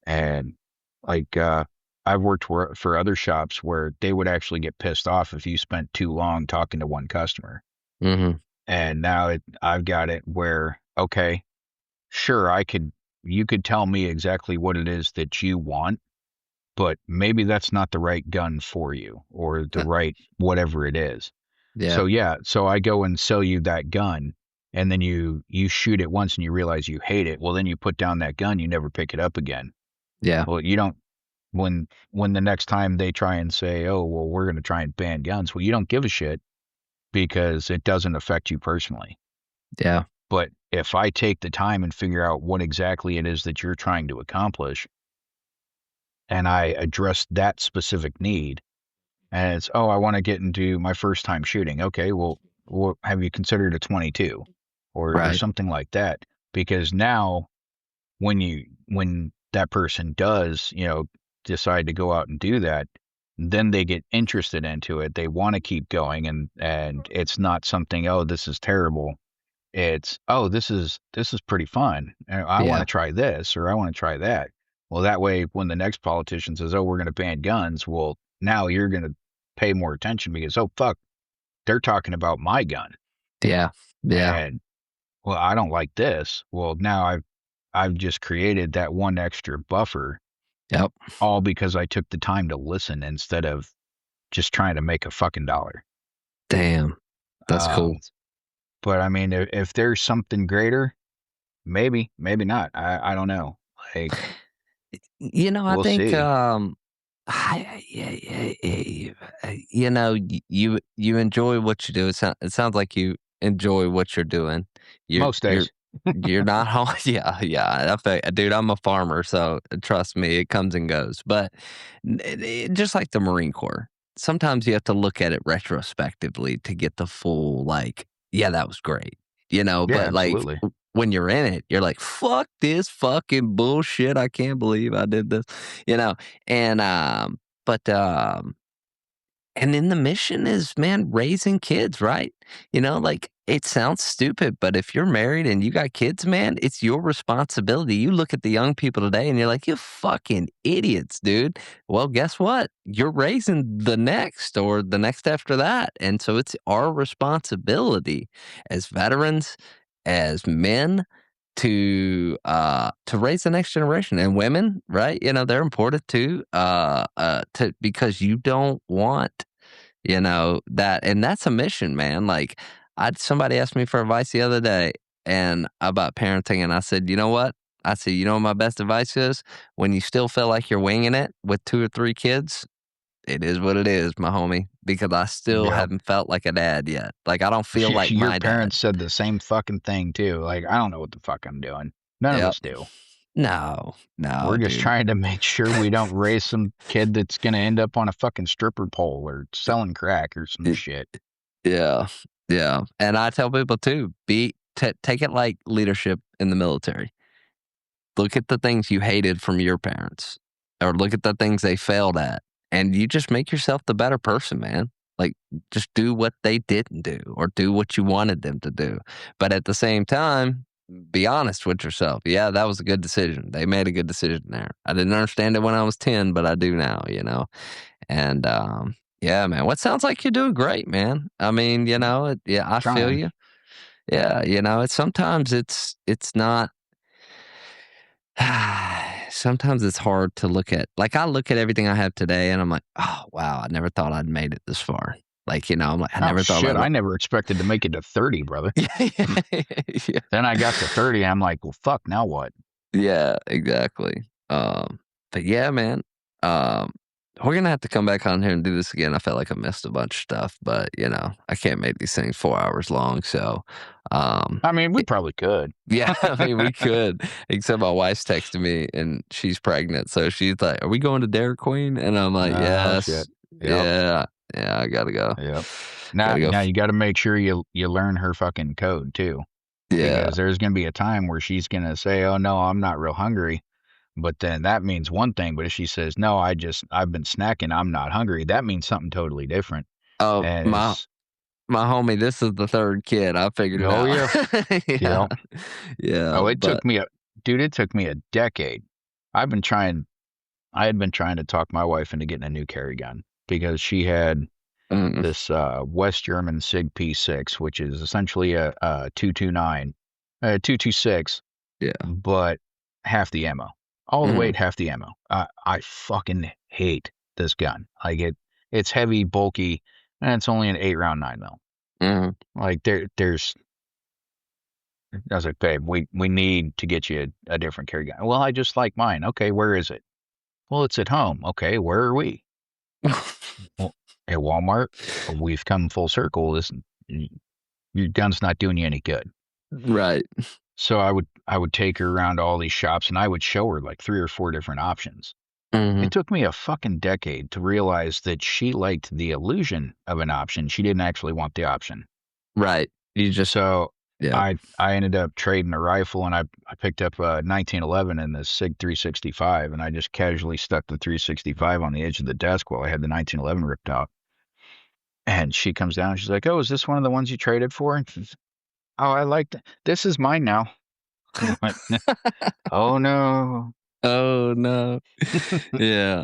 And like, I've worked for other shops where they would actually get pissed off if you spent too long talking to one customer. Mhm. And now I've got it where, okay, sure, you could tell me exactly what it is that you want, but maybe that's not the right gun for you or the Uh, right whatever it is. yeah. So yeah, so I go and sell you that gun, and then you shoot it once and you realize you hate it. Well, then you put down that gun, you never pick it up again. Yeah. Well, you don't when the next time they try and say, "Oh, well, we're going to try and ban guns." Well, you don't give a shit because it doesn't affect you personally. Yeah. But if I take the time and figure out what exactly it is that you're trying to accomplish, and I address that specific need, and it's, oh, I want to get into my first time shooting. Okay, well, have you considered a 22 or Right. something like that? Because now when that person does, decide to go out and do that, then they get interested into it. They want to keep going, and it's not something, oh, this is terrible. It's, oh, this is pretty fun. I want Yeah. to try this or I want to try that. Well, that way, when the next politician says, "Oh, we're going to ban guns," well, now you're going to pay more attention because, oh, fuck, they're talking about my gun, Yeah. Yeah. and well, I don't like this. Well, now I've just created that one extra buffer, Yep. all because I took the time to listen instead of just trying to make a fucking dollar. Damn. That's cool. Um, but I mean, if there's something greater, maybe not. I don't know. Like, I we'll think, see. you enjoy what you do. It sounds like you enjoy what you're doing. You're Most you're days. you're not home. Yeah, yeah. Dude, I'm a farmer, so trust me, it comes and goes. But just like the Marine Corps, sometimes you have to look at it retrospectively to get the full like, yeah, that was great. Yeah, But like absolutely. when you're in it, you're like, fuck this fucking bullshit. I can't believe I did this, you know? And, but, and then the mission is, man, raising kids, right? Like it sounds stupid, but if you're married and you got kids, man, it's your responsibility. You look at the young people today and you're like, you fucking idiots, dude. Well, guess what? You're raising the next or the next after that. And so it's our responsibility as veterans, as men, to raise the next generation, and women, right? They're important too, because you don't want, that, and that's a mission, man. Like, somebody asked me for advice the other day and about parenting, and I said, you know what? I said, what my best advice is? When you still feel like you're winging it with 2 or 3 kids, it is what it is, my homie, because I still haven't felt like a dad yet. Like, I don't feel like your my parents dad. said the same fucking thing too. Like, I don't know what the fuck I'm doing. None of us do. No, We're just dude. trying to make sure we don't raise some kid that's gonna end up on a fucking stripper pole or selling crack or some shit. Yeah, yeah. And I tell people too, take it like leadership in the military. Look at the things you hated from your parents, or look at the things they failed at, and you just make yourself the better person, man. Like, just do what they didn't do, or do what you wanted them to do. But at the same time, be honest with yourself. Yeah, that was a good decision. They made a good decision there. I didn't understand it when I was 10, but I do now, And yeah, man, what sounds like you're doing great, man. I mean, I feel Trying. you. Yeah, it's sometimes it's not. Sometimes it's hard to look at. Like, I look at everything I have today, and I'm like, oh wow, I never thought I'd made it this far. Like, I'm like, I Oh never thought shit! I never expected to make it to 30, brother. yeah. Then I got to 30, and I'm like, well, fuck. Now what? Yeah, exactly. But yeah, man. We're gonna have to come back on here and do this again. I felt like I missed a bunch of stuff, but I can't make these things 4 hours long. So, I mean, we probably could. yeah, I mean, we could. Except my wife's texting me and she's pregnant, so she's like, "Are we going to Dairy Queen?" And I'm like, Oh "Yes, shit. yeah, I gotta go." Yep. Now you got to make sure you learn her fucking code too, Yeah. because there's gonna be a time where she's gonna say, "Oh no, I'm not real hungry," but then that means one thing. But if she says, "No, I've been snacking, I'm not hungry," that means something totally different. Oh, And my it's homie, this is the 3rd kid. I figured it out. Yeah. Yeah. Oh, it took me a decade. I had been trying to talk my wife into getting a new carry gun because she had this West German Sig P6, which is essentially a 229, 226, Yeah. but half the ammo. All the weight, half the ammo. I fucking hate this gun. Like, it's heavy, bulky, and it's only an 8-round 9mm. Like, there's. I was like, babe, we need to get you a different carry gun. Well, I just like mine. Okay, where is it? Well, it's at home. Okay, where are we? Well, at Walmart. We've come full circle. Listen, your gun's not doing you any good. Right. So I would take her around all these shops and I would show her like 3 or 4 different options. It took me a fucking decade to realize that she liked the illusion of an option. She didn't actually want the option. Right. I ended up trading a rifle, and I picked up a 1911 and the Sig 365, and I just casually stuck the 365 on the edge of the desk while I had the 1911 ripped out. And she comes down and she's like, "Oh, is this one of the ones you traded for?" And she's, "Oh, I like that. This is mine now." I went, "Oh no." Oh no. Yeah.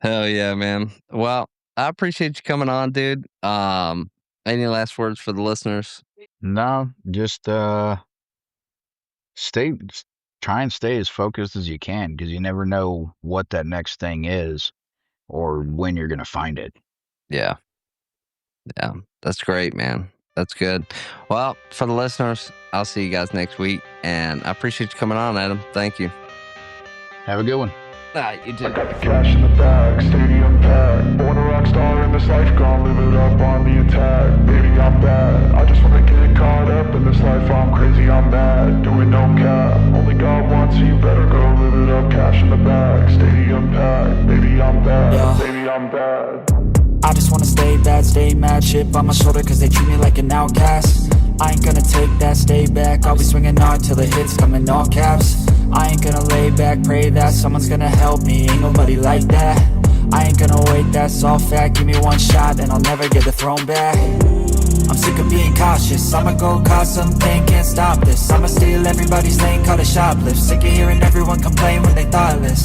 Hell yeah, man. Well, I appreciate you coming on, dude. Any last words for the listeners? No, just try and stay as focused as you can, because you never know what that next thing is or when you're gonna find it. Yeah. Yeah. That's great, man. That's good. Well, for the listeners, I'll see you guys next week, and I appreciate you coming on, Adam. Thank you. Have a good one. You too. I got the cash in the bag, stadium packed. Born a rock star in this life, gonna live it up on the attack. Baby, I'm bad. I just wanna get caught up in this life. I'm crazy, I'm mad. Doing no cap. Only God wants you, better go live it up. Cash in the bag, stadium packed. Baby, I'm bad. Yeah. Baby, I'm bad. I just wanna stay bad, stay mad. Chip on my shoulder cause they treat me like an outcast. I ain't gonna take that, stay back. I'll be swinging hard till the hits come in all caps. I ain't gonna lay back, pray that someone's gonna help me. Ain't nobody like that. I ain't gonna wait, that's all fact. Give me one shot and I'll never get the throne back. I'm sick of being cautious. I'ma go cause something, can't stop this. I'ma steal everybody's lane, call it shoplift. Sick of hearing everyone complain when they thoughtless.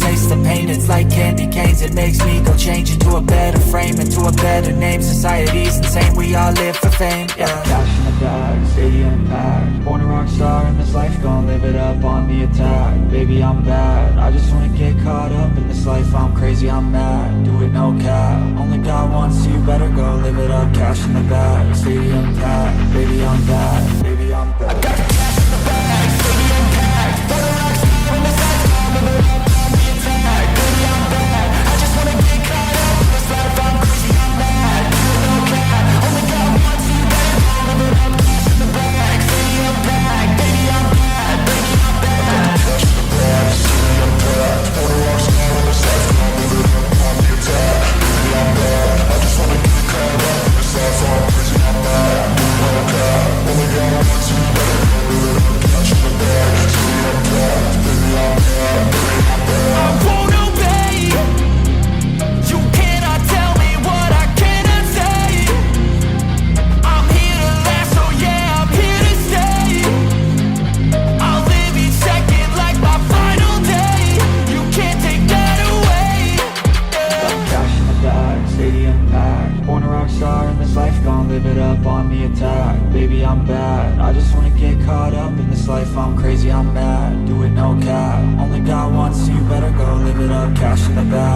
Taste the pain, it's like candy canes. It makes me go change into a better frame, into a better name. Society's insane, we all live for fame, yeah. Cash in the bag, stadium packed. Born a rock star in this life, gon' live it up on the attack. Baby, I'm bad, I just wanna get caught up in this life. I'm crazy, I'm mad, do it no cap. Only God wants you, better go live it up. Cash in the bag, stadium packed. Baby, I'm bad, baby, I'm bad. I got the cash in the bag, stadium packed. Born a rock star in this life, gon' live it up on the attack. Baby, I'm bad, I just wanna get caught up in this life. I'm crazy, I'm mad, do it no cap. Only God wants you, better go live it up. Cash in the bag, stadium packed. Baby, I'm bad, baby, I'm bad. Cash in the bag, stadium packed. Born a rock star in this life, gon' live it up on the attack. Baby, I'm bad, I just wanna get caught up in this life. I'm crazy, I'm mad, do it no cap. Only God wants you, better go live it up. Cash in the bag, stadium packed. Baby, I'm bad, baby, I'm bad. I won't obey. You cannot tell me what I cannot say. I'm here to last, so yeah, I'm here to stay. I'll live each second like my final day. You can't take that away. Got cash in the bag, stadium packed. Born a rock star in this life, gon' live it up on the attack. Baby, I'm bad, I just wanna get caught up in this life. I'm crazy, I'm mad, do it no cap. Only God wants you, better go live it up. Cash in the bag.